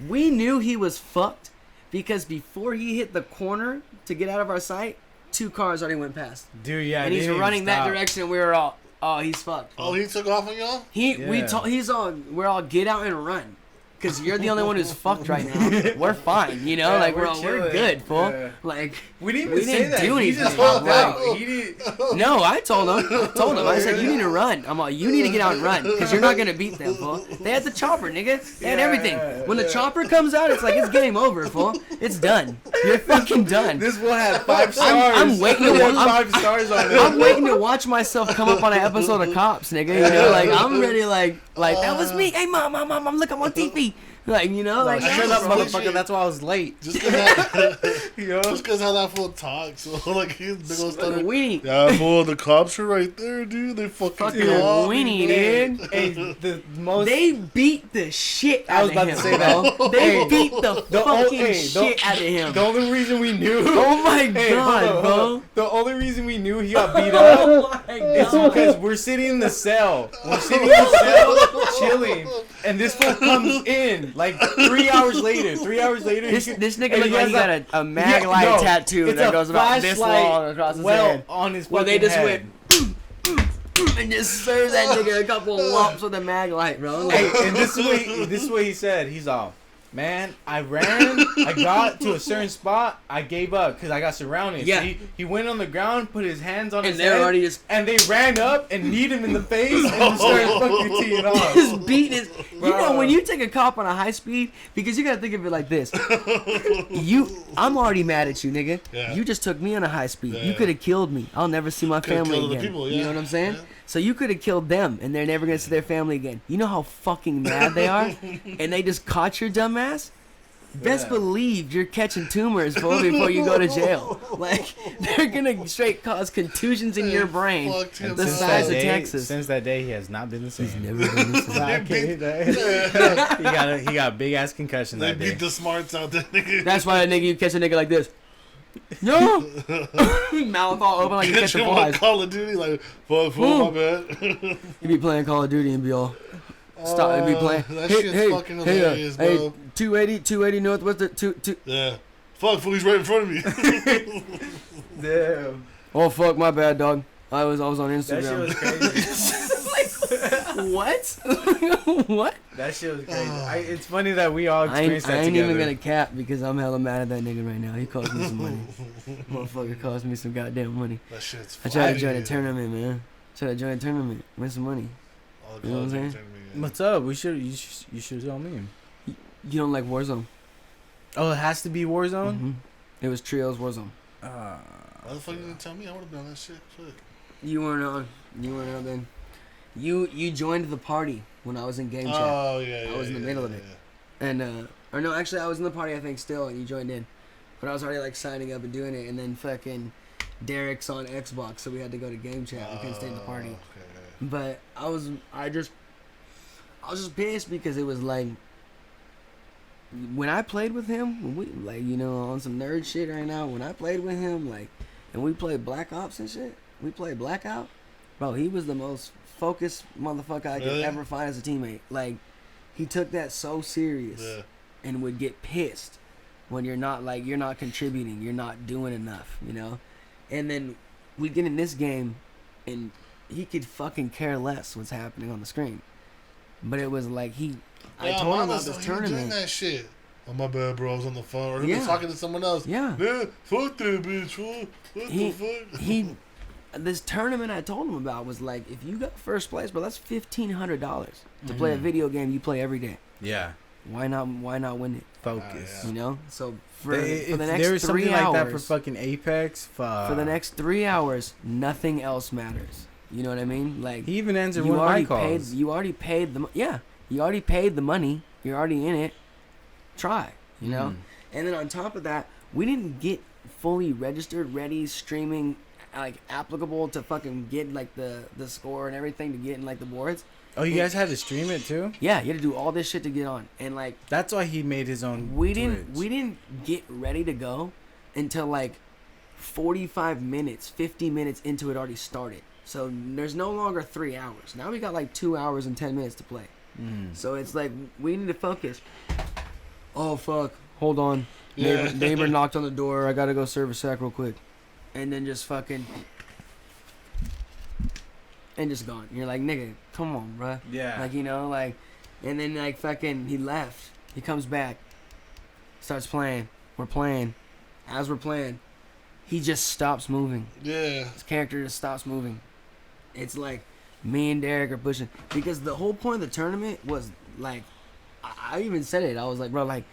We knew he was fucked because before he hit the corner to get out of our sight, 2 cars already went past. Dude, yeah. And they he's didn't even running that stop. direction. We were all, oh, he's fucked. Oh, he took off on y'all? We're all get out and run. Because you're the only one who's fucked right now. We're fine, you know? Yeah, like, we're we're chilling. good, fool. Yeah. Like, We didn't We even say didn't that. do He just anything. popped Right. out. He didn't. No, I told him. I said, you need to run. I'm like, you need to get out and run because you're not going to beat them, fool. They had the chopper, nigga. They had everything. When the chopper comes out, it's like, it's game over, fool. It's done. You're fucking done. This will have 5 stars. I'm waiting to It has wa- 5 stars on it. I'm waiting to watch myself come up on an episode of Cops, nigga. You know, like, I'm ready, like that was me. Hey, mom, look, I'm on TV. Like, you know, like, Shut up, motherfucker. That's why I was late. Just because You know? how that fool talks. So, like, he's big old like a stuff. weenie. Yeah, fool, the cops are right there, dude. They fucking call me, weenie, man. dude. Hey, the most. They beat the shit I out was of about him, to say that. bro. They Hey, beat the fucking hey, shit out of him. The only reason we knew. Oh my Hey, god, hold on, bro. hold on. The only reason we knew he got beat up Oh my is god. because we're sitting in the cell. We're sitting in the cell, chilling, and this fool comes in like 3 hours later. 3 hours later, This he nigga and look he like has he got a mag light no, tattoo it's that a goes about this flashlight long across his well head. on his Where they fucking just head. went and just served that nigga a couple lumps with a mag light, bro. Like, Hey, and this is what he said. He's all, man, I ran, I got to a certain spot, I gave up because I got surrounded. Yeah. So he went on the ground, put his hands on and his they're head, already just and they ran up and kneed him in the face and just started fucking teeing off. just beating his. You know, Bro. when you take a cop on a high speed, because you gotta think of it like this. I'm already mad at you, nigga. Yeah. You just took me on a high speed. Yeah, You yeah. could have killed me. I'll never see my Coulda family killed other again. people, You yeah. know what I'm saying? Yeah. So you could have killed them, and they're never gonna see their family again. You know how fucking mad they are, and they just caught your dumb ass. Best Yeah. believe you're catching tumors, fool, before you go to jail. Like, they're gonna straight cause contusions in your brain Fucked him the up. size of Texas. Since that day, he has not been the same. Never been the same. I can't- he got a big ass concussion They that day. beat the smarts out there, nigga. That's why you catch a nigga like this. No! Mouth all open like you Get catch a you on fly. Call of Duty, like, fuck, fool, my bad. You be playing Call of Duty and be all... Stop and be playing. That shit's fucking hilarious, hey, bro. 280 Northwest, two. Yeah. Fuck, fool, he's right in front of me. Damn. Oh fuck, my bad, dog. I was on That shit Instagram. was crazy. What? What? That shit was crazy. It's funny that we all I experienced that ain't together. even gonna cap because I'm hella mad at that nigga right now. He cost me some money. Motherfucker cost me some goddamn money. That shit's I tried to join a fire. tournament, man. Win some money. All You know what I'm college saying? tournament, yeah. What's up? You should tell me. You don't like Warzone? Oh, it has to be Warzone. Mhm. It was Trios Warzone. Why the fuck you didn't tell me? I would have been on that shit. Fuck. You weren't on. Then. You joined the party when I was in game chat. Oh, yeah, yeah. I was in the middle of it. And or no, actually I was in the party I think still, and you joined in, but I was already like signing up and doing it, and then fucking Derek's on Xbox, so we had to go to game chat. We couldn't stay in the party. Okay. But I was just pissed because it was like when I played with him, when we like, you know, on some nerd shit right now, when I played with him, like, and we played Black Ops and shit, we played Blackout, bro, he was the most focused motherfucker I could Really? ever find as a teammate. Like, he took that so serious Yeah. and would get pissed when you're not contributing, you're not doing enough, you know? And then we get in this game and he could fucking care less what's happening on the screen. But it was like I Yeah, told him mine about was this like, you were doing tournament. that shit. Oh, my bad, bro. I was on the phone. Or he Yeah. was talking to someone else. Yeah. Man, fuck that bitch, fool. What He- the fuck? This tournament I told him about was like, if you got first place, bro, that's $1,500 to play a video game you play every day. Yeah. Why not win it? Focus. Yeah. You know? So for If the there next was 3 something hours, like that for fucking Apex, fuck. for the next 3 hours, nothing else matters. You know what I mean? Like, He even answered you one of my already calls. you already paid the you already paid the money. You're already in it. Try, you know. And then on top of that, we didn't get fully registered, ready, streaming, like applicable to fucking get like the score and everything to get in like the boards. Oh, you guys had to stream it too? Yeah, you had to do all this shit to get on, and like That's why he made his own. we Twitch. didn't get ready to go until like 45 minutes, 50 minutes into it already started. So there's no longer 3 hours. Now we got like 2 hours and 10 minutes to play. So it's like we need to focus. Oh fuck! Hold on. Yeah. Neighbor knocked on the door. I gotta go serve a sack real quick, and then just fucking and just gone. You're like, nigga, come on, bruh. Yeah. Like, you know, like, and then like fucking he left. He comes back, starts playing. We're playing. As we're playing, he just stops moving. Yeah. His character just stops moving. It's like me and Derek are pushing because the whole point of the tournament was like, I even said it. I was like, bro, like,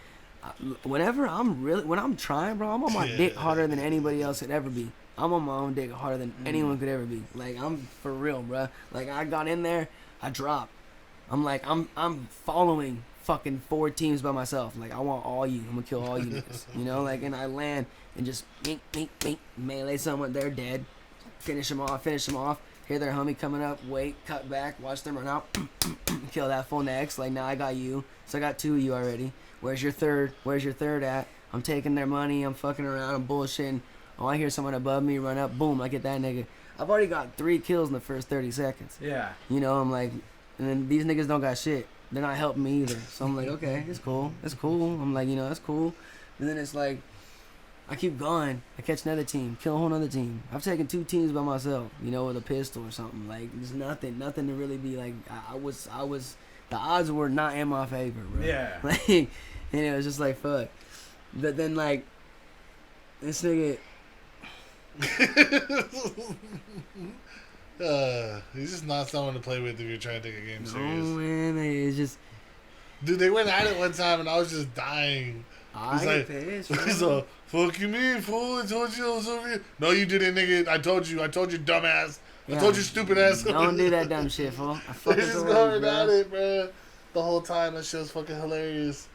when I'm trying, bro, I'm on my dick harder than anybody else could ever be. I'm on my own dick harder than anyone could ever be. Like, I'm for real, bro. Like, I got in there, I dropped. I'm like, I'm following fucking 4 teams by myself. Like, I want all you. I'm gonna kill all you niggas. You know, like, and I land and just melee someone. They're dead. Finish them off. Hear their homie coming up. Wait, cut back. Watch them run out. Kill that fool next. Like, now I got you. So I got 2 of you already. Where's your third? Where's your third at? I'm taking their money. I'm fucking around. I'm bullshitting. Oh, I hear someone above me run up. Boom, I get that nigga. I've already got 3 kills in the first 30 seconds. Yeah. You know, I'm like, and then these niggas don't got shit. They're not helping me either. So I'm like, okay, it's cool. It's cool. I'm like, you know, that's cool. And then it's like, I keep going. I catch another team. Kill a whole other team. I've taken 2 teams by myself, you know, with a pistol or something. Like, there's nothing to really be like, I was, the odds were not in my favor, bro. Yeah. Like, and it was just like, fuck. But then, like, this nigga, He's just not someone to play with if you're trying to take a game serious. oh man, it's just, Dude, they went at it one time and I was just dying. I like, get pissed, He's bro. like, fuck you mean, fool? I told you I was over here. No, you didn't, nigga. I told you, dumbass. I told you, stupid ass. Don't do that dumb shit, fool. I They're fucking just told going you, bro. at it, bro. The whole time. That shit was fucking hilarious.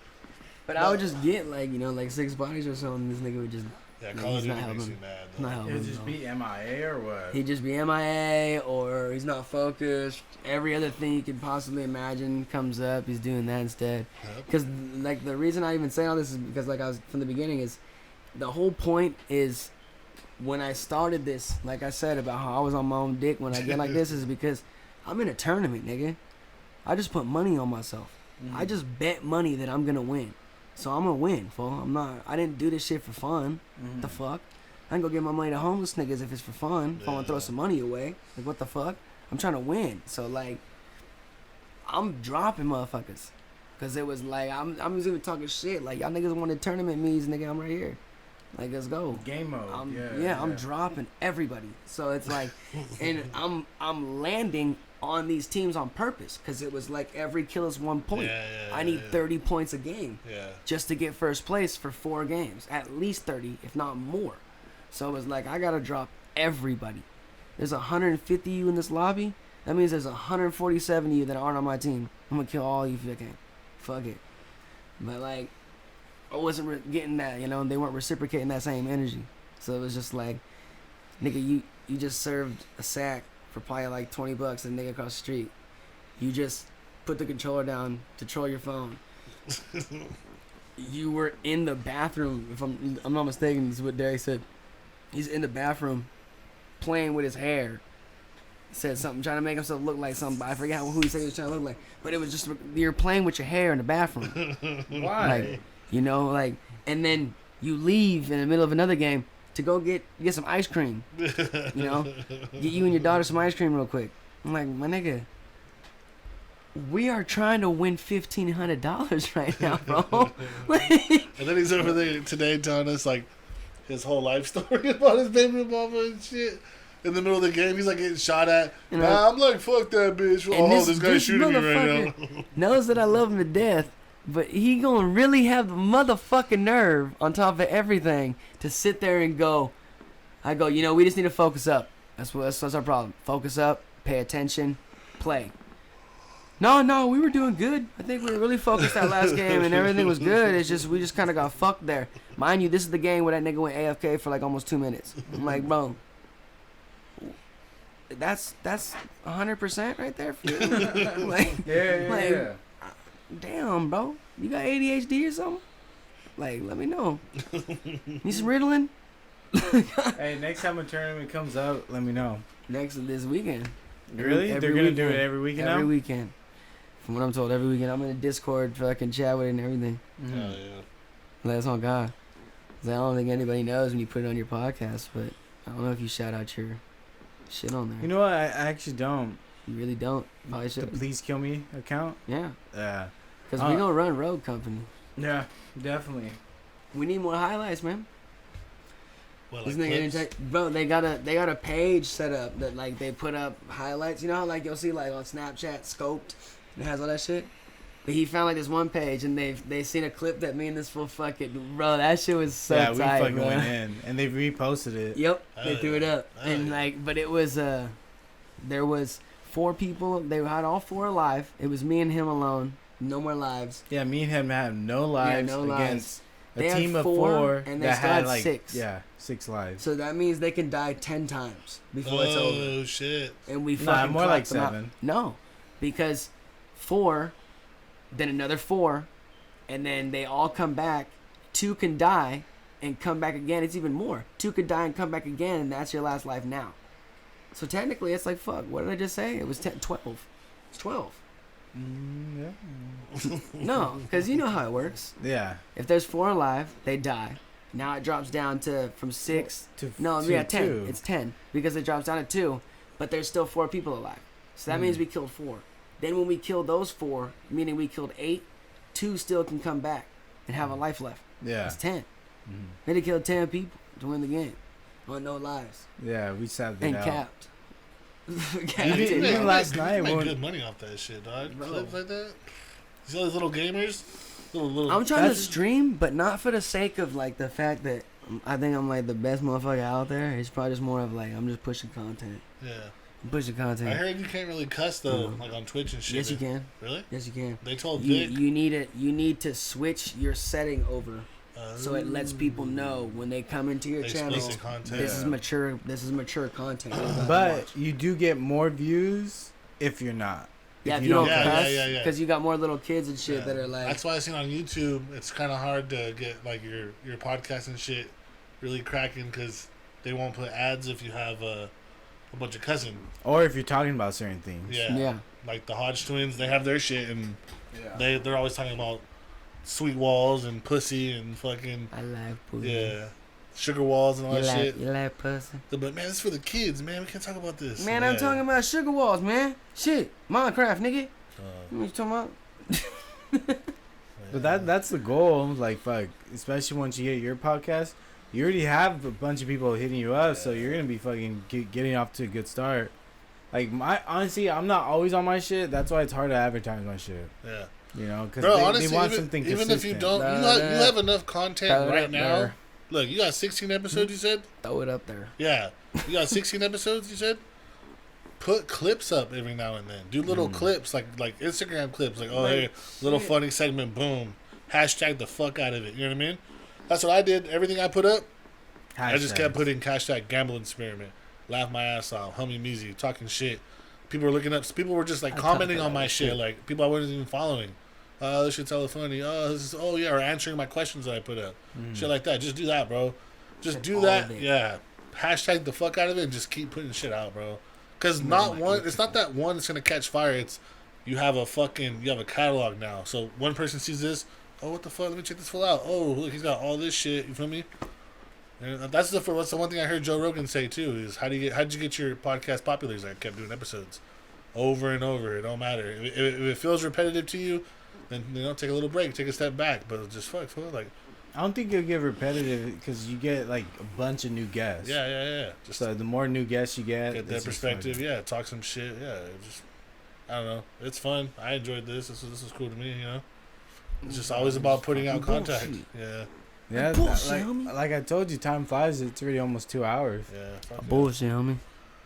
But I would just get, like, you know, like 6 bodies or something. This nigga would just, Yeah, like, Call of he's Duty not makes helping. you mad, Not though. helping. It would just bro. be MIA or what? He'd just be MIA or he's not focused. Every other thing you could possibly imagine comes up. He's doing that instead. Yep. Because, like, the reason I even say all this is because, like, I was from the beginning is the whole point is when I started this, like I said about how I was on my own dick when I get like this is because I'm in a tournament, nigga. I just put money on myself. Mm-hmm. I just bet money that I'm gonna win. So I'm gonna win, fool. I didn't do this shit for fun. Mm-hmm. The fuck? I can go give my money to homeless niggas if it's for fun. If I wanna throw some money away. Like, what the fuck? I'm trying to win. So, like, I'm dropping motherfuckers. Cause it was like, I'm just even talking shit. Like, y'all niggas wanted tournament me's, nigga, I'm right here. Like, let's go. Game mode. I'm dropping everybody. So it's like, and I'm landing on these teams on purpose because it was like every kill is 1 point. I need 30 points a game just to get first place for 4 games, at least 30, if not more. So it was like I gotta drop everybody. There's 150 you in this lobby. That means there's 147 of you that aren't on my team. I'm gonna kill all you if I can. Fuck it. But like, I wasn't getting that, you know, and they weren't reciprocating that same energy. So it was just like, nigga, you just served a sack for probably like $20 to the nigga across the street. You just put the controller down to troll your phone. You were in the bathroom, if I'm not mistaken, this is what Derek said. He's in the bathroom playing with his hair. Said something, trying to make himself look like something. I forgot who he said he was trying to look like. But it was just, you're playing with your hair in the bathroom. Why? Like, you know, like, and then you leave in the middle of another game to go get some ice cream. You know, get you and your daughter some ice cream real quick. I'm like, my nigga, we are trying to win $1,500 right now, bro. And then he's over there today telling us like his whole life story about his baby mama and shit. In the middle of the game, he's like getting shot at. You know, nah, I'm like, fuck that bitch. Oh, this guy's shooting me right now. Knows that I love him to death, but he gonna really have the motherfucking nerve on top of everything to sit there and go. I go, you know, we just need to focus up. That's our problem. Focus up, pay attention, play. No, we were doing good. I think we were really focused that last game and everything was good. It's just we just kind of got fucked there. Mind you, this is the game where that nigga went AFK for like almost 2 minutes. I'm like, bro, that's 100% right there for you. Yeah. Damn, bro, you got ADHD or something? Like, let me know. Need some Ritalin? Hey, next time a tournament comes up, let me know. Next this weekend. Really? Every They're gonna do weekend. it every weekend now? Every weekend. From what I'm told, every weekend. I'm in a Discord, fucking chat with it and everything. Mm-hmm. Oh, yeah. That's on God. 'Cause I don't think anybody knows when you put it on your podcast, but I don't know if you shout out your shit on there. You know what? I actually don't. You really don't. Probably The should. Please Kill Me account? Yeah. Yeah. Because we don't run Road Company. Yeah, definitely. We need more highlights, man. What, This like nigga clips? bro, they got a page set up that like they put up highlights. You know how like you'll see like on Snapchat scoped, it has all that shit. But he found like this one page and they seen a clip that me and this fool fucking bro. That shit was so Yeah, tight, we fucking bro. went in and they reposted it. Yep, they threw it up Oh, and yeah. like, but it was there was 4 people. They had all 4 alive. It was me and him alone. No more lives. Yeah, me and him had no lives no lives. against They a had team of 4, 4 and they that still had had like 6. Yeah, 6 lives. So that means they can die 10 times before it's over. Oh shit! And we Nah, fucking more like clapped them out. 7. No, because 4, then another 4, and then they all come back. 2 can die and come back again. It's even more. 2 could die and come back again, and that's your last life now. So technically, it's like, fuck, what did I just say? It was 12. It's 12. Yeah. No, because you know how it works. Yeah. If there's 4 alive, they die. Now it drops down to from 6 To No, to yeah, 10. 2. It's 10 because it drops down to 2, but there's still 4 people alive. So that means we killed 4. Then when we kill those 4, meaning we killed 8, 2 still can come back and have a life left. Yeah. It's 10. Mhm. We had to kill 10 people to win the game on no lives Yeah, we sat it and out. capped. Even last night you make when- good money off that shit, dog. Bro. Clips like that. You see all these little gamers, little. I'm trying to That's- stream, but not for the sake of like the fact that I think I'm like the best motherfucker out there. It's probably just more of like I'm just pushing content. Yeah. I'm pushing content. I heard you can't really cuss though, Mhm. like on Twitch and shit. Yes, you can. Really? Yes, you can. They told You, Vic. you need it. You need to switch your setting over so it lets people know when they come into your channel. Explicit content. This is Yeah. mature. This is mature content. You're about to But watch. you do get more views if you're not. yeah, if you don't Yeah, cuss, yeah. because you got more little kids and shit Yeah. that are like. That's why I seen on YouTube. It's kind of hard to get like your podcast and shit really cracking because they won't put ads if you have a bunch of cussing. Or if you're talking about certain things. Yeah. Yeah. Like the Hodge twins, they have their shit and Yeah. they're always talking about sweet walls and pussy and fucking I like pussy. yeah, sugar walls and all You that like, shit. you like pussy? But man, this is for the kids, man. We can't talk about this. Man, Yeah. I'm talking about sugar walls, man. Shit, Minecraft, nigga. What you talking about? But that's the goal. Like, fuck. Especially once you get your podcast, you already have a bunch of people hitting you up, so you're gonna be fucking getting off to a good start. Like, honestly, I'm not always on my shit. That's why it's hard to advertise my shit. Yeah. You know, because Bro, they honestly, want even, something even consistent. if you don't, you have enough content right now. Look, you got 16 episodes. You said. Throw it up there. Yeah, you got 16 episodes. You said. Put clips up every now and then. Do little clips like Instagram clips. Like, oh, Like, hey, little shit. funny segment. Boom. Hashtag the fuck out of it. You know what I mean? That's what I did. Everything I put up, I just kept Hashtags. putting hashtag gamble experiment. Laugh my ass off. Homie Meezie talking shit. People were looking up. People were just like I commenting talk on about my that shit. shit. Like people I wasn't even following. Oh, this shit's hella funny. Oh, this is. Oh yeah, or answering my questions that I put up. Shit like that. Just do that, bro. Just do all that. of it. Yeah. Hashtag the fuck out of it and just keep putting shit out, bro. Because not one. It's not that one that's gonna catch fire. It's you have a catalog now. So one person sees this. Oh, what the fuck? Let me check this full out. Oh, look, he's got all this shit. You feel me? And that's the one thing I heard Joe Rogan say too. Is how'd you get your podcast popular? He's like, I kept doing episodes over and over. It don't matter. If it feels repetitive to you, then take a little break, take a step back. But just fuck like I don't think you'll get repetitive because you get like a bunch of new guests. yeah. Just So the more new guests you get get that it's just perspective. fucking- Yeah, talk some shit. Yeah, just I don't know. It's fun. I enjoyed this. This was cool to me. You know, it's just always about putting out contact. Bullshit. Yeah, Yeah, Bullshit, homie. like I told you, time flies. It's already almost 2 hours. yeah. Fuck yeah. Bullshit, homie.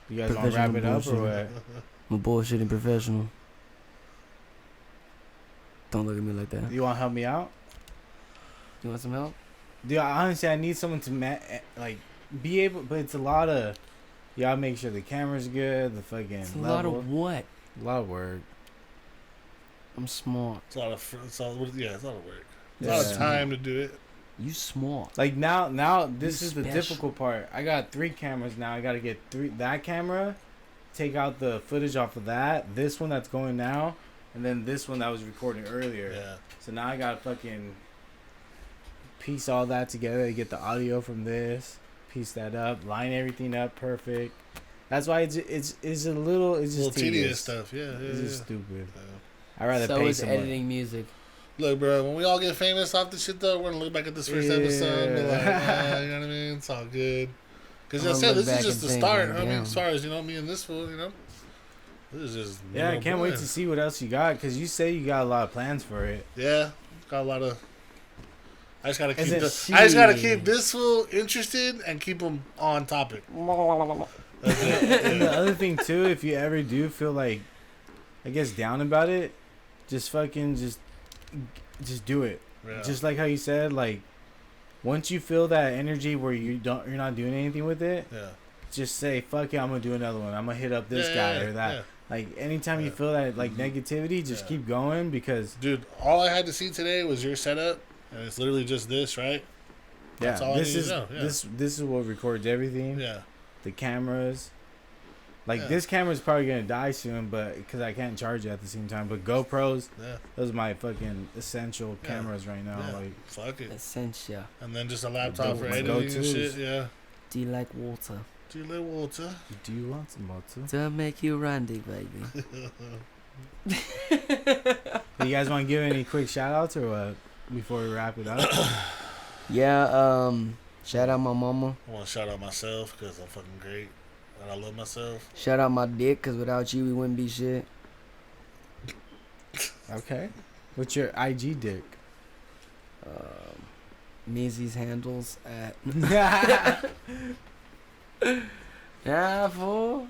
You guys want to wrap it up or Professional what? I'm a bullshitting professional. Don't look at me like that. You want to help me out? You want some help? Dude, honestly, I need someone to like be able, but it's a lot of. You gotta make sure the camera's good. The fucking It's a level. lot of what? A lot of work. I'm smart. It's a lot of it's a lot of work. It's a Yeah. lot of time to do it. You smart. Like now this You is the special. difficult part. I got 3 cameras now. I gotta get that camera, take out the footage off of that, this one that's going now, and then this one that was recording earlier. Yeah. So now I gotta fucking piece all that together, get the audio from this, piece that up, line everything up perfect. That's why it's a little Little just tedious tedious stuff. Yeah. It's just stupid. Yeah. I'd rather So pay is someone. editing music. Look, bro, when we all get famous off this shit, though, we're gonna look back at this first episode and be like, you know what I mean? It's all good. Because I said, this is just the start, I mean, as far as, me and this fool, This is just... Yeah, I can't wait to see what else you got, because you say you got a lot of plans for it. Yeah, got a lot of... I just gotta keep this fool interested and keep him on topic. That's it. And the other thing, too, if you ever do feel like, I guess, down about it, just fucking just do it. Yeah. Just like how you said, like, once you feel that energy where you're not doing anything with it, just say, fuck it, I'm gonna do another one. I'm gonna hit up this guy or that. Yeah. Like, anytime you feel that, like, negativity, just keep going, because... Dude, all I had to see today was your setup, and it's literally just this, right? That's all this I need to know. Yeah. This is what records everything. Yeah. The cameras. Like, this camera's probably gonna die soon, but because I can't charge it at the same time. But GoPros, those are my fucking essential cameras right now. Yeah. Like, fuck it. Essential. And then just a laptop for editing and shit. Yeah. Do you like water? Do you like water? Do you want some water? To make you randy, baby. Do you guys want to give any quick shout outs or what before we wrap it up? Yeah. Shout out my mama. I want to shout out myself because I'm fucking great. And I love myself. Shout out my dick, because without you, we wouldn't be shit. Okay. What's your IG dick? Meezie's handles at... Yeah, fool.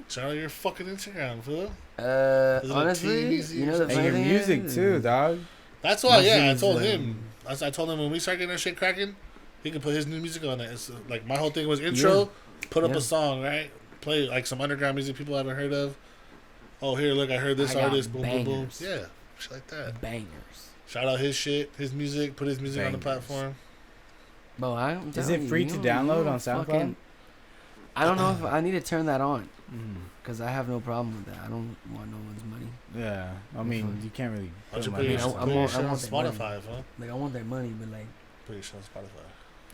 Shout out your fucking Instagram, fool. Honestly, you know the funny thing your music, too, dog. That's why, I told him. I told him when we start getting that shit cracking, he can put his new music on it. It's like, my whole thing was intro... Put up a song, right? Play like some underground music people haven't heard of. Oh, here, look, I heard this artist. Boom, boom, boom. Yeah, shit like that. Bangers. Shout out his shit, his music. Put his music on the platform. Bro, is it free to download on SoundCloud? I don't know if I need to turn that on, because I have no problem with that. I don't want no one's money. Yeah, I mean, you can't really. I want Spotify, huh? Like, I want their money, but like. Pretty sure on Spotify.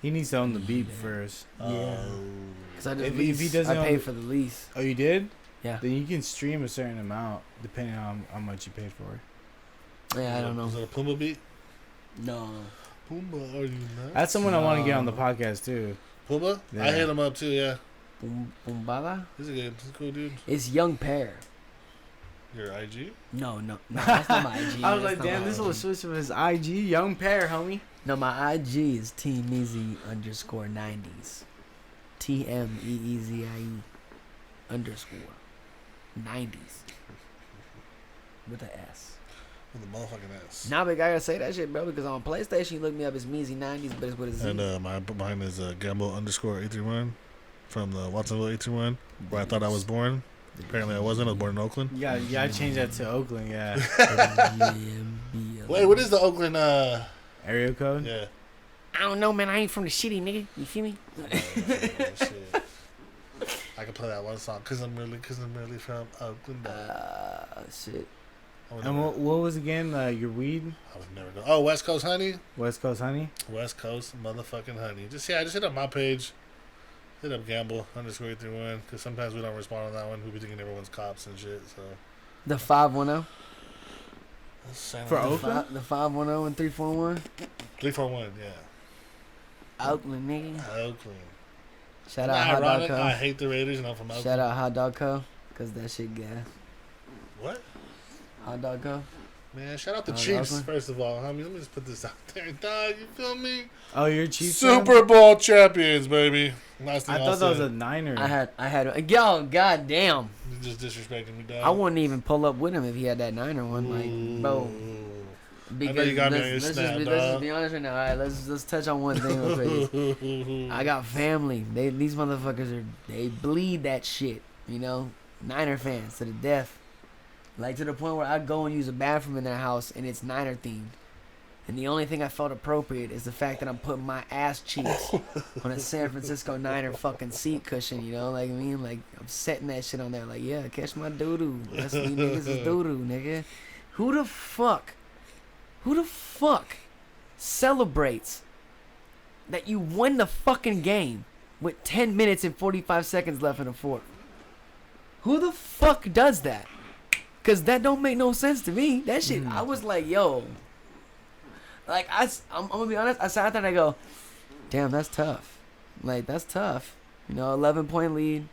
He needs to own the beat first. Yeah. Because if he doesn't, I paid for the lease. Oh, you did? Yeah. Then you can stream a certain amount depending on how much you paid for it. Yeah, I don't know. Is that a Puma beat? No. Puma, are you nuts? That's someone I want to get on the podcast too. Puma? Yeah. I hit him up too, yeah. Pumbala? He's a cool dude. It's Young Pear. Your IG? No, that's not my IG. I was like, damn, this little switch of his IG, Young Pear, homie. No, my IG is T Meezie _90s. TMEEZIE _90s. With an S. With a motherfucking S. Nah, but I gotta say that shit, bro, because on PlayStation you look me up as Meezie 90s, but it's with a Z. And mine is Gamble _831 from the Watsonville 821, where I thought I was born. Apparently I wasn't. I was born in Oakland. Yeah, I changed that to Oakland, yeah. Wait, what is the Oakland area code? Yeah. I don't know, man. I ain't from the city, nigga. You feel me? Shit. I can play that one song, cause I'm really from Oakland. Shit. And what was again your weed? I was never going. Oh, West Coast Honey. West Coast Honey. West Coast motherfucking honey. Just hit up my page. Hit up Gamble _831, because sometimes we don't respond on that one. We be thinking everyone's cops and shit. So. The 510. For Oakland? The 510 and 341. 341, yeah. Oakland, nigga. Oakland. Shout out Hot Dog Co. I hate the Raiders and I'm from Oakland. Shout out Hot Dog Co. Because that shit gas. What? Hot Dog Co. Man, shout out the Chiefs, first of all. I mean, let me just put this out there. Dog, you feel me? Oh, you're Chiefs? Super Bowl champions, baby. Last thing I thought that was a Niner. I had yo, goddamn. You just disrespecting me, dog. I wouldn't even pull up with him if he had that Niner one. Like, bro. Because I know you got me on your snap, let's just be honest right now. All right, let's touch on one thing real quick. I got family. These motherfuckers they bleed that shit. You know, Niner fans to the death. Like, to the point where I go and use a bathroom in their house and it's Niner themed. And the only thing I felt appropriate is the fact that I'm putting my ass cheeks on a San Francisco Niner fucking seat cushion, you know? Like, I mean, like, I'm setting that shit on there. Like, yeah, catch my doo-doo. That's what you niggas is doo-doo, nigga. Who the fuck celebrates that you won the fucking game with 10 minutes and 45 seconds left in the fourth? Who the fuck does that? Because that don't make no sense to me. That shit, I was like, yo, Like I'm gonna be honest. I sat there and I go, damn, that's tough. Like that's tough. 11-point lead.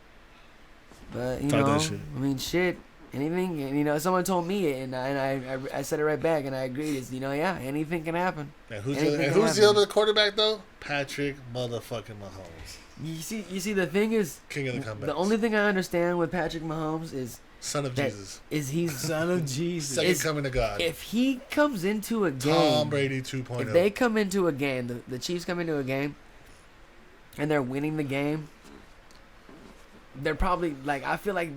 But Talk that shit. I mean, shit. Anything. Someone told me it, and I said it right back, and I agreed. It's yeah, anything can happen. And who's the other quarterback though? Patrick motherfucking Mahomes. You see, the thing is, King of the comebacks. The only thing I understand with Patrick Mahomes is son of Jesus. He's son of Jesus. Second coming of God. If he comes into a game, Tom Brady 2.0. If they come into a game, the Chiefs come into a game, and they're winning the game. They're probably I feel like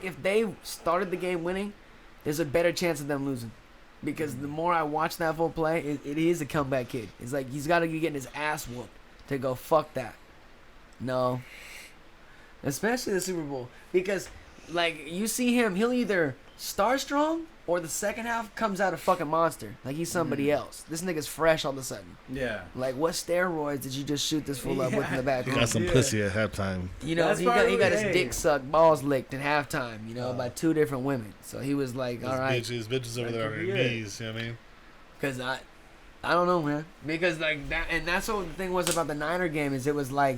if they started the game winning, there's a better chance of them losing, because the more I watch that full play, it is a comeback kid. It's like he's got to be getting his ass whooped to go fuck that. No, especially the Super Bowl, because you see him, he'll either start strong or the second half comes out a fucking monster. Like he's somebody else. This nigga's fresh all of a sudden. Yeah. Like what steroids did you just shoot this fool up with in the back? He got some pussy at halftime. He got his dick sucked, balls licked at halftime. By 2 different women. So he was like, all right. His bitches over there on their knees. You know what I mean? Because I don't know, man. Because that, and that's what the thing was about the Niner game, is it was like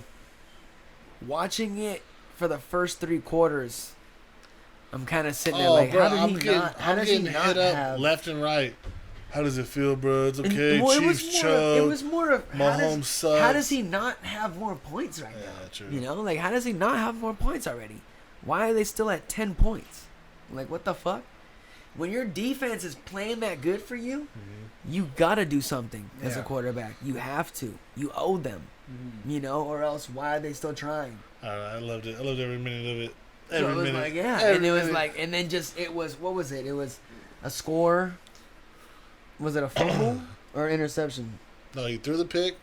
watching it for the first 3 quarters. I'm kind of sitting there bro, how does he not hit up have left and right? How does it feel, bro? It's okay. Chiefs chug. It was more of Mahomes sucks. How does he not have more points right now? True. How does he not have more points already? Why are they still at 10 points? What the fuck? When your defense is playing that good for you, you gotta do something as a quarterback. You have to. You owe them. Or else why are they still trying? I loved it. I loved every minute of it. So it was and it was and then what was it? It was a score. Was it a fumble or interception? No, he threw the pick.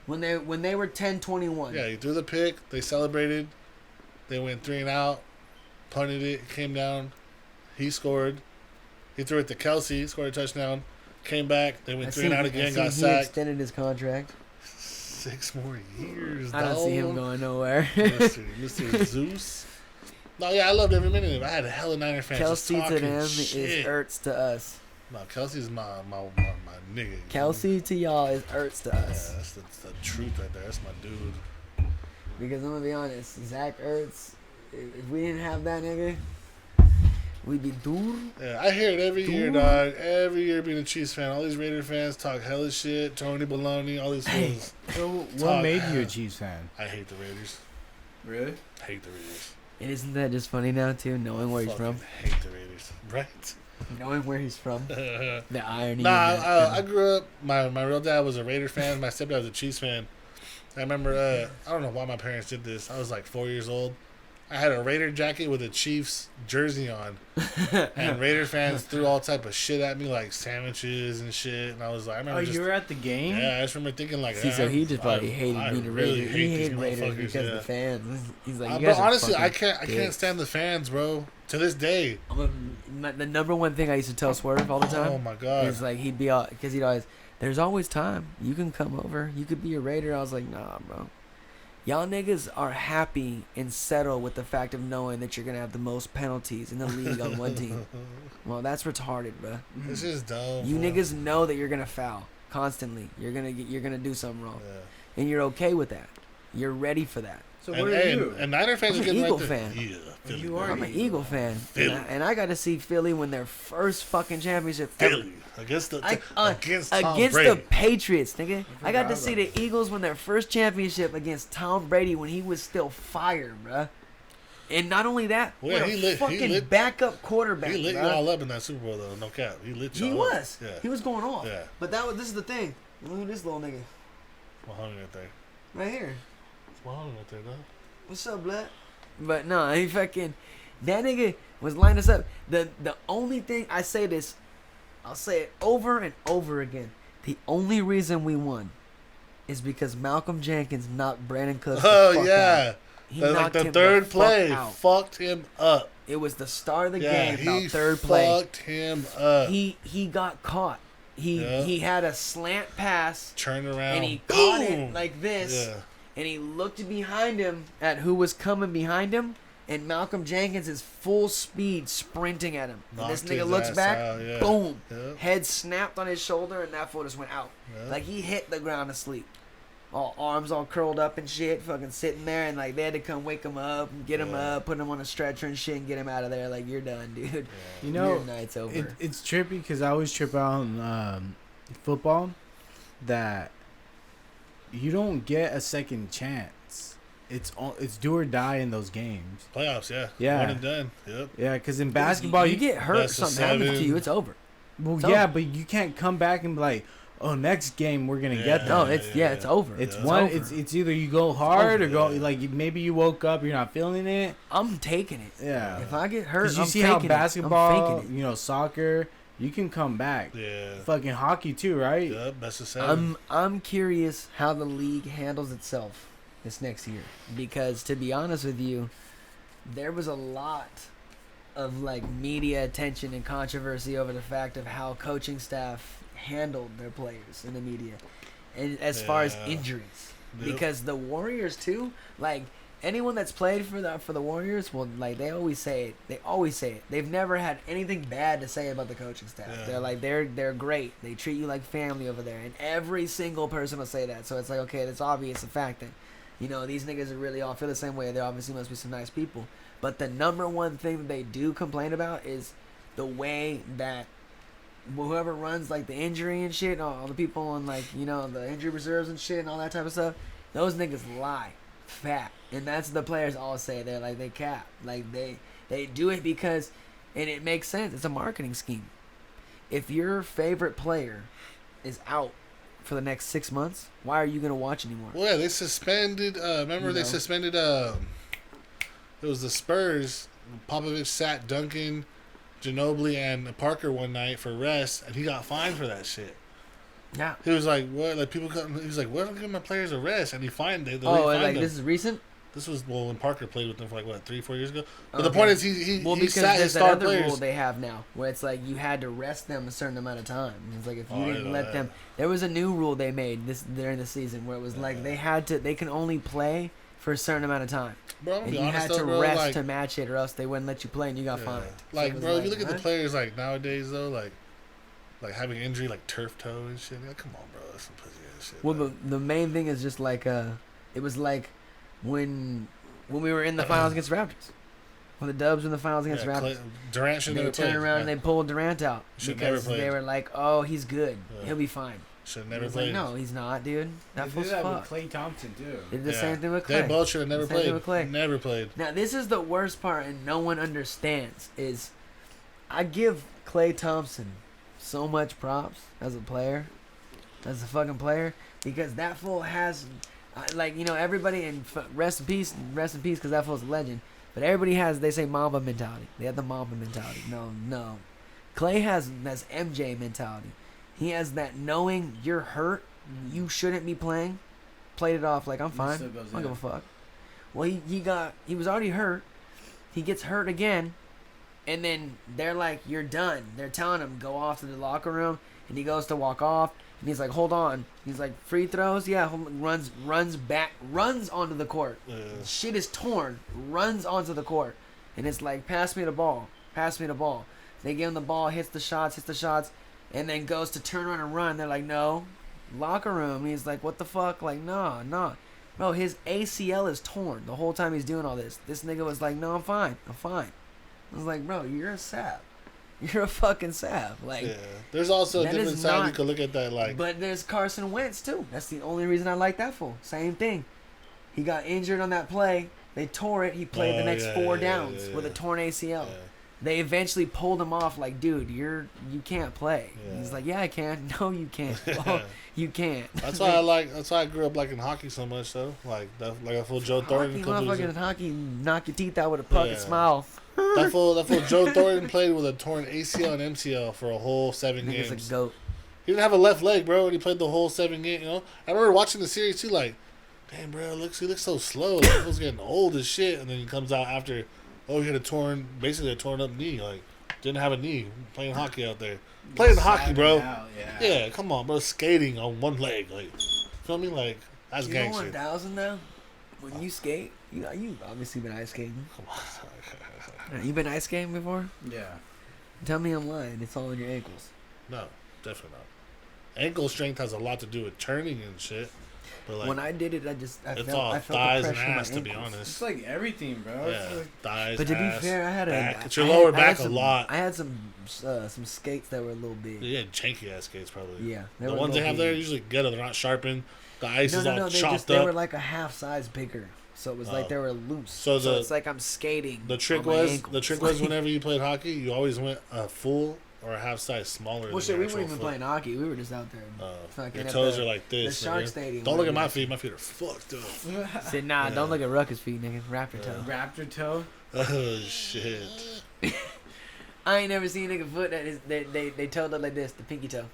When they were 10-21. Yeah, he threw the pick. They celebrated. They went 3 and out. Punted it. Came down. He scored. He threw it to Kelsey. Scored a touchdown. Came back. They went 3 and out again. Got he sacked. Extended his contract. 6 more years. I don't see him going nowhere. Mr. Zeus. No, yeah, I loved every minute of it. I had a hella Niner fans. Kelsey to them shit. is Ertz to us. No, Kelsey's my nigga. Kelsey to y'all is Ertz to us. Yeah, that's the truth right there. That's my dude. Because I'm gonna be honest, Zach Ertz, if we didn't have that nigga, we'd be doomed. Yeah, I hear it every year, dog. Every year being a Chiefs fan, all these Raider fans talk hella shit. Tony Baloney, all these fans. So what made you a Chiefs fan? I hate the Raiders. Really? Hate the Raiders. And isn't that just funny now too, knowing where he's from? Hate the Raiders. Right? Knowing where he's from. The irony. Nah, I grew up. My real dad was a Raider fan. My stepdad was a Chiefs fan. I remember. I don't know why my parents did this. I was like 4 years old. I had a Raider jacket with a Chiefs jersey on, and Raider fans threw all type of shit at me, like sandwiches and shit. And I was like, I remember. You were at the game? Yeah, I just remember thinking like. So he just probably hated being a Raider. Really he hated Raiders because of the fans. He's like, you bro, guys are honestly, I fucking can't stand the fans, bro. To this day. The number one thing I used to tell Swerve all the time. Oh my god. Is like he'd be all, because he'd always, there's always time. You can come over. You could be a Raider. I was like, nah, bro. Y'all niggas are happy and settle with the fact of knowing that you're gonna have the most penalties in the league on one team. Well, that's retarded, bro. This is dumb. You niggas know that you're gonna foul constantly. You're gonna do something wrong, and you're okay with that. You're ready for that. So what are you? And Niner fans I'm are an getting Eagle right fan. Yeah, Philly. You are. I'm an Eagle fan, Philly. and I got to see Philly win their first fucking championship Philly against Tom against Brady. the Patriots, nigga. I got to see the Eagles win their first championship against Tom Brady when he was still fire, bruh. And not only that, Well, with a fucking backup quarterback. He lit you bruh. all up in that Super Bowl, though. No cap. He lit you He all was. up. Yeah. He was going off. Yeah. But this is the thing. Look at this little nigga Mahoney right there. right here. It's Mahoney right there, though. What's up, blood? But no, he fucking, that nigga was lining us up. The only thing, I say this, I'll say it over and over again. The only reason we won is because Malcolm Jenkins knocked Brandon Cooks the fuck out. He That's like knocked the him third fuck play out. fucked him up. It was the start of the Yeah, game, about he third play. fucked him up. He got caught. He had a slant pass. Turned around. And he caught Boom! it like this. Yeah. And he looked behind him at who was coming behind him. and Malcolm Jenkins is full speed sprinting at him. And this Knocked his nigga looks ass back, out, yeah. boom, Yep. head snapped on his shoulder, and that fool just went out. Yep. Like he hit the ground asleep. All arms all curled up and shit, fucking sitting there, and like they had to come wake him up, and get him up, put him on a stretcher and shit, and get him out of there. Like you're done, dude. You know, Your night's over. it's trippy because I always trip out on football that you don't get a second chance. It's do or die in those games. Playoffs, yeah. Yeah. One and done. Yep. Yeah, because in basketball you get hurt, best of something happens to 7. you, it's over. well, it's yeah, over. but you can't come back and be like, oh, next game we're gonna get No, them. it's over. It's Yeah. one. over. It's either you go hard or go Yeah. like maybe you woke up, you're not feeling it. I'm taking it. Yeah. If I get hurt, Because you I'm see faking how it. I'm basketball, faking it. you know, soccer, you can come back. Yeah. Fucking hockey too, right? Yep. Best of 7. I'm curious how the league handles itself this next year, because to be honest with you, there was a lot of like media attention and controversy over the fact of how coaching staff handled their players in the media, and as far as Yeah. injuries, Yep. because the Warriors too, like anyone that's played for the Warriors, well, like they always say it. They've never had anything bad to say about the coaching staff. Yeah. They're like they're great. They treat you like family over there, and every single person will say that. So it's like, okay, it's obvious the fact that, you know, these niggas are really all feel the same way. There obviously must be some nice people, but the number one thing that they do complain about is the way that whoever runs like the injury and shit, all the people on like, you know, the injury reserves and shit and all that type of stuff, those niggas lie fat, and that's the players all say. They're like, they cap, like they do it because, and it makes sense, it's a marketing scheme. If your favorite player is out for the next 6 months, why are you gonna watch anymore? Well, yeah, they suspended. Remember, they suspended. It was the Spurs. Popovich sat Duncan, Ginobili, and Parker one night for rest, and he got fined for that shit. Yeah. He was like, "What?" Like people, he was like, "What? I'm giving my players a rest," and he fined them. Oh, and like this is recent. This was when Parker played with them for like what 3-4 years ago. But Okay. the point is, he Well, he because sat his there's that star other players. rule they have now, where it's like you had to rest them a certain amount of time. It's like if you Oh, I didn't know let that. them, there was a new rule they made this during the season where it was like they can only play for a certain amount of time, Bro, I'm gonna and be you honest had though, to bro. rest Like, to match it, or else they wouldn't let you play, and you got yeah. fined. So Like, it was bro, if you like, look at the what? players like nowadays though, like having injury like turf toe and shit. Like, come on, bro, that's some pussy ass shit. Well, bro. the main thing is just like it was like when we were in the finals against the Raptors, when the Dubs were in the finals against the Raptors. Durant should They never turned played. around and they pulled Durant out Should never because they played. were like, "Oh, he's good. Yeah. He'll be fine." Should I never was played. like, "No, he's not, dude. That They fool's did that with fucked." Klay Thompson too. They did the Yeah. same thing with Clay. They both should have never The same thing played. with Clay. Never played. Now, this is the worst part, and no one understands, is I give Klay Thompson so much props as a player, as a fucking player, because that fool has, like, you know, everybody, and rest in peace, because that fool's a legend, but everybody has, they say Mamba mentality. They have the Mamba mentality. No. Klay has MJ mentality. He has that knowing you're hurt, you shouldn't be playing, played it off like, I'm fine, still I goes don't give in. a fuck. Well, he was already hurt. He gets hurt again, and then they're like, you're done. They're telling him, go off to the locker room, and he goes to walk off, and he's like, hold on. He's like, free throws? Yeah, runs back, runs onto the court. Shit is torn, runs onto the court, and it's like, pass me the ball. They give him the ball, hits the shots, and then goes to turn around and run. They're like, no. Locker room. And he's like, what the fuck? Like, nah. Bro, his ACL is torn the whole time he's doing all this. This nigga was like, no, I'm fine. I was like, bro, you're a sap. You're a fucking sap. Like, Yeah. There's also a that different is side not- you could look at that. Like, but there's Carson Wentz, too. That's the only reason I like that fool. Same thing. He got injured on that play. They tore it. He played the next 4 downs with a torn ACL. Yeah. They eventually pulled him off like, dude, you can't play. Yeah. He's like, yeah, I can. No, you can't. Well, you can't. That's why I grew up liking hockey so much though. Like a full Joe Thornton. Hockey, motherfucking hockey, knock your teeth out with a puckered Yeah. smile. That fool Joe Thornton played with a torn ACL and MCL for a whole 7 Nigga's games. a goat. He didn't have a left leg, bro, and he played the whole 7 games. You know, I remember watching the series too. Like, damn, bro, he looks so slow. Like, he was getting old as shit. And then he comes out after, he had basically a torn up knee. Like, didn't have a knee. Playing hockey out there, playing hockey, bro. Yeah, come on, bro. Skating on one leg, like, feel me? Like, that's You know gangster. 1000 now? When you skate, You obviously been ice skating. You been ice skating before? Yeah. Tell me I'm lying. It's all in your ankles. No, definitely not. Ankle strength has a lot to do with turning and shit. But like, When I did it, I it's felt all the thighs and pressure in my ass, to be ankles. It's honest. like everything, bro. Yeah, It's like, thighs, But to ass, be fair, I had back. a It's your I lower had- I had back a some- lot. I had some skates that were a little big. Yeah, janky ass skates probably. Yeah, The ones they have there are usually ghetto. They're not sharpened. The ice is all chopped they up. were like a half size bigger, so it was like they were loose. So So the- it's like I'm skating. The trick on my was ankles. whenever you played hockey, you always went a full or a half size smaller. Well, than shit, your we actual weren't even foot. playing hockey. We were just out there. fucking Your at toes the- are like this. the Shark nigga. Stadium. Don't look at my where feet. My feet are fucked up. Said, nah, don't look at Ruckus feet, nigga. Raptor toe. raptor toe. Oh shit. I ain't never seen a nigga foot that is they toe look like this, the pinky toe.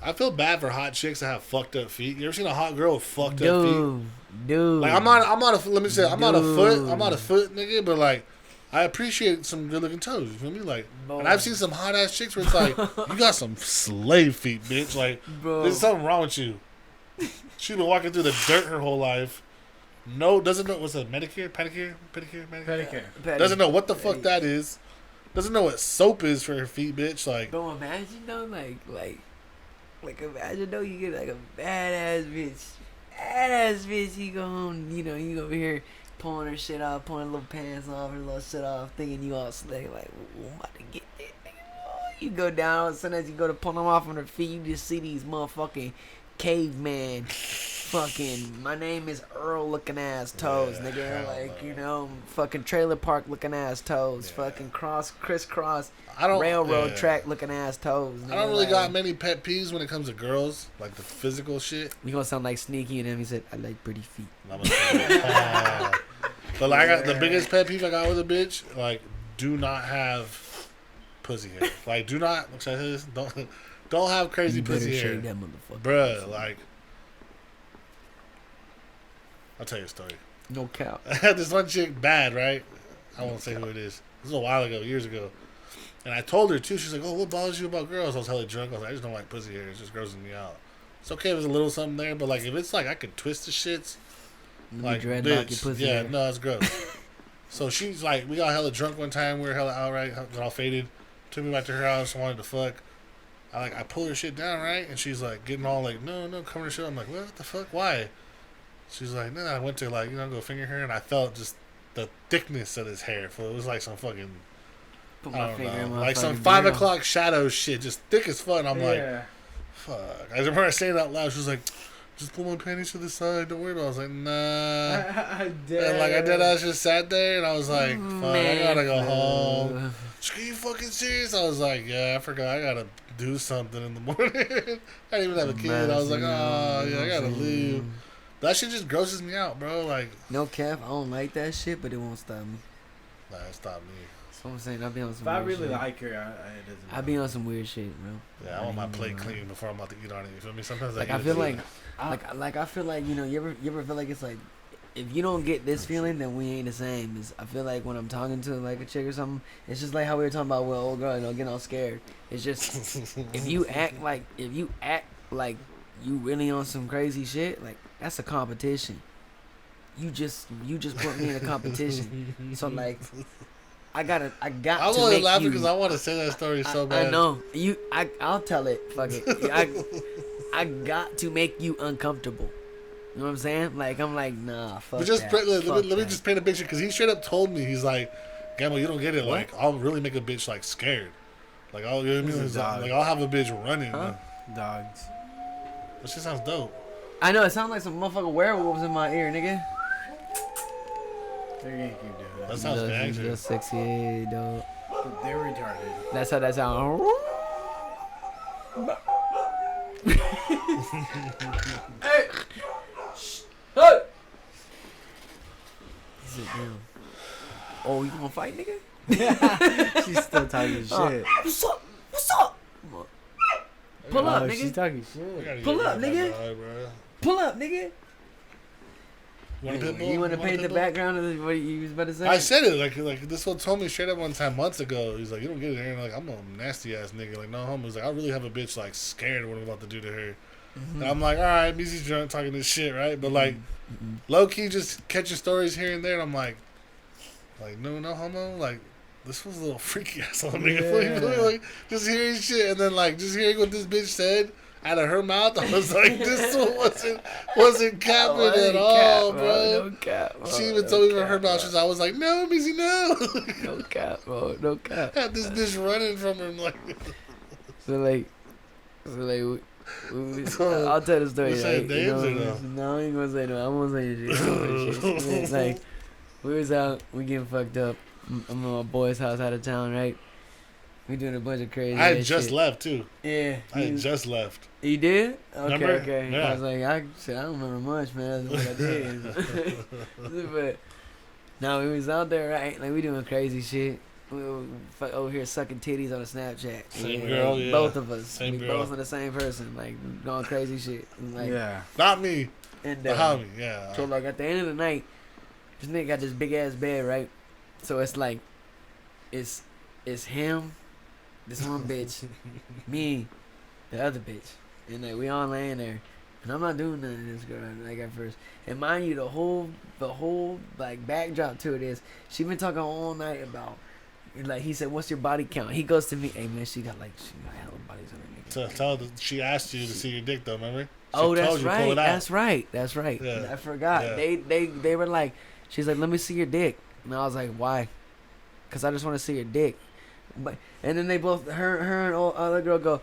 I feel bad for hot chicks that have fucked up feet. You ever seen a hot girl with fucked up feet? Dude. Like I'm not a. Let me say, I'm not a foot. Dude. I'm not a foot nigga, but like. I appreciate some good looking toes. You feel me? Like, and I've seen some hot ass chicks where it's like, you got some slave feet, bitch. Like, Bro. there's something wrong with you. She's been walking through the dirt her whole life. No, doesn't know what's a pedicure. Pedicure. Doesn't know what the fuck that is. Doesn't know what soap is for her feet, bitch. Like, Bro, imagine though, like imagine though you get like a badass bitch, you go home, you know, you over here pulling her shit off, pulling little pants off, her little shit off, thinking you all slick, like, ooh, I'm about to get that nigga. You go down, as soon as you go to pull them off on her feet, you just see these motherfucking caveman, fucking, my name is Earl looking ass toes, Yeah, nigga, hell like, no. you know, fucking trailer park looking ass toes, fucking crisscross I don't railroad track looking ass toes. I don't really like, got many pet peeves when it comes to girls, like the physical shit. You gonna sound like Sneaky, and then he said, "I like pretty feet." I'm gonna say, but like, I got the biggest pet peeve I got with a bitch, like, do not have pussy hair. Like, do not. Should I say this? Don't have crazy You better pussy hair, shave that motherfucker, bruh. Like, I'll tell you a story. No cap. I had this one chick, bad, right? I won't say who it is. This was a while ago, years ago. And I told her too. She's like, "Oh, what bothers you about girls?" I was hella drunk. I was like, "I just don't like pussy hair. It just grosses me out." It's okay if there's a little something there, but like if it's like I could twist the shits, like dreadlock your bitch, pussy yeah, hair. no, it's gross. So she's like, we got hella drunk one time. We were hella out, right? Got all faded. Took me back to her house. Wanted to fuck. I pulled her shit down, right? And she's like getting all like, no, cover her shit. I'm like, what the fuck? Why? She's like, no. I went to like, go finger her, and I felt just the thickness of his hair. So it was like some fucking, Put I my don't finger in know, my like some fucking 5 grill. o'clock shadow shit, just thick as fuck. And I'm like, Yeah. fuck. I remember saying it out loud. She was like, just pull my panties to the side. Don't worry about it. I was like, nah. And like I did, I just sat there and I was like, fuck, I gotta go home. Are you fucking serious? I was like, yeah, I forgot. I gotta do something in the morning. I didn't even have a kid. I was like, oh, yeah, I gotta leave. That shit just grosses me out, bro. Like, No cap, I don't like that shit, but it won't stop me. nah, it stopped me. That's what I'm saying. I be on some. If I weird really shit. like her, it doesn't. I be on some weird shit, bro. Yeah, I want my plate clean before I'm about to eat on it. You feel me? Sometimes Like I I get feel it. like I feel like you ever feel like it's like if you don't get this feeling then we ain't the same. It's, I feel like when I'm talking to like a chick or something, it's just like how we were talking about with old girl, getting all scared. It's just if you act like you really on some crazy shit, like that's a competition. You just put me in a competition. So like I got I'm to only make laughing you. because I want to say that story so bad. I know you. I'll tell it. Fuck it. I got to make you uncomfortable. You know what I'm saying? Like I'm like, nah, fuck But just that. let me Fuck just paint a picture because he straight up told me, he's like, Gamble, you don't get it. What? Like I'll really make a bitch like scared. Like I'll, you know what I mean? Who's a dog? Like I'll have a bitch running. Huh? Dogs. That shit sounds dope. I know it sounds like some motherfucking werewolves in my ear, nigga. They're gonna keep doing That that. sounds Just gangster. sexy, dog. They're retarded. That's how that sounds. Hey! Hey! Sit down. Oh, you gonna fight, nigga? She's still talking shit. What's up? What's up? Pull up, Oh, she's nigga. talking We shit. gotta Pull get up, rid of nigga. that guy, bro. Pull up, nigga. You want a pit bull? You want to a paint the pit bull? background of what you was about to say? I said it like this one told me straight up one time months ago. He's like, you don't get it, Aaron. Like I'm a nasty ass nigga. Like no homo. He's like, I really have a bitch like scared of what I'm about to do to her. And I'm like, all right, Meezie's drunk talking this shit, right? But like, low key, just catching stories here and there. And I'm like, no homo. Like, this was a little freaky ass on nigga. Yeah. Like, just hearing shit, and then like just hearing what this bitch said out of her mouth, I was like, this one wasn't capping at all, bro. No cap, bro. She even told me from her mouth. I was like, no, Meezie, no. No cap, bro. No cap. Had this bitch running from him like. So like, I'll tell the story. You saying Like, names or no? No, I ain't gonna say no. I won't say shit. I won't say shit. It's like, we was out, we getting fucked up. I'm at my boy's house out of town, right? We doing a bunch of crazy. I had ass just shit. left too. Yeah. I had just left. You did? Okay, Remember? okay. Yeah. I was like, I don't remember much, man. That's what I did. But no, we was out there, right? Like we doing crazy shit. We were over here sucking titties on a Snapchat. Same Yeah, girl, like, yeah. Both of us. Same we girl. both are the same person. Like doing crazy shit. And, like, Yeah. Not me. And The homie. Yeah. so like at the end of the night, this nigga got this big ass bed, right? So it's like, it's him, this one bitch, me, the other bitch, and like we all laying there, and I'm not doing nothing to this girl like at first. And mind you, the whole like backdrop to it is she been talking all night about. Like he said, what's your body count? He goes to me, hey man, she got hella bodies on her nigga. So tell her she asked you to see your dick though, remember? She Oh, that's told you, pull right. it out. That's right. Yeah. I forgot. Yeah. They were like, she's like, let me see your dick, and I was like, why? Cause I just want to see your dick. But and then they both, her and other girl go,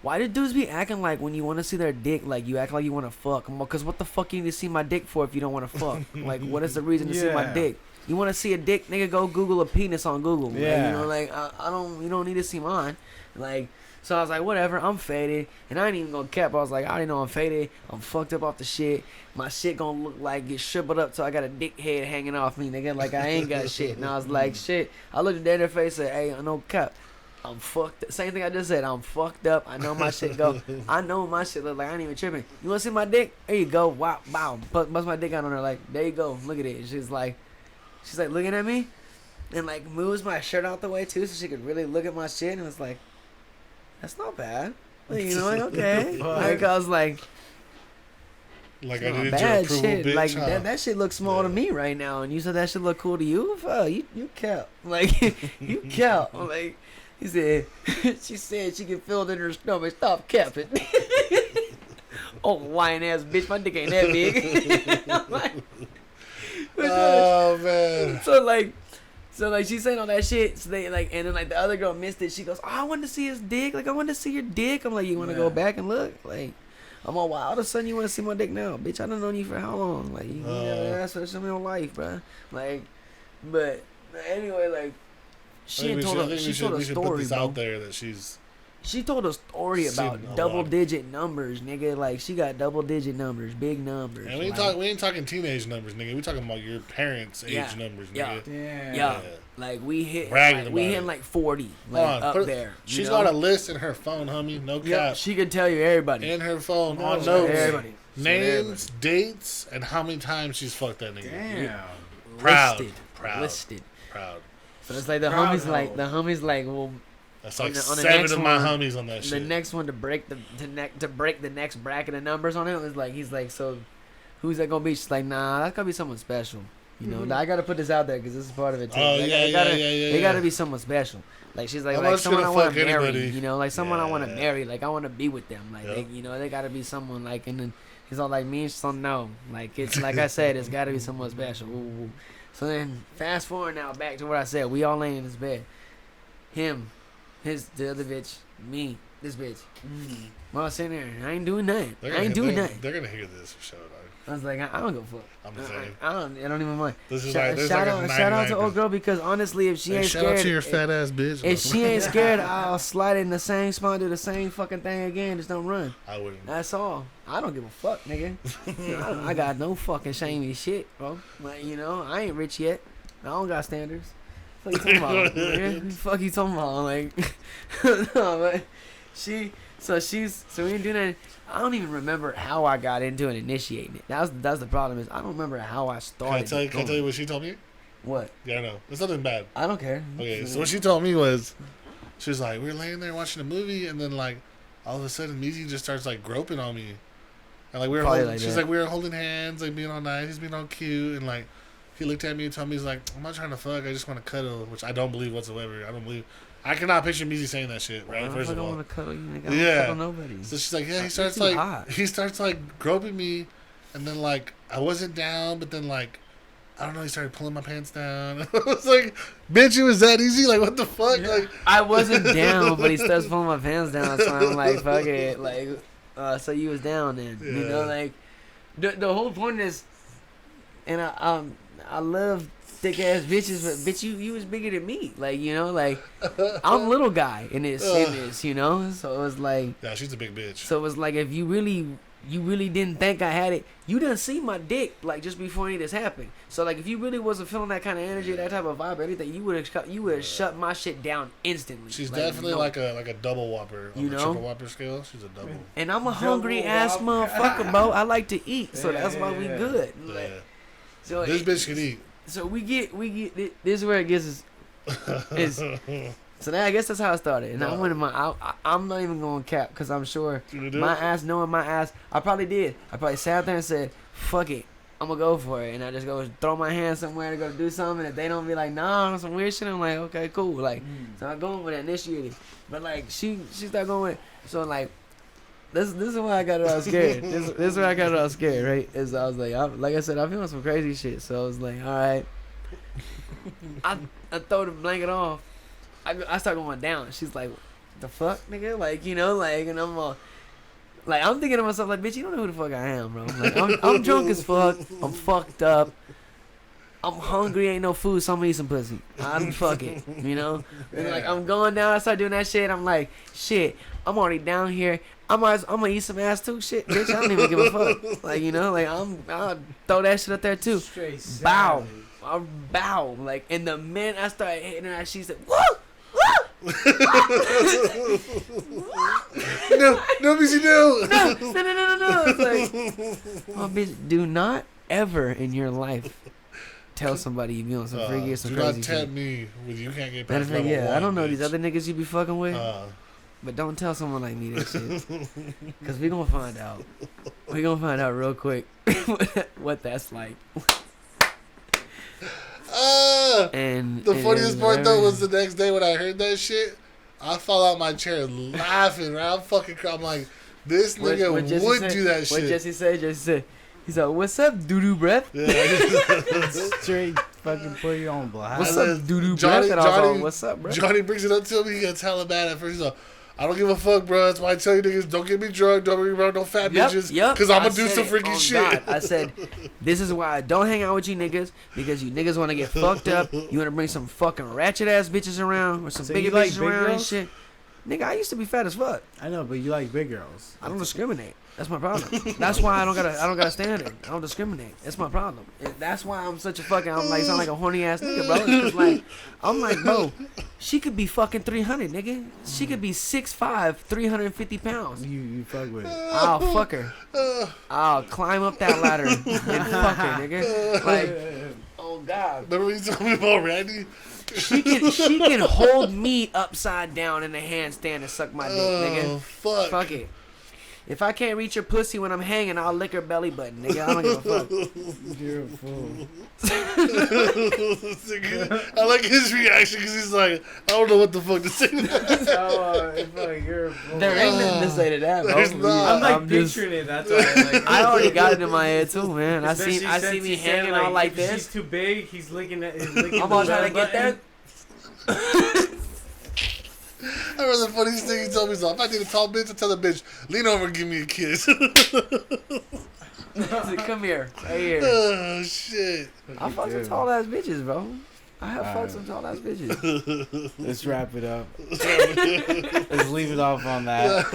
why do dudes be acting like when you want to see their dick, like you act like you want to fuck? I'm like, cause what the fuck you need to see my dick for if you don't want to fuck? Like, what is the reason to see my Yeah. dick? You want to see a dick, nigga? Go Google a penis on Google. Like, Yeah. you know, like I don't, you don't need to see mine. Like, so I was like, whatever. I'm faded, and I ain't even gonna cap. I was like, I already know I'm faded. I'm fucked up off the shit. My shit gonna look like get shriveled up, so I got a dick head hanging off me, nigga. Like I ain't got shit. And I was like, shit. I looked at their face, and said, hey, no cap. I'm fucked up. Same thing I just said. I'm fucked up. I know my shit go. I know my shit look like I ain't even tripping. You wanna see my dick? There you go. Wow, wow. Bust my dick out on her. Like, there you go. Look at it. She's like looking at me, and like moves my shirt out the way too, so she could really look at my shit. And was like, that's not bad. Like, you know, like okay. Like I was like, Like it's I not did bad your approval, shit. bitch. Like huh? that shit looks small to me right now, and you said that shit look cool to you. Fuck, you kept like you kept like. He said, she said she can feel it in her stomach. Stop capping. Oh, lying ass bitch, my dick ain't that big. I'm like, Oh man. so like she's saying all that shit. So they like, and then like the other girl missed it. She goes, oh, I wanted to see his dick. Like I wanted to see your dick. I'm like, you want to go back and look? Like, I'm all, wow, all of a sudden you want to see my dick now, bitch? I done known you for how long? Like you never asked for some of your life, bro. Like, but anyway, like. She I think told we a should put story, this bro. out there that she's. She told a story Seen about a double lot. digit numbers, nigga. Like she got double digit numbers, big numbers. And we ain't talking teenage numbers, nigga. We talking about your parents' age Yeah. numbers, Yeah. nigga. Damn. Yeah, like we hit, Bragging like, we about hit it. like 40, like Hold on, up put it- there. you She's know? got a list in her phone, homie. No Yeah, cap. she could tell you everybody. In her phone, Oh, on notes, everybody. names, dates, and how many times she's fucked that nigga. Damn. Proud. Listed. Proud. Listed. Proud. So it's like the Proud homies, like hoe. the homies, like well, That's like on the 7 next of my one, homies on that the shit. next one to break to break the next bracket of numbers on it was like he's like, so who's that gonna be? She's like, nah, that's gotta be someone special. You know, I gotta put this out there because this is part of it too. Oh, They yeah, gotta, yeah. They gotta be someone special. Like she's like, I'm not just someone I gonna want to fuck marry. anybody. You know, like someone I want to Yeah. marry. Like I want to be with them. Like Yep. they, you know, they gotta be someone like. And then he's all like, me and son, no. Like it's like I said, it's gotta be someone special. Ooh. So then fast forward now back to what I said. We all laying in this bed. Him, the other bitch, me, this bitch. Well, I was sitting there. I ain't doing nothing. I ain't doing nothing. They're gonna hear this for sure, dog. I was like, I don't give a fuck. I'm just saying. I don't even mind. This is Shout, like, this shout like out, a shout out to 99%. old girl because honestly, if she Hey, ain't shout scared, out to your fat ass bitch. if she ain't scared, I'll slide in the same spot, do the same fucking thing again. Just don't run. I wouldn't. That's all. I don't give a fuck, nigga. I got no fucking shamey shit, bro. Like, you know, I ain't rich yet. I don't got standards. Fuck you talking about, nigga? Fuck you talking about, like, no, but so we didn't do that. I don't even remember how I got into it, initiating it. That's the problem is I don't remember how I Can started. I tell you what she told me? What? Yeah, I know. It's nothing bad. I don't care. Okay, so what she told me was, she was like, we were laying there watching a movie, and then like, all of a sudden, Meezie just starts like groping on me, And like we were, Probably like she's that. like we were holding hands, like being all nice, he's being all cute, and like he looked at me and told me he's like, I'm not trying to fuck, I just want to cuddle, which I don't believe whatsoever. I cannot picture Meezie saying that shit, right? First of I all, don't want to cuddle you, nigga. I don't yeah. cuddle nobody. So she's like, yeah, he starts like groping me, and then like I wasn't down, but then like I don't know, he started pulling my pants down. I was like, bitch, it was that easy? Like, what the fuck? Yeah. Like, I wasn't down, but he starts pulling my pants down, so I'm like, fuck it. Like, so you was down then. Yeah. You know, like, the whole point is, and I love thick ass bitches, but bitch, you was bigger than me. Like, you know, like, I'm little guy in this, you know? So it was like, yeah, she's a big bitch. so it was like, if you really didn't think I had it, you didn't see my dick like just before any of this happened. So like if you really wasn't feeling that kind of energy, that type of vibe, or anything, you would have shut my shit down instantly. She's like, definitely no. like a double whopper on You the know? triple whopper scale. She's a double. And I'm a hungry Double ass whopper. motherfucker, bro. I like to eat, so Yeah, that's why we yeah. good. Yeah. Like, so This bitch can eat. So we get this is where it gets is. So now I guess that's how it started. And I went in my I'm not even going to cap because I'm sure my ass knowing my ass, I probably did. I probably sat there and said, fuck it, I'm going to go for it. And I just go throw my hand somewhere to go do something. And if they don't be like, nah, some weird shit, I'm like, okay, cool. Like, so I'm going with it, initiated. But like, she started going with it. So like, this is why I got it all scared. This is why I got it all scared, right? Is I was like, like I said, I'm feeling some crazy shit. So I was like, all right. I throw the blanket off. I start going down. She's like, the fuck, nigga? Like, you know, like, and I'm all, like, I'm thinking to myself, like, bitch, you don't know who the fuck I am, bro. Like, I'm drunk as fuck. I'm fucked up. I'm hungry. Ain't no food, so I'm gonna eat some pussy. I'm fucking, you know? And like, I'm going down. I start doing that shit. I'm like, shit, I'm already down here. I'm gonna eat some ass too. Shit, bitch, I don't even give a fuck. Like, you know, like, I'll throw that shit up there too. Straight Bow. savage. I bow. Like, and the minute I started hitting her, she said, woo! No, Meezie, no. No. It's like, oh, bitch, do not ever in your life tell somebody you be on some freaky or some Do crazy not shit. tempt me with you can't get Matter past of fact, level yeah, I one, don't know bitch. these other niggas you be fucking with, Uh, but don't tell someone like me that shit. Because we gonna find out. We gonna find out real quick what that's like. And the funniest part though very- was the next day when I heard that shit. I fall out my chair laughing. Right? I'm fucking crying. I'm like, this nigga what Jesse would said- do that What shit. Jesse said, he's like, what's up, doo-doo breath? Yeah. Straight fucking put you on blast. What's And up, then doo-doo Johnny- breath? And I was Johnny- like, what's up, bro? Johnny brings it up to me. He gets hella mad at first. He's like, I don't give a fuck, bro. That's why I tell you niggas, don't get me drunk. Don't get me wrong. No fat bitches. Because I'm I going to do said some it. freaky Oh, shit. God. I said, this is why I don't hang out with you niggas, because you niggas want to get fucked up. You want to bring some fucking ratchet ass bitches around or some So bigger you like bitches big around and girls? shit. Nigga, I used to be fat as fuck. I know, but you like big girls. I don't discriminate. That's my problem. That's why I don't got a standard. I don't discriminate. That's my problem. And that's why I'm such a fucking, I'm like, sound like a horny ass nigga, bro. Because like, I'm like, bro, she could be fucking 300, nigga. She could be 6'5", 350 pounds. You fuck with it. I'll fuck her. I'll climb up that ladder and fuck her, nigga. Like, oh God. Remember when you told me about Randy? She can hold me upside down in a handstand and suck my dick, nigga. Oh, fuck. Fuck it. If I can't reach her pussy when I'm hanging, I'll lick her belly button, nigga. I don't give a fuck. You're a fool. I like his reaction because he's like, I don't know what the fuck to say. Fuck, you're a fool. There ain't nothing to say to that, bro. There's not. I'm like just- picturing it. That's why. Like, I already got it in my head too, man. I especially see since me he said, hanging out like if she's this. too big. He's licking at. He's licking I'm all the trying to get there. button. I remember the funniest thing he told me is, if I need a tall bitch, I tell the bitch, lean over and give me a kiss. He said, come here, right here. Oh, shit. I fuck some tall ass bitches, bro. I have fucked some tall ass bitches. Let's wrap it up. Let's leave it off on that.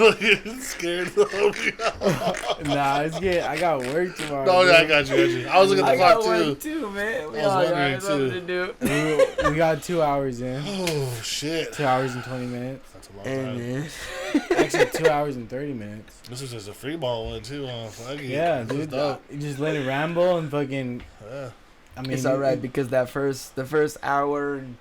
I'm scared. Nah, it's good. I got work tomorrow. No, yeah, I dude. got you. I was looking at I the clock, got too. work too, man. We I was all wondering, got something too. to do. We got 2 hours in. Oh, shit. 2 hours and 20 minutes. That's a long Hey, time. man. Actually, 2 hours and 30 minutes. This was just a free ball one, too. Fuck it. Yeah, This was dude. dope. You just let it ramble and fucking. Yeah. I mean, It's all right because the first hour and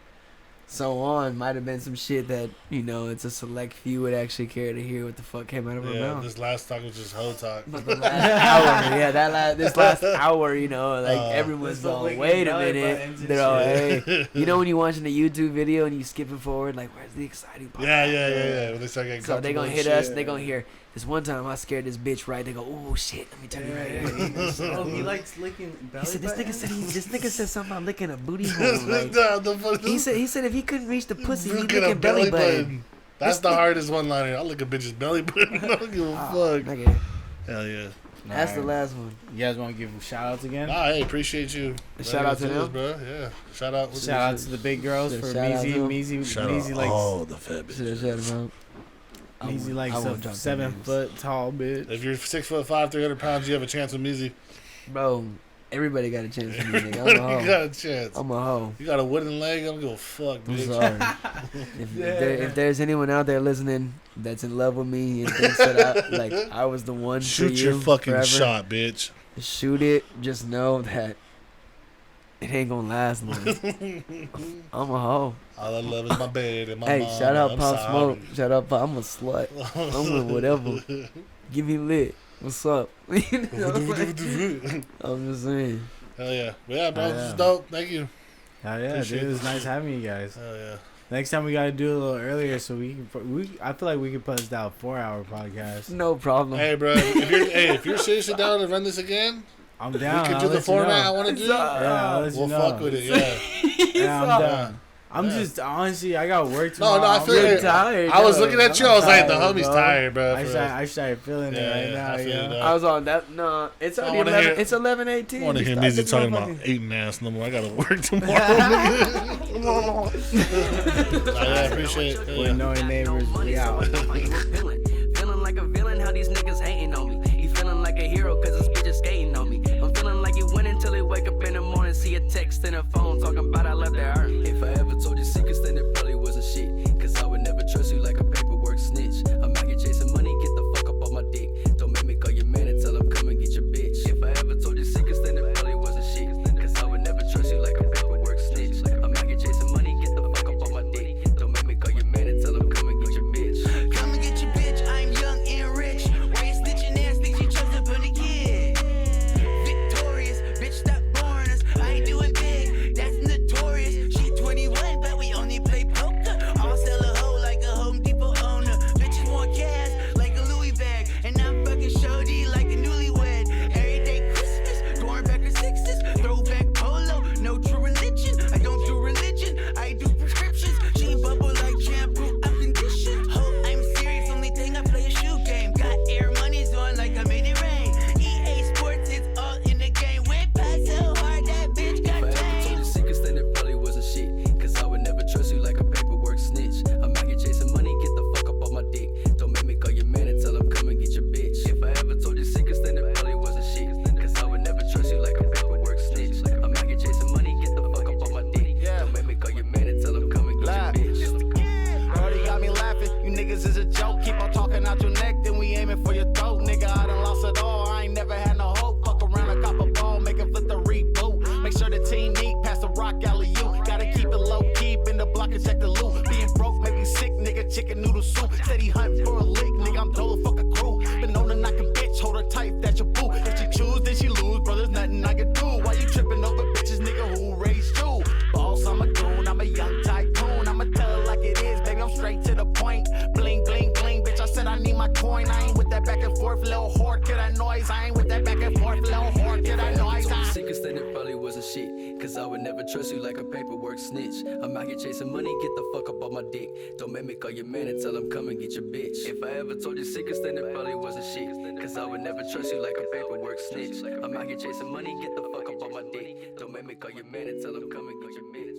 so on might have been some shit that, you know, it's a select few would actually care to hear what the fuck came out of her mouth. This last talk was just hoe talk. But the last hour, this last hour, you know, like everyone's going, wait a minute. They're all, hey. You know when you're watching a YouTube video and you skipping forward, like, where's the exciting part? Yeah. When they start getting so they gonna hit us, they gonna hear, this one time I scared this bitch right. They go, oh shit, let me tell you right here. Oh, he likes licking belly He said, buttons? this nigga said something about licking a booty hole. Like, he said if he couldn't reach the pussy, he'd lick a belly button. That's the hardest one liner. I'll lick a bitch's belly button. I don't give a fuck. Nigga, Hell yeah. that's the last one. You guys want to give shout outs again? Nah, hey, appreciate you. Shout out to them, bro. Yeah. Shout out. Shout out to the big girls for Shout out to them. Meezie likes all the fat Should bitches. have said about. Meezie likes a 7 foot tall bitch. If you're 6'5", 300 pounds, you have a chance with Meezie. Bro, everybody got a chance with me, nigga. I'm a You hoe. got a chance. I'm a hoe. You got a wooden leg. I don't give a fuck, I'm bitch. sorry. If there's anyone out there listening that's in love with me and thinks that I was the one Shoot for you your fucking forever, shot, bitch. shoot it. Just know that it ain't gonna last long. I'm a hoe. All I love is my bed and my Hey, mom. shout out I'm Pop sorry. Smoke. Shout out Pop. I'm a slut. I'm with whatever. Give me lit. What's up? You know what I'm saying? I'm just saying. Hell yeah. But yeah, bro, Oh, this is yeah. dope. Thank you. Hell yeah, Appreciate dude. It was it. nice having you guys. Hell yeah. Next time we got to do it a little earlier so I feel like we could post out a 4-hour podcast. No problem. Hey, bro, if you're seriously down to run this again, I'm down. we could I'll do the let you format I know. want to do. Yeah, I'll let you We'll know. fuck with it, yeah. Yeah, I'm down. I'm Yeah. just, honestly, I got work No, tomorrow. I feel You're it. tired. I was yo. looking at you. I'm I was like, the tired, homie's bro. tired, bro. for real. I started feeling it right now, I feel yo. it, dog. I was on that. No, it's I already wanna 11. hear- It's 11:18. I want to hear Start Meezie this talking about motherfucker. eating ass no more. I gotta work tomorrow. I appreciate it. With knowing neighbors, we out. Feeling like a villain, how these niggas hating on me. He feeling like a hero, cause this bitch is skating on me. I'm feeling like you win until he wake up in the morning, see a text in a phone talking about I left that hurt. If I ever told you secrets, then it probably wasn't shit. Cause I would never trust you like a paperwork snitch. I'm out here chasing money, get the fuck up on my dick. Don't make me call your man and tell him come and get your bitch. If I ever told you secrets, then it probably wasn't shit. Cause I would never trust you like a paperwork snitch. I'm out here chasing money, get the fuck up on my dick. Don't make me call your man and tell him come and get your bitch. Come and get your bitch, I'm young and rich. Why you snitching ass, think you chose to put a kid? Victorious, bitch, stop boring us. I ain't doing big, that's notorious. She 21, but we only play poker. I'll sell a hoe like a Home Depot owner. Bitches want cash like a Louis bag. And I'm fucking shorty like a newlywed. Everyday Christmas, Dornbecker sixes, throwback polo. No true religion, I don't do religion, I do prescriptions. She bubble like shampoo, I'm conditioned. Oh, I'm serious, only thing I play a shoe game. Got air money's on like I made it rain. EA Sports, it's all in the game. Whip pass so hard, that bitch got If I ever told you secrets, then it probably wasn't shit. Cause I would never trust you like a paperwork snitch. I'm out here chasing money, get the fuck up on my dick. Don't make me call your man and tell him come and get your bitch. If I ever told you secrets, then it probably wasn't shit. Cause I would never trust you like a paperwork snitch. I'm out here chasing money, get the fuck up on my dick. Don't make me call your man and tell him come and get your bitch. Brody got me laughing. You niggas is a joke. Keep on talking out your neck, then we aiming for your throat. Nigga, I done lost it all. I ain't never had no hope. Fuck around, I cop a ball, make it flip the reboot. Make sure the team meet, pass the rock alley you. Gotta keep it low key, bend the block and check the loot. Being broke make me sick, nigga. Chicken noodle soup. Steady hunt for a lick, nigga. I'm dolo, fuck a crew. Been known to knock a bitch, hold her tight, that's your boo. If she choose, then she lose, bro. There's nothing I can do. Why you tripping over bitches, nigga? Who raised you? Boss, I'm a goon, I'm a young tycoon. I'ma tell it like it is, baby. I'm straight to the point. Bling, bling, bling, bitch. I said I need my coin. I ain't with that back and forth, little whore. Get that noise. I ain't with that back and forth, little whore. Get that noise. Told you secrets, then it probably wasn't shit. Cause I would never trust you like a paperwork snitch. I'm out here chasing money, get the fuck up on my dick. Don't make me call your man and tell him come and get your bitch. If I ever told you secrets, then it probably wasn't shit. Cause I would never trust you like a paperwork snitch. I'm out here chasing money, get the fuck up on my dick. Don't make me call your man and tell him come and get your bitch.